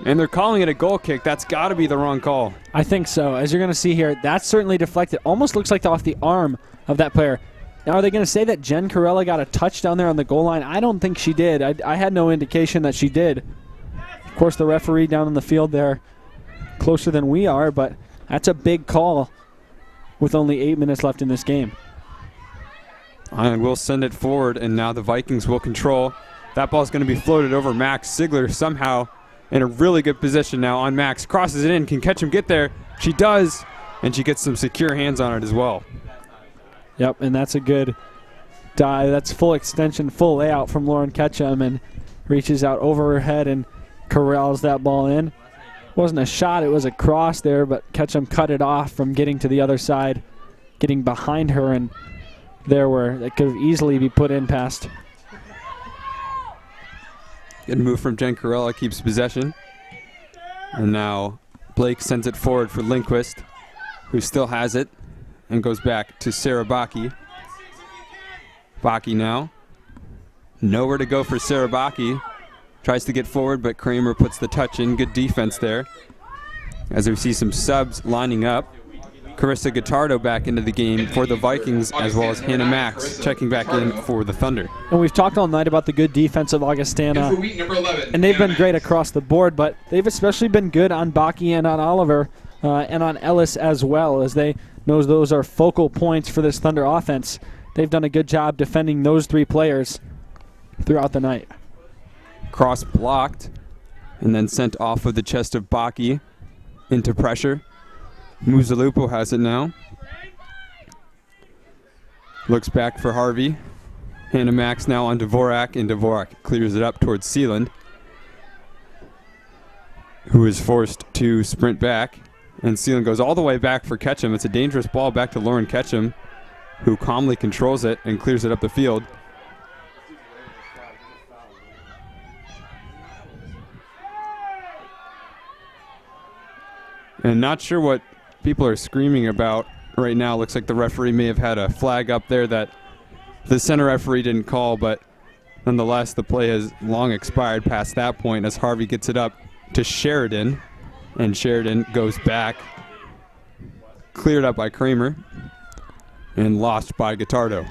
And they're calling it a goal kick. That's got to be the wrong call. I think so. As you're going to see here, that's certainly deflected. Almost looks like off the arm of that player. Now, are they going to say that Jen Corella got a touch down there on the goal line? I don't think she did. I had no indication that she did. Of course, the referee down in the field there, closer than we are, but that's a big call with only 8 minutes left in this game. Ion will send it forward, and now the Vikings will control. That ball's going to be floated over Max. Sigler somehow in a really good position now on Max. Crosses it in. Can Ketchum get there? She does, and she gets some secure hands on it as well. Yep, and that's a good dive. That's full extension, full layout from Lauren Ketchum, and reaches out over her head and corrals that ball in. Wasn't a shot, it was a cross there, but Ketchum cut it off from getting to the other side, getting behind her, and there where that could easily be put in past. Good move from Jen Corella, keeps possession. And now Blake sends it forward for Lindquist, who still has it, and goes back to Sarah Baki. Baki now. Nowhere to go for Sarah Baki. Tries to get forward, but Kramer puts the touch in. Good defense there. As we see some subs lining up. Carissa Guittardo back into the game for the Vikings, as well as Hannah Max checking back in for the Thunder. And we've talked all night about the good defense of Augustana, and they've been great across the board, but they've especially been good on Baki and on Oliver and on Ellis as well, as they know those are focal points for this Thunder offense. They've done a good job defending those three players throughout the night. Cross blocked and then sent off of the chest of Baki into pressure. Musalupo has it now. Looks back for Harvey. Hannah Max now on Dvorak, and Dvorak clears it up towards Sealand, who is forced to sprint back. And Sealand goes all the way back for Ketchum. It's a dangerous ball back to Lauren Ketchum, who calmly controls it and clears it up the field. And not sure what people are screaming about right now. Looks like the referee may have had a flag up there that the center referee didn't call, but nonetheless, the play has long expired past that point as Harvey gets it up to Sheridan, and Sheridan goes back. Cleared up by Kramer and lost by Guittardo.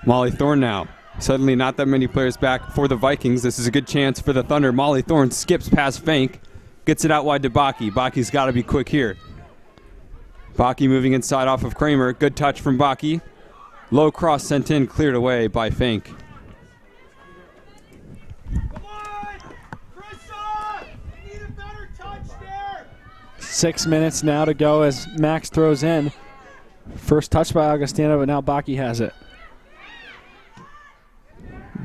Molly Thorne now. Suddenly not that many players back for the Vikings. This is a good chance for the Thunder. Molly Thorne skips past Fank. Gets it out wide to Baki. Baki's got to be quick here. Baki moving inside off of Kramer. Good touch from Baki. Low cross sent in, cleared away by Fank. 6 minutes now to go as Max throws in. First touch by Augustana, but now Baki has it.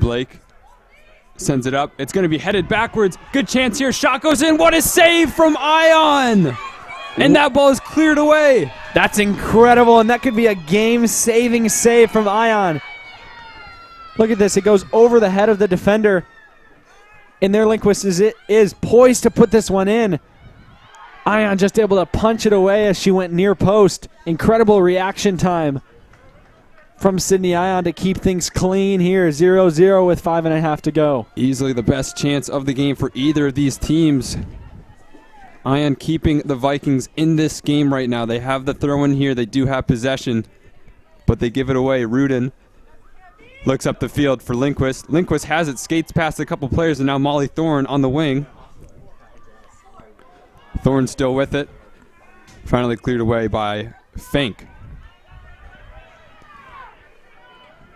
Blake sends it up. It's going to be headed backwards. Good chance here. Shot goes in. What a save from Ion! And that ball is cleared away. That's incredible, and that could be a game-saving save from Ion. Look at this. It goes over the head of the defender. And their Lindquist is poised to put this one in. Ion just able to punch it away as she went near post. Incredible reaction time from Sydney Ion to keep things clean here. 0-0 with 5.5 to go. Easily the best chance of the game for either of these teams. Ion keeping the Vikings in this game right now. They have the throw in here. They do have possession, but they give it away. Rudin looks up the field for Lindquist. Lindquist has it, skates past a couple players, and now Molly Thorne on the wing. Thorne still with it. Finally cleared away by Fink.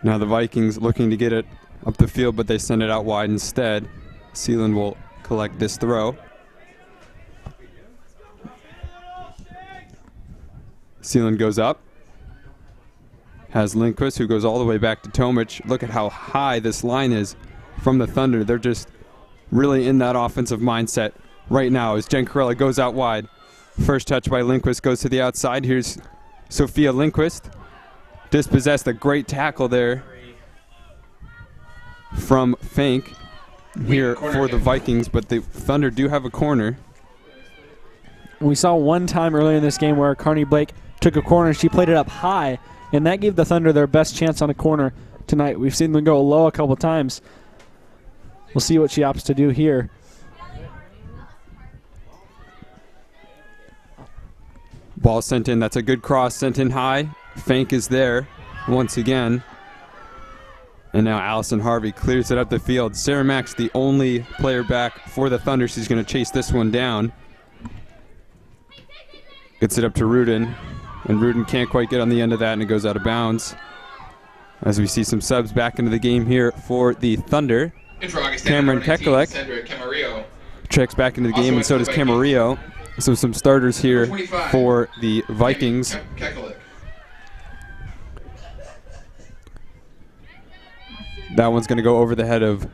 Now the Vikings looking to get it up the field, but they send it out wide instead. Sealand will collect this throw. Sealand goes up. Has Lindquist, who goes all the way back to Tomic. Look at how high this line is from the Thunder. They're just really in that offensive mindset right now as Jen Corella goes out wide. First touch by Lindquist goes to the outside. Here's Sophia Lindquist. Dispossessed, a great tackle there from Fink here for the Vikings, but the Thunder do have a corner. We saw one time earlier in this game where Carney Blake took a corner. She played it up high, and that gave the Thunder their best chance on a corner tonight. We've seen them go low a couple times. We'll see what she opts to do here. Ball sent in. That's a good cross sent in high. Fink is there once again. And now Allison Harvey clears it up the field. Sarah Max, the only player back for the Thunder. She's going to chase this one down. Gets it up to Rudin. And Rudin can't quite get on the end of that, and it goes out of bounds. As we see some subs back into the game here for the Thunder. Cameron Kekulek checks back into the game, and so does Camarillo. So some starters here for the Vikings. That one's going to go over the head of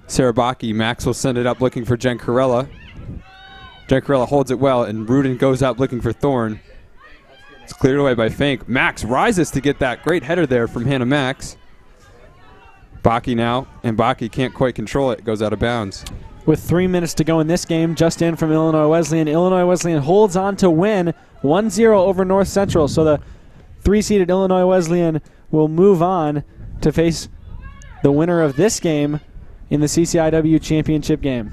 Sarah Baki. Max will send it up looking for Jen Corella. Jen Corella holds it well, and Rudin goes out looking for Thorne. It's cleared away by Fink. Max rises to get that great header there from Hannah Max. Baki now, and Baki can't quite control it. It goes out of bounds. With 3 minutes to go in this game, just in from Illinois Wesleyan. Illinois Wesleyan holds on to win 1-0 over North Central. So the 3-seeded Illinois Wesleyan will move on to face the winner of this game in the CCIW championship game.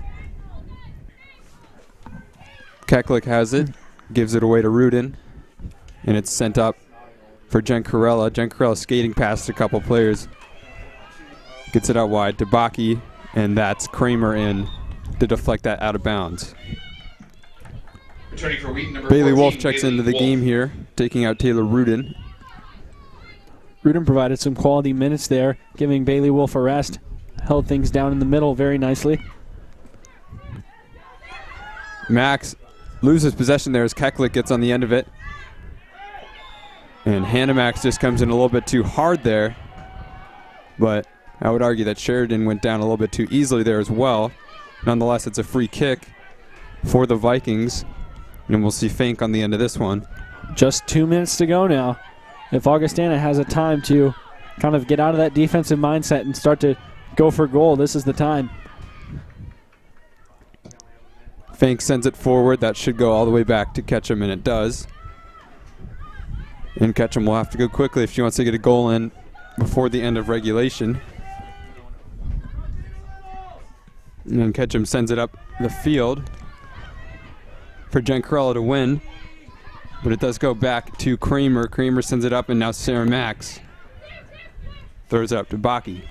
Keklik has it, gives it away to Rudin, and it's sent up for Jen Corella. Jen Corella skating past a couple players. Gets it out wide to Baki, and that's Kramer in to deflect that out of bounds. Returning for Wheaton, number Bailey 14, Wolf checks Bailey into the Wolf. game here, taking out Taylor Rudin. Rudin provided some quality minutes there, giving Bailey Wolf a rest. Held things down in the middle very nicely. Max loses possession there as Keklik gets on the end of it. And Hannah Max just comes in a little bit too hard there. But I would argue that Sheridan went down a little bit too easily there as well. Nonetheless, it's a free kick for the Vikings. And we'll see Fink on the end of this one. Just 2 minutes to go now. If Augustana has a time to kind of get out of that defensive mindset and start to go for goal, this is the time. Fink sends it forward. That should go all the way back to Ketchum, and it does. And Ketchum will have to go quickly if she wants to get a goal in before the end of regulation. And then Ketchum sends it up the field for Jen Corella to win. But it does go back to Kramer. Kramer sends it up, and now Sarah Max throws it up to Baki.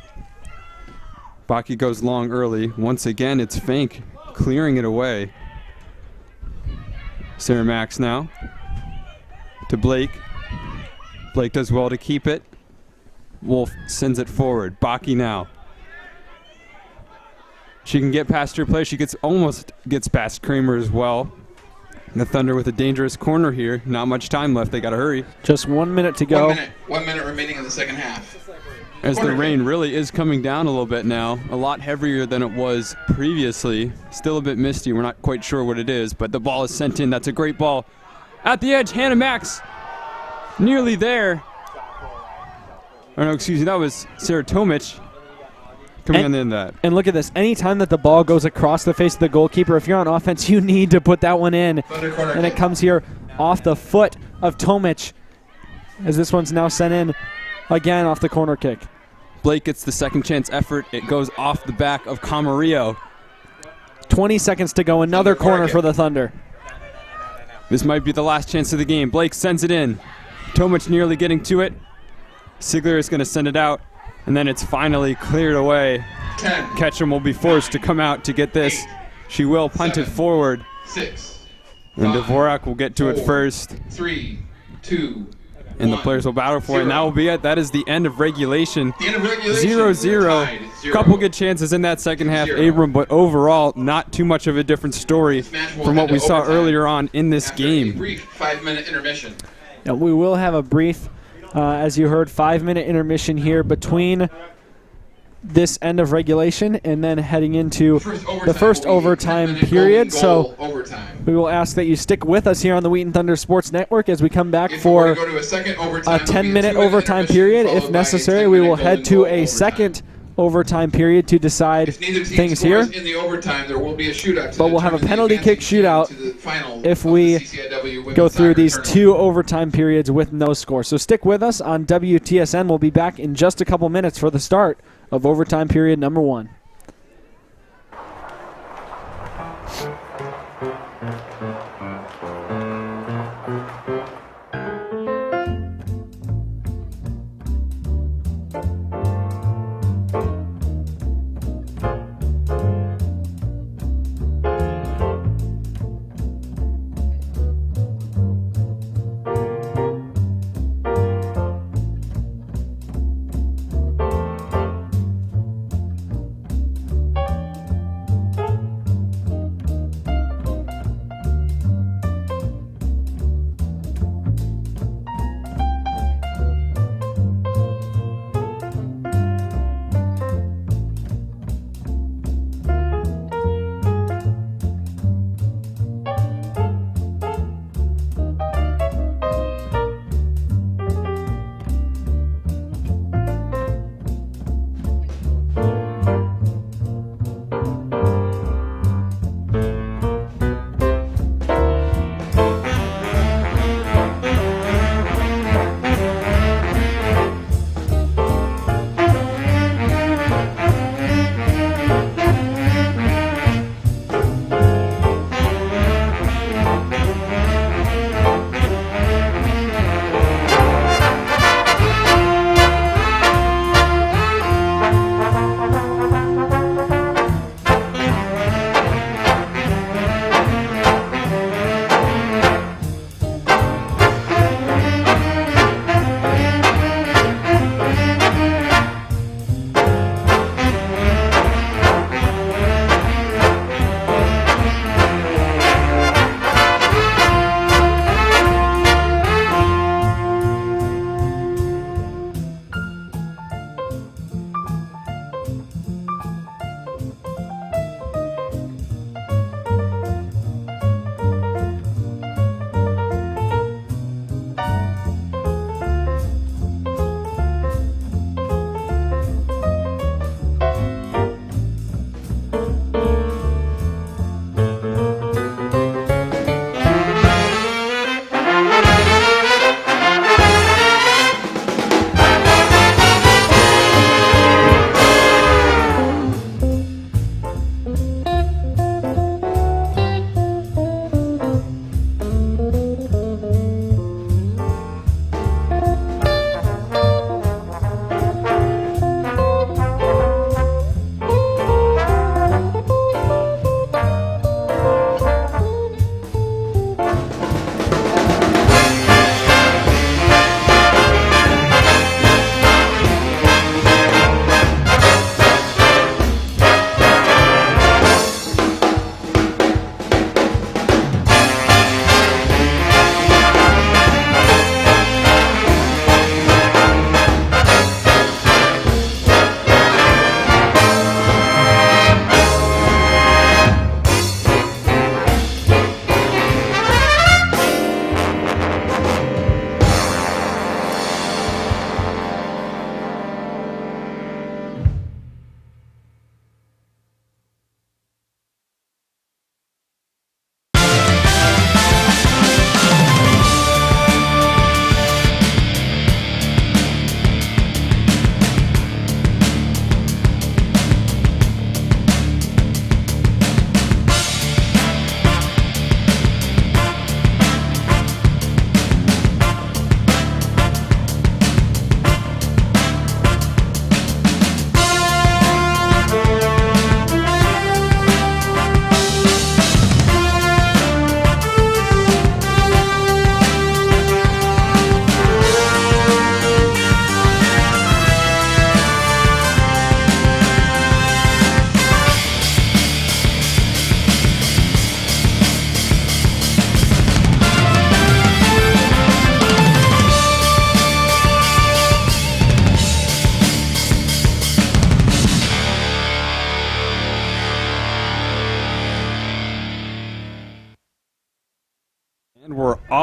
Baki goes long early. Once again, it's Fink clearing it away. Sarah Max now to Blake. Blake does well to keep it. Wolf sends it forward. Baki now. She can get past her play. She almost gets past Kramer as well. The Thunder with a dangerous corner here. Not much time left. They got to hurry. Just 1 minute to go. 1 minute remaining in the second half. As the rain really is coming down a little bit now. A lot heavier than it was previously. Still a bit misty. We're not quite sure what it is, but the ball is sent in. That's a great ball At the edge, Hannah Max nearly there. Oh, no, excuse me, that was Sarah Tomic coming on the end of that. And look at this. Anytime that the ball goes across the face of the goalkeeper, if you're on offense, you need to put that one in. And it comes here off the foot of Tomic, as this one's now sent in again off the corner kick. Blake gets the second chance effort. It goes off the back of Camarillo. 20 seconds to go. Another corner for the Thunder. This might be the last chance of the game. Blake sends it in. Tomic nearly getting to it. Sigler is going to send it out, and then it's finally cleared away. 10, Ketchum will be forced 9, to come out to get this. 8, She will punt 7, it forward. 6, And 5, Dvorak will get to it 4, first. 3, 2, And the players will battle for it. And that will be it. That is the end of regulation. The end of regulation. 0-0. Couple good chances in that second half, Abram, but overall, not too much of a different story from what we saw earlier on in this game. Brief 5-minute intermission. Yeah, we will have a brief, as you heard, 5-minute intermission here between this end of regulation and then heading into the first overtime period. So we will ask that you stick with us here on the Wheaton Thunder Sports Network as we come back for a 10-minute overtime period. If necessary, we will head to a second overtime period to decide things here. In the overtime, there will be a shootout. But we'll have a penalty kick shootout if we go through these two overtime periods with no score. So stick with us on WTSN. We'll be back in just a couple minutes for the start of overtime period number 1.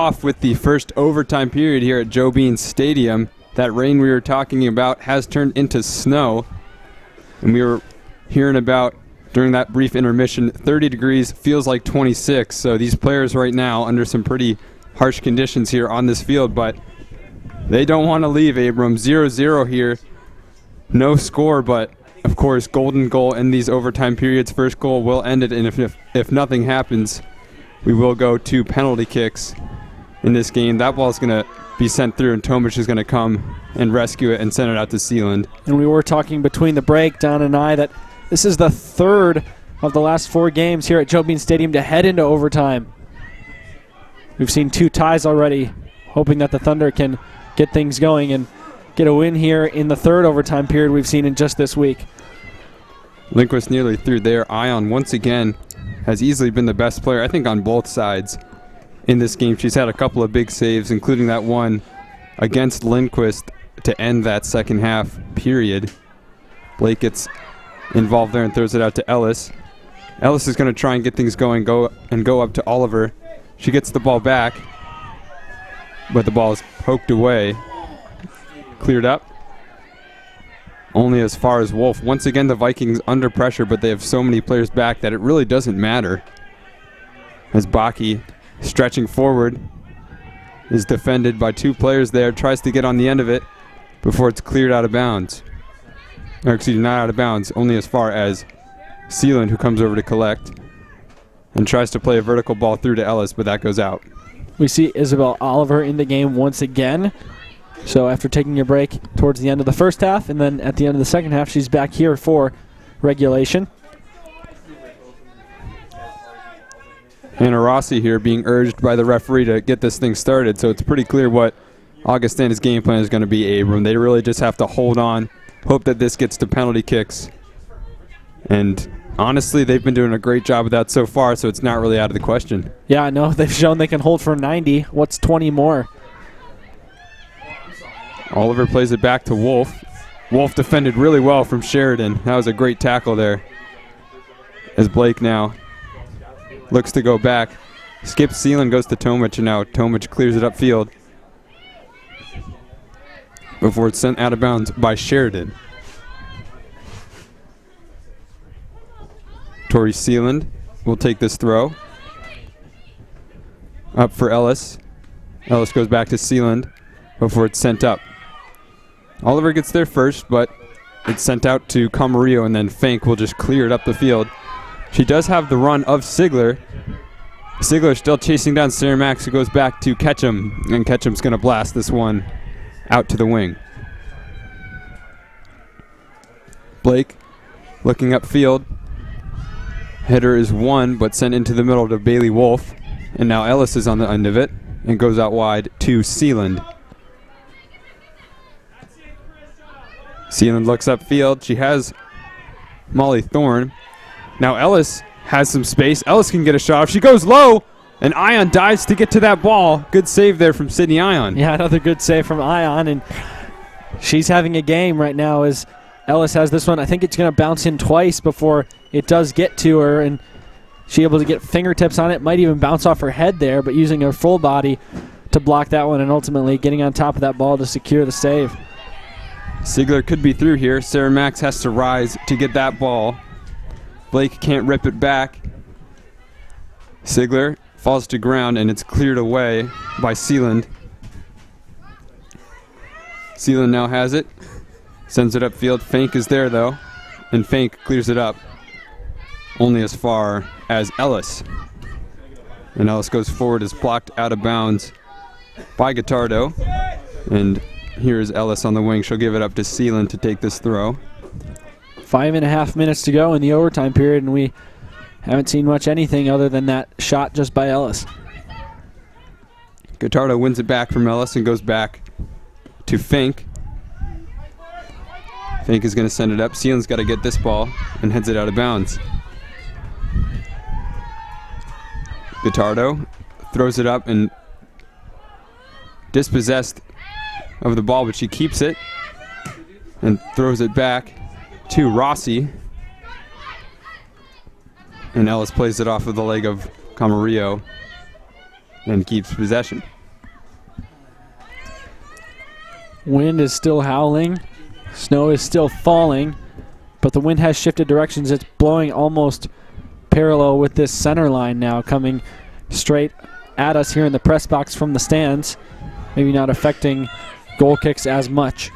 off with the first overtime period here at Joe Bean Stadium. That rain we were talking about has turned into snow. And we were hearing about, during that brief intermission, 30 degrees, feels like 26. So these players right now under some pretty harsh conditions here on this field, but they don't want to leave, Abram. 0-0 here. No score, but of course, golden goal in these overtime periods. First goal will end it, and if nothing happens, we will go to penalty kicks in this game. That ball is going to be sent through, and Tomic is going to come and rescue it and send it out to Sealand. And we were talking between the break, Don and I, that this is the third of the last 4 games here at Joe Bean Stadium to head into overtime. We've seen 2 ties already, hoping that the Thunder can get things going and get a win here in the 3rd overtime period we've seen in just this week. Lindquist nearly through there. Ion once again has easily been the best player, I think, on both sides in this game. She's had a couple of big saves, including that one against Lindquist to end that second half period. Blake gets involved there and throws it out to Ellis. Ellis is going to try and get things going, go up to Oliver. She gets the ball back, but the ball is poked away. Cleared up. Only as far as Wolf. Once again, the Vikings under pressure, but they have so many players back that it really doesn't matter. As Baki, stretching forward, is defended by 2 players there, tries to get on the end of it before it's cleared out of bounds. Or excuse me, not out of bounds, only as far as Sealand, who comes over to collect and tries to play a vertical ball through to Ellis, but that goes out. We see Isabel Oliver in the game once again. So after taking a break towards the end of the first half, and then at the end of the second half, she's back here for regulation. Hannah Rossi here being urged by the referee to get this thing started, so it's pretty clear what Augustana's game plan is going to be, Abram. They really just have to hold on, hope that this gets to penalty kicks. And honestly, they've been doing a great job of that so far, so it's not really out of the question. Yeah, no, they've shown they can hold for 90. What's 20 more? Oliver plays it back to Wolf. Wolf defended really well from Sheridan. That was a great tackle there. As Blake now looks to go back. Skip Sealand goes to Tomic, and now Tomic clears it upfield before it's sent out of bounds by Sheridan. Tori Sealand will take this throw. Up for Ellis. Ellis goes back to Sealand before it's sent up. Oliver gets there first, but it's sent out to Camarillo, and then Fank will just clear it up the field. She does have the run of Sigler. Sigler still chasing down Sarah Max, who goes back to Ketchum, and Ketchum's going to blast this one out to the wing. Blake looking upfield. Header is won, but sent into the middle to Bailey Wolf. And now Ellis is on the end of it and goes out wide to Sealand. Sealand looks upfield. She has Molly Thorne. Now Ellis has some space. Ellis can get a shot off. She goes low, and Ion dives to get to that ball. Good save there from Sydney Ion. Yeah, another good save from Ion, and she's having a game right now as Ellis has this one. I think it's going to bounce in twice before it does get to her, and she's able to get fingertips on it. Might even bounce off her head there, but using her full body to block that one and ultimately getting on top of that ball to secure the save. Sigler could be through here. Sarah Max has to rise to get that ball. Blake can't rip it back. Sigler falls to ground, and it's cleared away by Sealand. Sealand now has it. Sends it upfield. Fank is there, though, and Fank clears it up only as far as Ellis. And Ellis goes forward, is blocked out of bounds by Guittardo. And here's Ellis on the wing. She'll give it up to Sealand to take this throw. 5.5 minutes to go in the overtime period, and we haven't seen much anything other than that shot just by Ellis. Guittardo wins it back from Ellis and goes back to Fink. Fink is going to send it up. Sealand's got to get this ball and heads it out of bounds. Guittardo throws it up and dispossessed of the ball, but she keeps it and throws it back to Rossi. And Ellis plays it off of the leg of Camarillo and keeps possession. Wind is still howling. Snow is still falling, but the wind has shifted directions. It's blowing almost parallel with this center line now, coming straight at us here in the press box from the stands. Maybe not affecting goal kicks as much.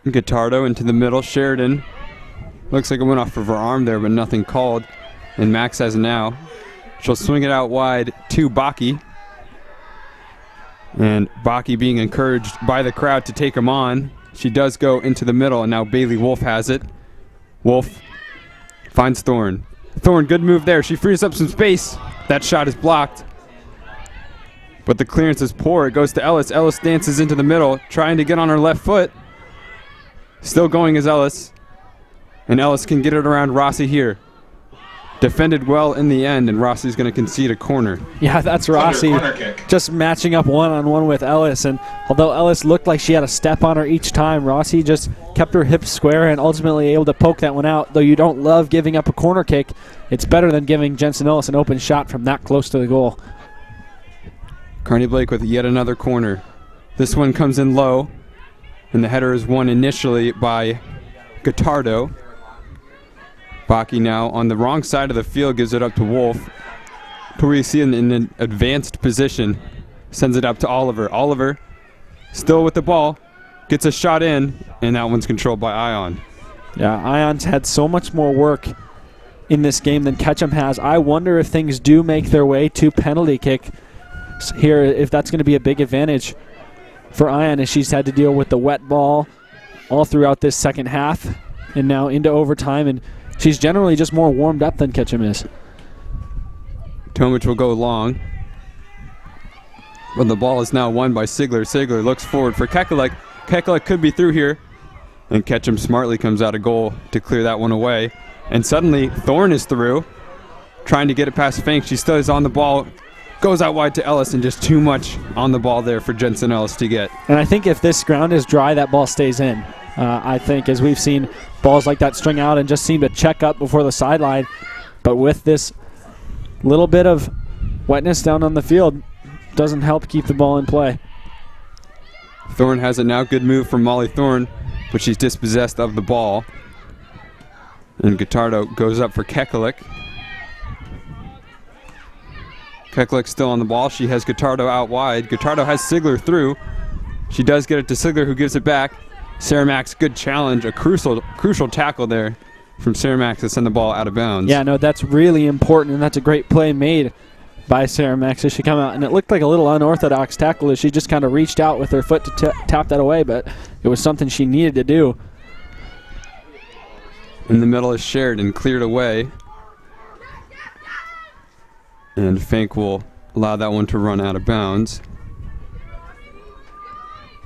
Guitardo into the middle. Sheridan. Looks like it went off of her arm there, but nothing called. And Max has it now. She'll swing it out wide to Baki. And Baki being encouraged by the crowd to take him on. She does go into the middle, and now Bailey Wolf has it. Wolf finds Thorne. Thorne, good move there. She frees up some space. That shot is blocked. But the clearance is poor. It goes to Ellis. Ellis dances into the middle, trying to get on her left foot. Still going is Ellis. And Ellis can get it around Rossi here. Defended well in the end, and Rossi's going to concede a corner. Yeah, that's Rossi just matching up one-on-one with Ellis. And although Ellis looked like she had a step on her each time, Rossi just kept her hips square and ultimately able to poke that one out. Though you don't love giving up a corner kick, it's better than giving Jensen Ellis an open shot from that close to the goal. Carney Blake with yet another corner. This one comes in low, and the header is won initially by Guitardo. Baki now on the wrong side of the field gives it up to Wolf. Parisi in an advanced position sends it up to Oliver. Oliver still with the ball, gets a shot in, and that one's controlled by Ion. Yeah, Ion's had so much more work in this game than Ketchum has. I wonder if things do make their way to penalty kick here, if that's going to be a big advantage for Ion, as she's had to deal with the wet ball all throughout this second half and now into overtime, and she's generally just more warmed up than Ketchum is. Tomic will go long. But the ball is now won by Sigler. Sigler looks forward for Kekelec. Kekelec could be through here. And Ketchum smartly comes out of goal to clear that one away. And suddenly Thorne is through, trying to get it past Fink. She still is on the ball. Goes out wide to Ellis, and just too much on the ball there for Jensen Ellis to get. And I think if this ground is dry, that ball stays in. I think, as we've seen balls like that string out and just seem to check up before the sideline. But with this little bit of wetness down on the field, doesn't help keep the ball in play. Thorne has it now. Good move from Molly Thorne, but she's dispossessed of the ball. And Guitardo goes up for Kekelec. Kekelec still on the ball. She has Guitardo out wide. Guitardo has Sigler through. She does get it to Sigler, who gives it back. Sarah Max, good challenge. A crucial tackle there from Sarah Max to send the ball out of bounds. Yeah, no, that's really important, and that's a great play made by Sarah Max as she come out. And it looked like a little unorthodox tackle as she just kind of reached out with her foot to tap that away, but it was something she needed to do. In the middle is Sheridan, cleared away. And Fink will allow that one to run out of bounds.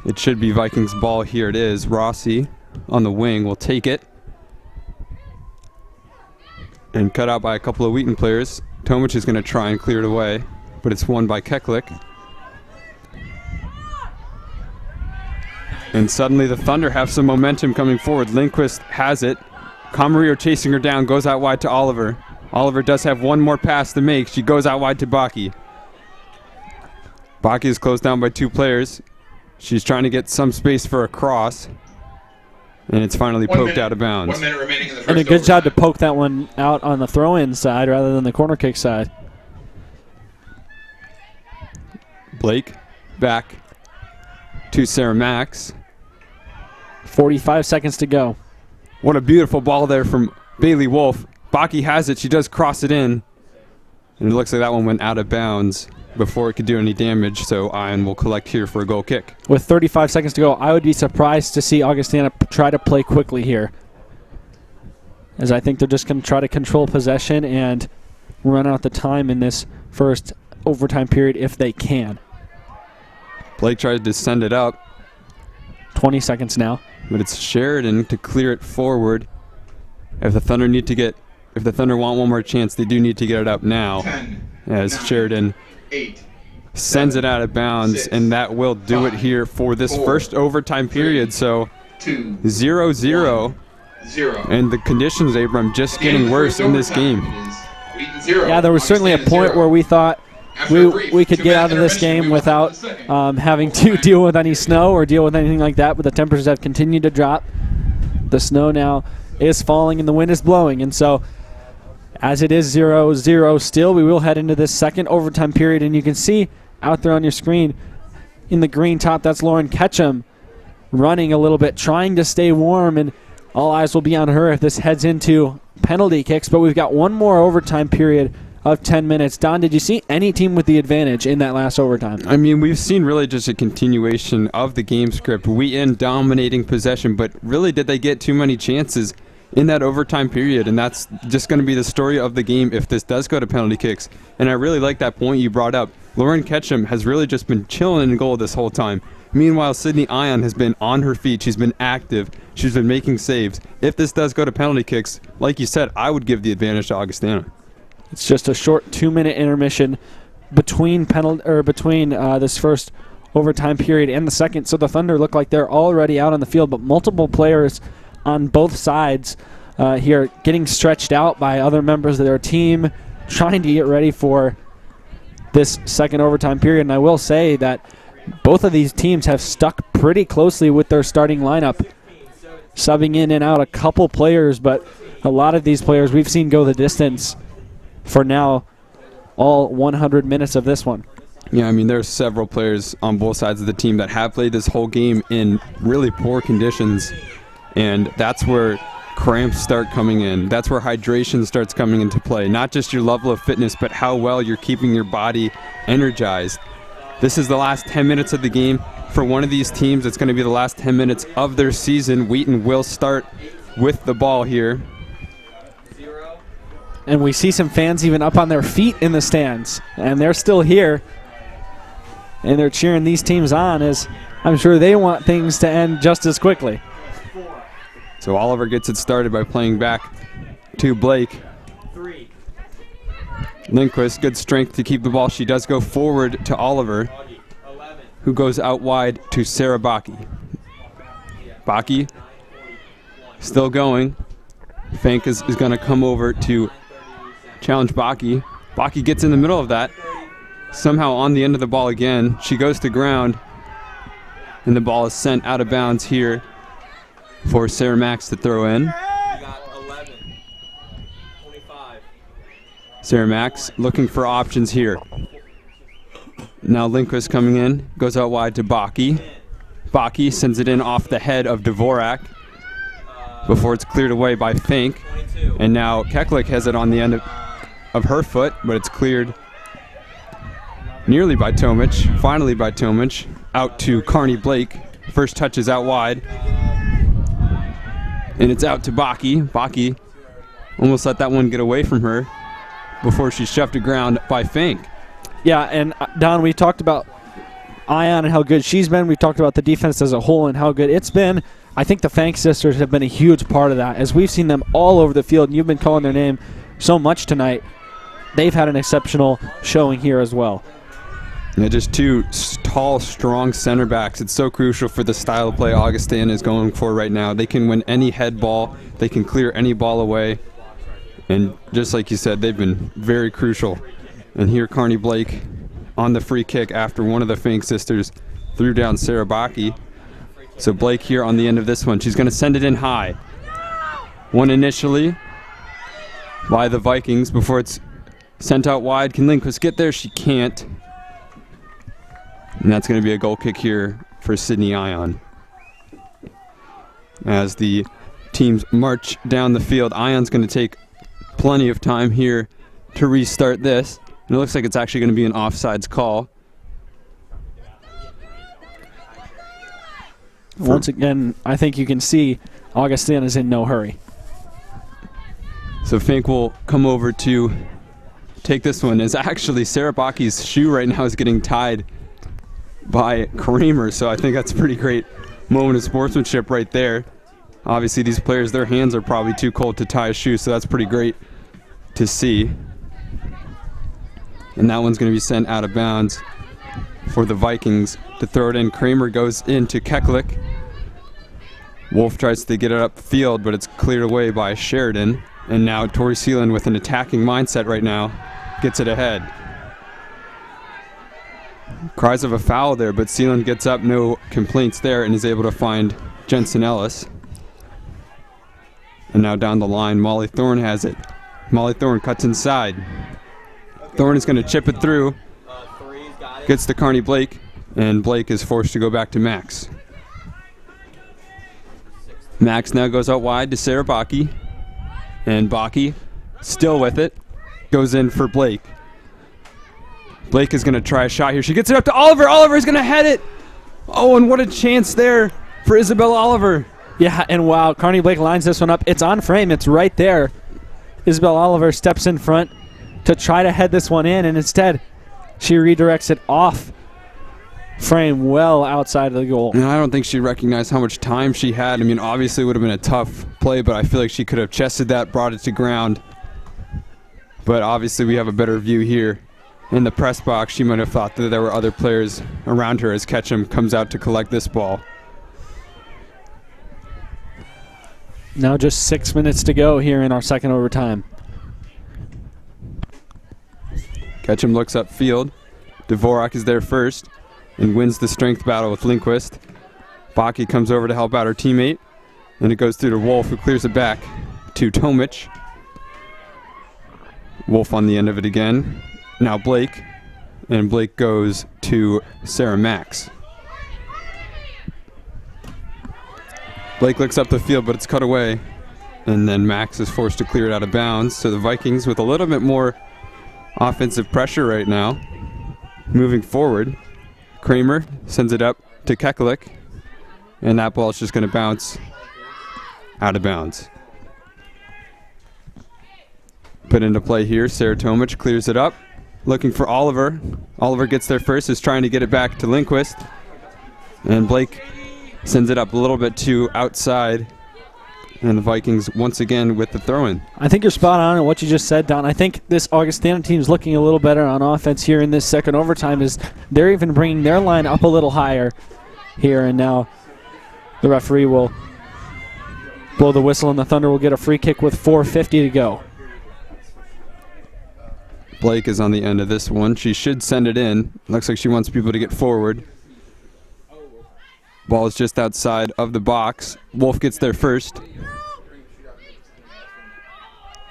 It should be Vikings ball. Here it is. Rossi on the wing will take it. And cut out by a couple of Wheaton players. Tomic is going to try and clear it away, but it's won by Kekelec. And suddenly the Thunder have some momentum coming forward. Lindquist has it. Camarillo chasing her down, goes out wide to Oliver. Oliver does have one more pass to make. She goes out wide to Baki. Baki is closed down by two players. She's trying to get some space for a cross. And it's finally poked out of bounds. 1 minute remaining in the first And a good overtime. job to poke that one out on the throw-in side rather than the corner kick side. Blake back to Sarah Max. 45 seconds to go. What a beautiful ball there from Bailey Wolf. Baki has it. She does cross it in. And it looks like that one went out of bounds before it could do any damage, so Ion will collect here for a goal kick. With 35 seconds to go, I would be surprised to see Augustana try to play quickly here, as I think they're just going to try to control possession and run out the time in this first overtime period if they can. Blake tried to send it up. 20 seconds now. But it's Sheridan to clear it forward. If the Thunder want one more chance, they do need to get it up now. 10, as 9, Sheridan 8, sends it out of bounds, 6, and that will do 5, it here for this 4, first overtime period. So 2, 0-0. 0. And the conditions, Abram, just getting worse in this game. Yeah, there was certainly a point where we thought we could get out of this game without having to deal with any snow or deal with anything like that, but the temperatures have continued to drop. The snow now is falling and the wind is blowing, and so as it is 0-0 still, we will head into this second overtime period, and you can see out there on your screen in the green top, that's Lauren Ketchum running a little bit, trying to stay warm, and all eyes will be on her if this heads into penalty kicks, but we've got one more overtime period of 10 minutes. Don, did you see any team with the advantage in that last overtime? I mean, we've seen really just a continuation of the game script. Wheaton dominating possession, but really did they get too many chances in that overtime period? And that's just going to be the story of the game if this does go to penalty kicks. And I really like that point you brought up. Lauren Ketchum has really just been chilling in goal this whole time. Meanwhile, Sydney Ion has been on her feet. She's been active. She's been making saves. If this does go to penalty kicks, like you said, I would give the advantage to Augustana. It's just a short 2-minute intermission between this first overtime period and the second. So the Thunder look like they're already out on the field, but multiple players on both sides here getting stretched out by other members of their team, trying to get ready for this second overtime period. And I will say that both of these teams have stuck pretty closely with their starting lineup, subbing in and out a couple players, but a lot of these players we've seen go the distance for now all 100 minutes of this one. Yeah, I mean, there's several players on both sides of the team that have played this whole game in really poor conditions, and that's where cramps start coming in. That's where hydration starts coming into play. Not just your level of fitness, but how well you're keeping your body energized. This is the last 10 minutes of the game. For one of these teams, it's going to be the last 10 minutes of their season. Wheaton will start with the ball here. And we see some fans even up on their feet in the stands, and they're still here, and they're cheering these teams on, as I'm sure they want things to end just as quickly. So Oliver gets it started by playing back to Blake. Lindquist, good strength to keep the ball. She does go forward to Oliver, who goes out wide to Sarah Baki. Baki still going. Fank is going to come over to challenge Baki. Baki gets in the middle of that. Somehow on the end of the ball again. She goes to ground, and the ball is sent out of bounds here for Sarah Max to throw in. Sarah Max looking for options here. Now Lindquist coming in, goes out wide to Baki. Baki sends it in off the head of Dvorak before it's cleared away by Fink. And now Keklik has it on the end of her foot, but it's cleared nearly by Tomic, finally by Tomic, out to Carney Blake. First touch is out wide. And it's out to Baki. Baki almost let that one get away from her before she's shoved to ground by Fink. Yeah, and Don, we talked about Ion and how good she's been. We talked about the defense as a whole and how good it's been. I think the Fank sisters have been a huge part of that, as we've seen them all over the field, and you've been calling their name so much tonight. They've had an exceptional showing here as well. Yeah, just two tall, strong center backs. It's so crucial for the style of play Augustana is going for right now. They can win any head ball. They can clear any ball away. And just like you said, they've been very crucial. And here Carney Blake on the free kick after one of the Fink sisters threw down Sarah Baki. So Blake here on the end of this one. She's going to send it in high. One initially by the Vikings before it's sent out wide. Can Lindquist get there? She can't. And that's going to be a goal kick here for Sydney Ion. As the teams march down the field, Ion's going to take plenty of time here to restart this. And it looks like it's actually going to be an offsides call. Once again, I think you can see Augustana's in no hurry. So Fink will come over to take this one. As actually Sarah Baki's shoe right now is getting tied by Kramer, so I think that's a pretty great moment of sportsmanship right there. Obviously these players, their hands are probably too cold to tie a shoe, so that's pretty great to see. And that one's going to be sent out of bounds for the Vikings to throw it in. Kramer goes into Keklik. Wolf tries to get it upfield, but it's cleared away by Sheridan. And now Tori Seelan with an attacking mindset right now gets it ahead. Cries of a foul there, but Sealand gets up, no complaints there, and is able to find Jensen Ellis. And now down the line, Molly Thorne has it. Molly Thorne cuts inside. Thorne is going to chip it through. Gets to Carney Blake, and Blake is forced to go back to Max. Max now goes out wide to Sarah Bakke, and Bakke, still with it, goes in for Blake. Blake is going to try a shot here. She gets it up to Oliver. Oliver is going to head it. Oh, and what a chance there for Isabel Oliver. Yeah, and wow, Carney Blake lines this one up. It's on frame. It's right there. Isabel Oliver steps in front to try to head this one in, and instead she redirects it off frame well outside of the goal. And I don't think she recognized how much time she had. I mean, obviously it would have been a tough play, but I feel like she could have chested that, brought it to ground. But obviously we have a better view here. In the press box, she might have thought that there were other players around her as Ketchum comes out to collect this ball. Now just 6 minutes to go here in our second overtime. Ketchum looks upfield. Dvorak is there first and wins the strength battle with Lindquist. Bakke comes over to help out her teammate, and it goes through to Wolf, who clears it back to Tomic. Wolf on the end of it again. Now Blake, and Blake goes to Sarah Max. Blake looks up the field, but it's cut away, and then Max is forced to clear it out of bounds. So the Vikings with a little bit more offensive pressure right now, moving forward. Kramer sends it up to Kekalik, and that ball is just going to bounce out of bounds. Put into play here, Sarah Tomic clears it up, looking for Oliver. Oliver gets there first, is trying to get it back to Lindquist, and Blake sends it up a little bit too outside, and the Vikings once again with the throw-in. I think you're spot on in what you just said, Don. I think this Augustana team is looking a little better on offense here in this second overtime, as they're even bringing their line up a little higher here, and now the referee will blow the whistle, and the Thunder will get a free kick with 4:50 to go. Blake is on the end of this one. She should send it in. Looks like she wants people to get forward. Ball is just outside of the box. Wolf gets there first.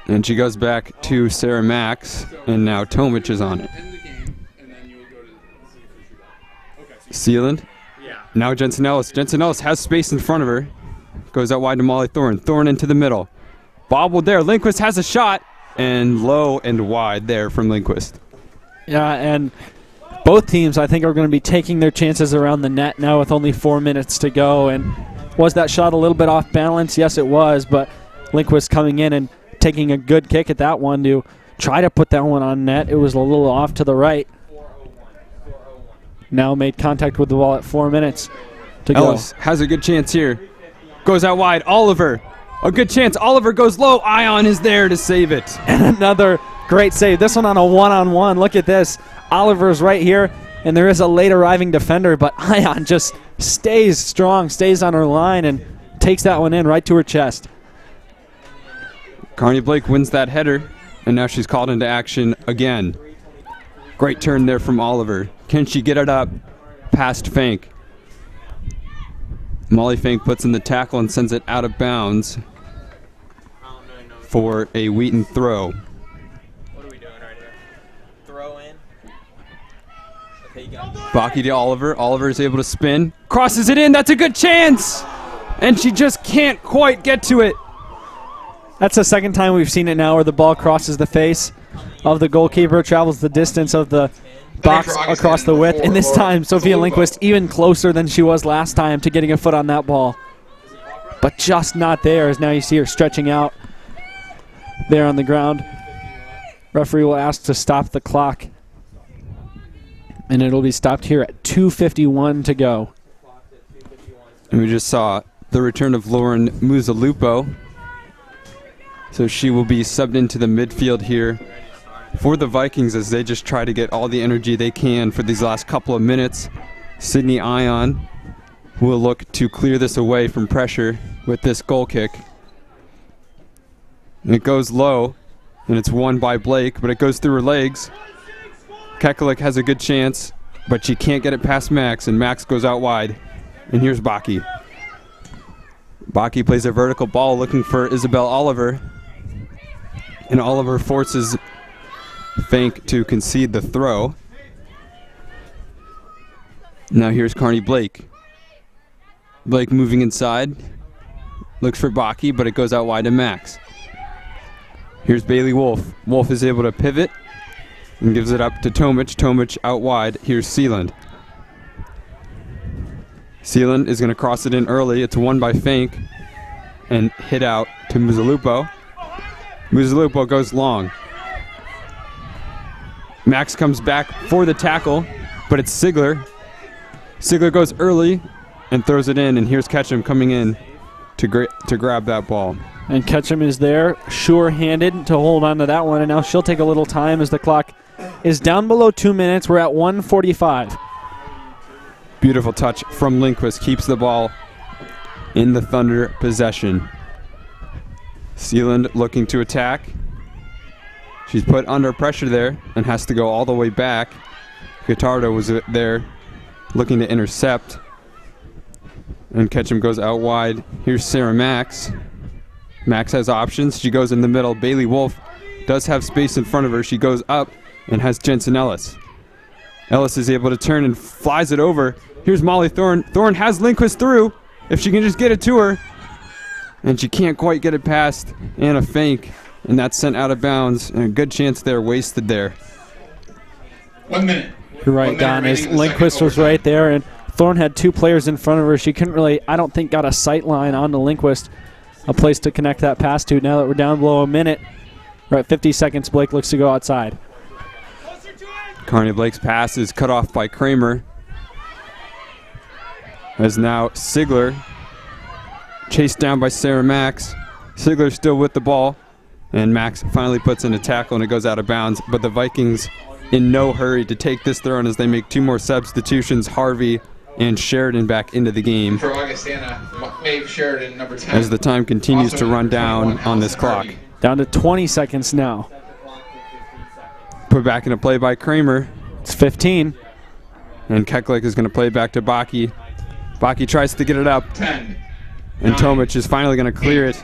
And she goes back to Sarah Max, and now Tomic is on it. Sealand. Now Jensen Ellis. Jensen Ellis has space in front of her. Goes out wide to Molly Thorne. Thorne into the middle. Bobbled there. Lindquist has a shot, and low and wide there from Lindquist. Yeah, and both teams, I think, are going to be taking their chances around the net now with only 4 minutes to go. And was that shot a little bit off balance? Yes, it was, but Lindquist coming in and taking a good kick at that one to try to put that one on net. It was a little off to the right. Now made contact with the ball at 4 minutes to go. Ellis has a good chance here. Goes out wide. Oliver. A good chance. Oliver goes low. Ion is there to save it. And another great save. This one on a one-on-one. Look at this. Oliver's right here, and there is a late arriving defender, but Ion just stays strong, stays on her line, and takes that one in right to her chest. Carney Blake wins that header, and now she's called into action again. Great turn there from Oliver. Can she get it up past Fank? Molly Fank puts in the tackle and sends it out of bounds for a Wheaton throw. What are we doing right here? Throw in. Okay, you got it. Bakke to Oliver. Oliver is able to spin. Crosses it in. That's a good chance. And she just can't quite get to it. That's the second time we've seen it now where the ball crosses the face of the goalkeeper, travels the distance of the box across the width. And this time, Sophia Lindquist even closer than she was last time to getting a foot on that ball. But just not there, as now you see her stretching out there on the ground. Referee will ask to stop the clock. And it'll be stopped here at 2:51 to go. And we just saw the return of Lauren Muzalupo. So she will be subbed into the midfield here for the Vikings as they just try to get all the energy they can for these last couple of minutes. Sydney Ion will look to clear this away from pressure with this goal kick. And it goes low, and it's won by Blake, but it goes through her legs. Kekalik has a good chance. but she can't get it past Max, and Max goes out wide. And here's Baki. Baki plays a vertical ball looking for Isabel Oliver, and Oliver forces Fank to concede the throw. Now here's Carney Blake. Blake moving inside, looks for Baki, but it goes out wide to Max. Here's Bailey Wolf. Wolf is able to pivot and gives it up to Tomic. Tomic out wide. Here's Sealand. Sealand is going to cross it in early. It's won by Fank and hit out to Muzalupo. Muzalupo goes long. Max comes back for the tackle, but it's Sigler. Sigler goes early and throws it in, and here's Ketchum coming in to grab that ball. And Ketchum is there, sure-handed to hold on to that one, and now she'll take a little time as the clock is down below 2 minutes. We're at 1:45. Beautiful touch from Lindquist, keeps the ball in the Thunder possession. Sealand looking to attack. She's put under pressure there and has to go all the way back. Guitardo was there looking to intercept. And Ketchum goes out wide. Here's Sarah Max. Max has options. She goes in the middle. Bailey Wolf does have space in front of her. She goes up and has Jensen Ellis. Ellis is able to turn and flies it over. Here's Molly Thorne. Thorne has Lindquist through, if she can just get it to her. And she can't quite get it past Anna Fank, and that's sent out of bounds. And a good chance there wasted there. 1 minute. You're right, Don. As Lindquist was right there, and Thorne had two players in front of her. She couldn't really, I don't think, got a sight line on the Lindquist, a place to connect that pass to. Now that we're down below a minute, we're at 50 seconds. Blake looks to go outside. Carney Blake's pass is cut off by Kramer. As now Sigler chased down by Sarah Max. Sigler still with the ball, and Max finally puts in a tackle and it goes out of bounds. But the Vikings in no hurry to take this throw, and as they make two more substitutions, Harvey and Sheridan back into the game. For Augustana, Maeve Sheridan, number 10. As the time continues to run down on this clock. Down to 20 seconds now. Put back into play by Kramer. It's 15. And Keklik is going to play back to Baki. Baki tries to get it up. 10. And Tomic is finally going to clear it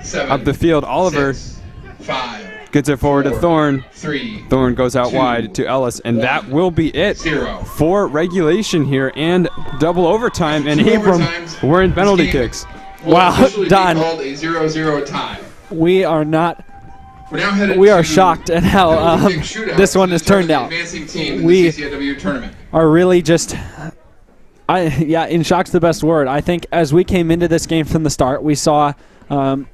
7, up the field. Oliver 6, 5, gets it forward 4, to Thorne. 3. Thorne goes out 2, wide to Ellis, and 1, that will be it 0. for regulation here and double overtime. And Two Abram, overtimes. we're in penalty This game kicks. will Wow, officially be Don. called a 0-0 tie. We are not. We're now headed We are to shocked at how penalty kick shootout this one to has determine turned the out. advancing team in We the CCIW tournament. are really just, in shock's the best word. I think as we came into this game from the start, we saw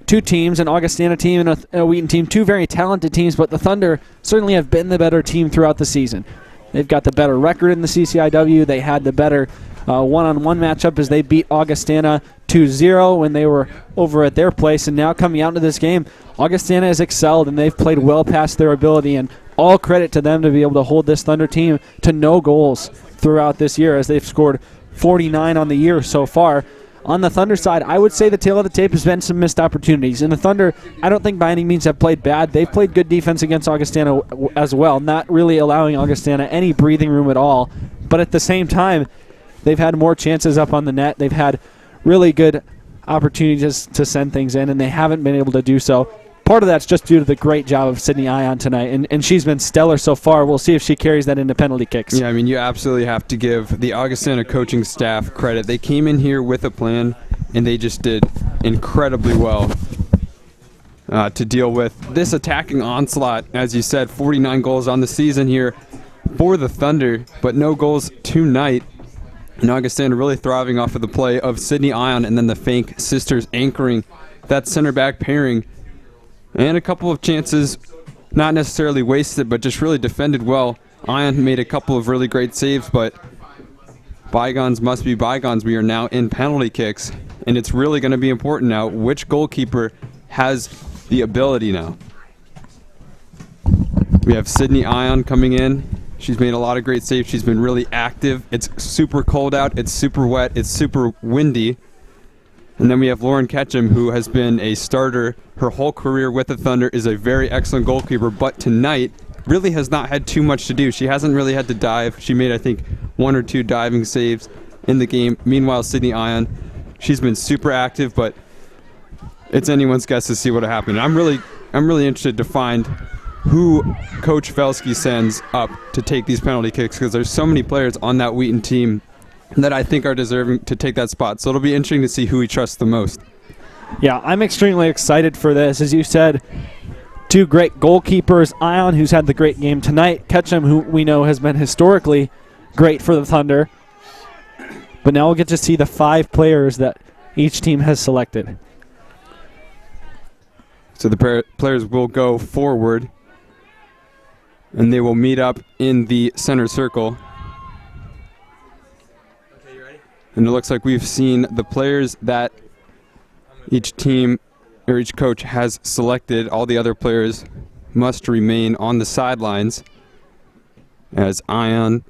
two teams, an Augustana team and a Wheaton team, two very talented teams, but the Thunder certainly have been the better team throughout the season. They've got the better record in the CCIW. They had the better one-on-one matchup as they beat Augustana 2-0 when they were over at their place. And now coming out into this game, Augustana has excelled, and they've played well past their ability. And all credit to them to be able to hold this Thunder team to no goals throughout this year, as they've scored 49 on the year so far. On the Thunder side, I would say the tail of the tape has been some missed opportunities. And the Thunder, I don't think by any means have played bad. They've played good defense against Augustana as well, not really allowing Augustana any breathing room at all. But at the same time, they've had more chances up on the net. They've had really good opportunities to send things in, and they haven't been able to do so. Part of that's just due to the great job of Sydney Ion tonight, and she's been stellar so far. We'll see if she carries that into penalty kicks. Yeah, I mean, you absolutely have to give the Augustana coaching staff credit. They came in here with a plan, and they just did incredibly well to deal with this attacking onslaught. As you said, 49 goals on the season here for the Thunder, but no goals tonight. And Augustana really thriving off of the play of Sydney Ion and then the Fank sisters anchoring that center back pairing. And a couple of chances, not necessarily wasted, but just really defended well. Ion made a couple of really great saves, but bygones must be bygones. We are now in penalty kicks, and it's really going to be important now which goalkeeper has the ability now. We have Sydney Ion coming in. She's made a lot of great saves. She's been really active. It's super cold out. It's super wet. It's super windy. And then we have Lauren Ketchum, who has been a starter her whole career with the Thunder, is a very excellent goalkeeper. But tonight, really has not had too much to do. She hasn't really had to dive. She made, I think, 1 or 2 diving saves in the game. Meanwhile, Sydney Ion, she's been super active, but it's anyone's guess to see what will happen. I'm really interested to find who Coach Felsky sends up to take these penalty kicks, because there's so many players on that Wheaton team that I think are deserving to take that spot. So it'll be interesting to see who he trusts the most. Yeah, I'm extremely excited for this. As you said, 2 great goalkeepers. Ion, who's had the great game tonight. Ketchum, who we know has been historically great for the Thunder. But now we'll get to see the 5 players that each team has selected. So the players will go forward, and they will meet up in the center circle. Okay, you ready? And it looks like we've seen the players that each team or each coach has selected. All the other players must remain on the sidelines as Ion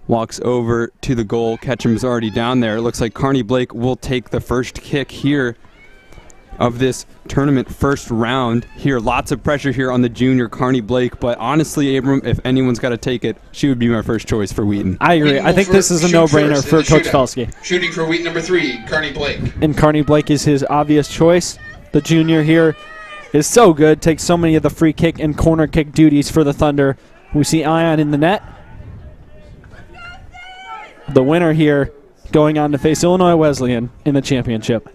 walks over to the goal. Ketchum's already down there. It looks like Carney Blake will take the first kick here of this tournament first round here. Lots of pressure here on the junior Carney Blake, but honestly, Abram, if anyone's got to take it, she would be my first choice for Wheaton. I agree. I think this is a no-brainer for Coach Felsky. Shooting for Wheaton number 3, Carney Blake. And Carney Blake is his obvious choice. The junior here is so good, takes so many of the free kick and corner kick duties for the Thunder. We see Ion in the net. The winner here going on to face Illinois Wesleyan in the championship.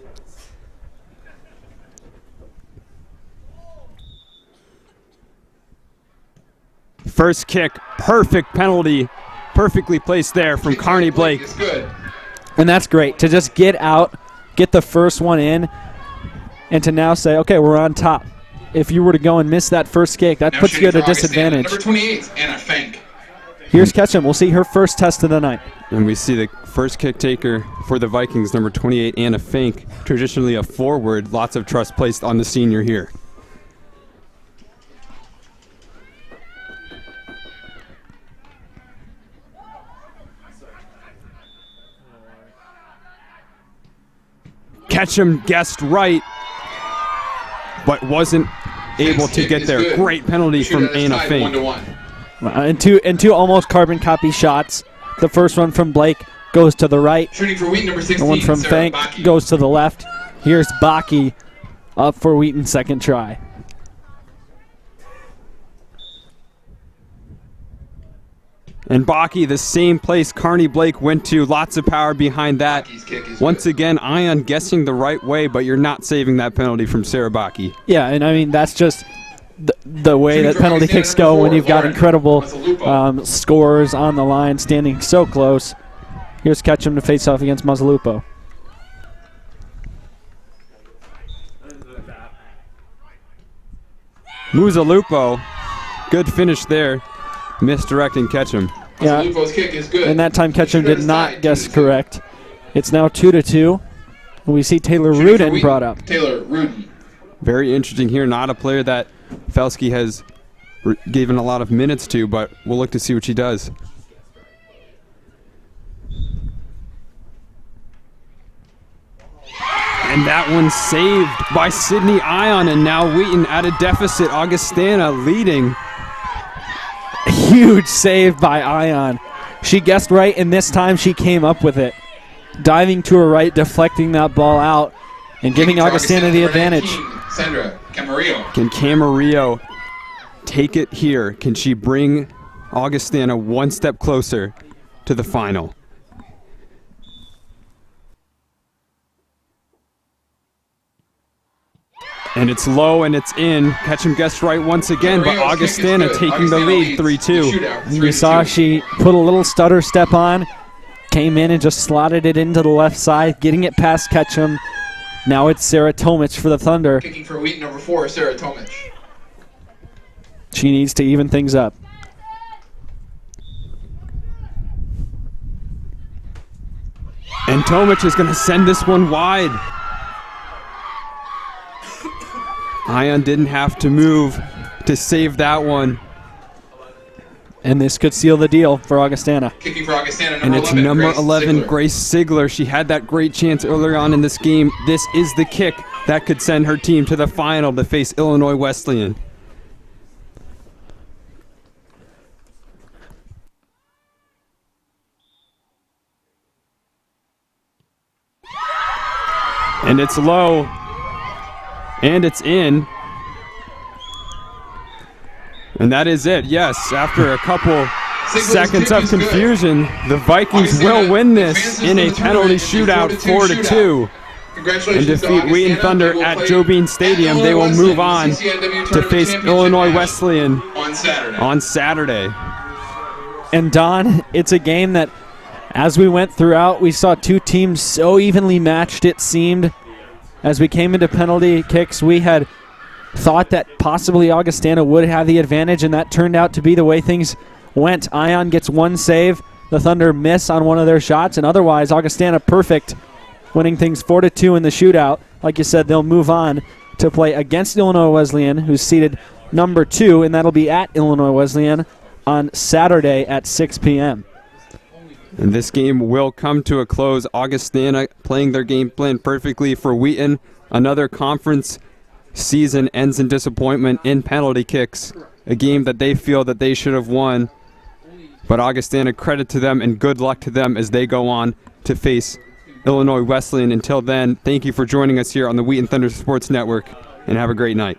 First kick, perfect penalty, perfectly placed there from Carney Blake. And that's great, to just get out, get the first one in, and to now say, okay, we're on top. If you were to go and miss that first kick, that puts you at a disadvantage. Number 28, Anna Fank. Here's Ketchum. We'll see her first test of the night. And we see the first kick taker for the Vikings, number 28, Anna Fink, traditionally a forward. Lots of trust placed on the senior here. Ketchum guessed right, but wasn't able to get there. Great penalty from Anna Fink. And two almost carbon copy shots. The first one from Blake goes to the right. Shooting for Wheaton number 16, the one from Sarah Fank Baki. goes to the left. Here's Baki up for Wheaton's second try. And Baki, the same place Carney Blake went to. Lots of power behind that. Once again, Ion guessing the right way, but you're not saving that penalty from Sarah Baki. Yeah, and I mean, that's just the way that penalty kicks go when you've got incredible scorers on the line standing so close. Here's Ketchum to face off against Mazzalupo. Mazzalupo, good finish there, misdirecting Ketchum. Yeah, kick is good. and that time Ketchum did not guess correct. It's now 2-2. We see Taylor Rudin brought up. Taylor Rudin. Very interesting here. Not a player that Felsky has given a lot of minutes to, but we'll look to see what she does. And that one saved by Sydney Ion, and now Wheaton at a deficit. Augustana leading. Huge save by Ion. She guessed right, and this time she came up with it. Diving to her right, deflecting that ball out, and giving Augustana the advantage. Sandra Camarillo. Can Camarillo take it here? Can she bring Augustana one step closer to the final? And it's low and it's in. Ketchum guessed right once again, but Augustana taking the lead, 3-2. You saw she put a little stutter step on, came in and just slotted it into the left side, getting it past Ketchum. Now it's Sarah Tomich for the Thunder. Kicking for Wheaton number 4, Sarah Tomich. She needs to even things up. And Tomich is going to send this one wide. Ion didn't have to move to save that one. And this could seal the deal for Augustana. Kicking for Augustana, And it's number Grace 11, Sigler. Grace Sigler. She had that great chance earlier on in this game. This is the kick that could send her team to the final to face Illinois Wesleyan. And it's low. And it's in. And that is it. Yes, after a couple seconds of confusion, the Vikings will win this in a penalty shootout 4-2 and defeat Wheaton Thunder at Joe Bean Stadium. They will move on to face Illinois Wesleyan on Saturday. And Don, it's a game that, as we went throughout, we saw two teams so evenly matched, it seemed. As we came into penalty kicks, we had thought that possibly Augustana would have the advantage, and that turned out to be the way things went. Ion gets one save, the Thunder miss on one of their shots, and otherwise Augustana perfect, winning things 4-2 in the shootout. Like you said, they'll move on to play against Illinois Wesleyan, who's seeded number 2, and that'll be at Illinois Wesleyan on Saturday at 6 p.m. And this game will come to a close. Augustana playing their game plan perfectly for Wheaton. Another conference season ends in disappointment in penalty kicks, a game that they feel that they should have won. But Augustana, credit to them and good luck to them as they go on to face Illinois Wesleyan. Until then, thank you for joining us here on the Wheaton Thunder Sports Network, and have a great night.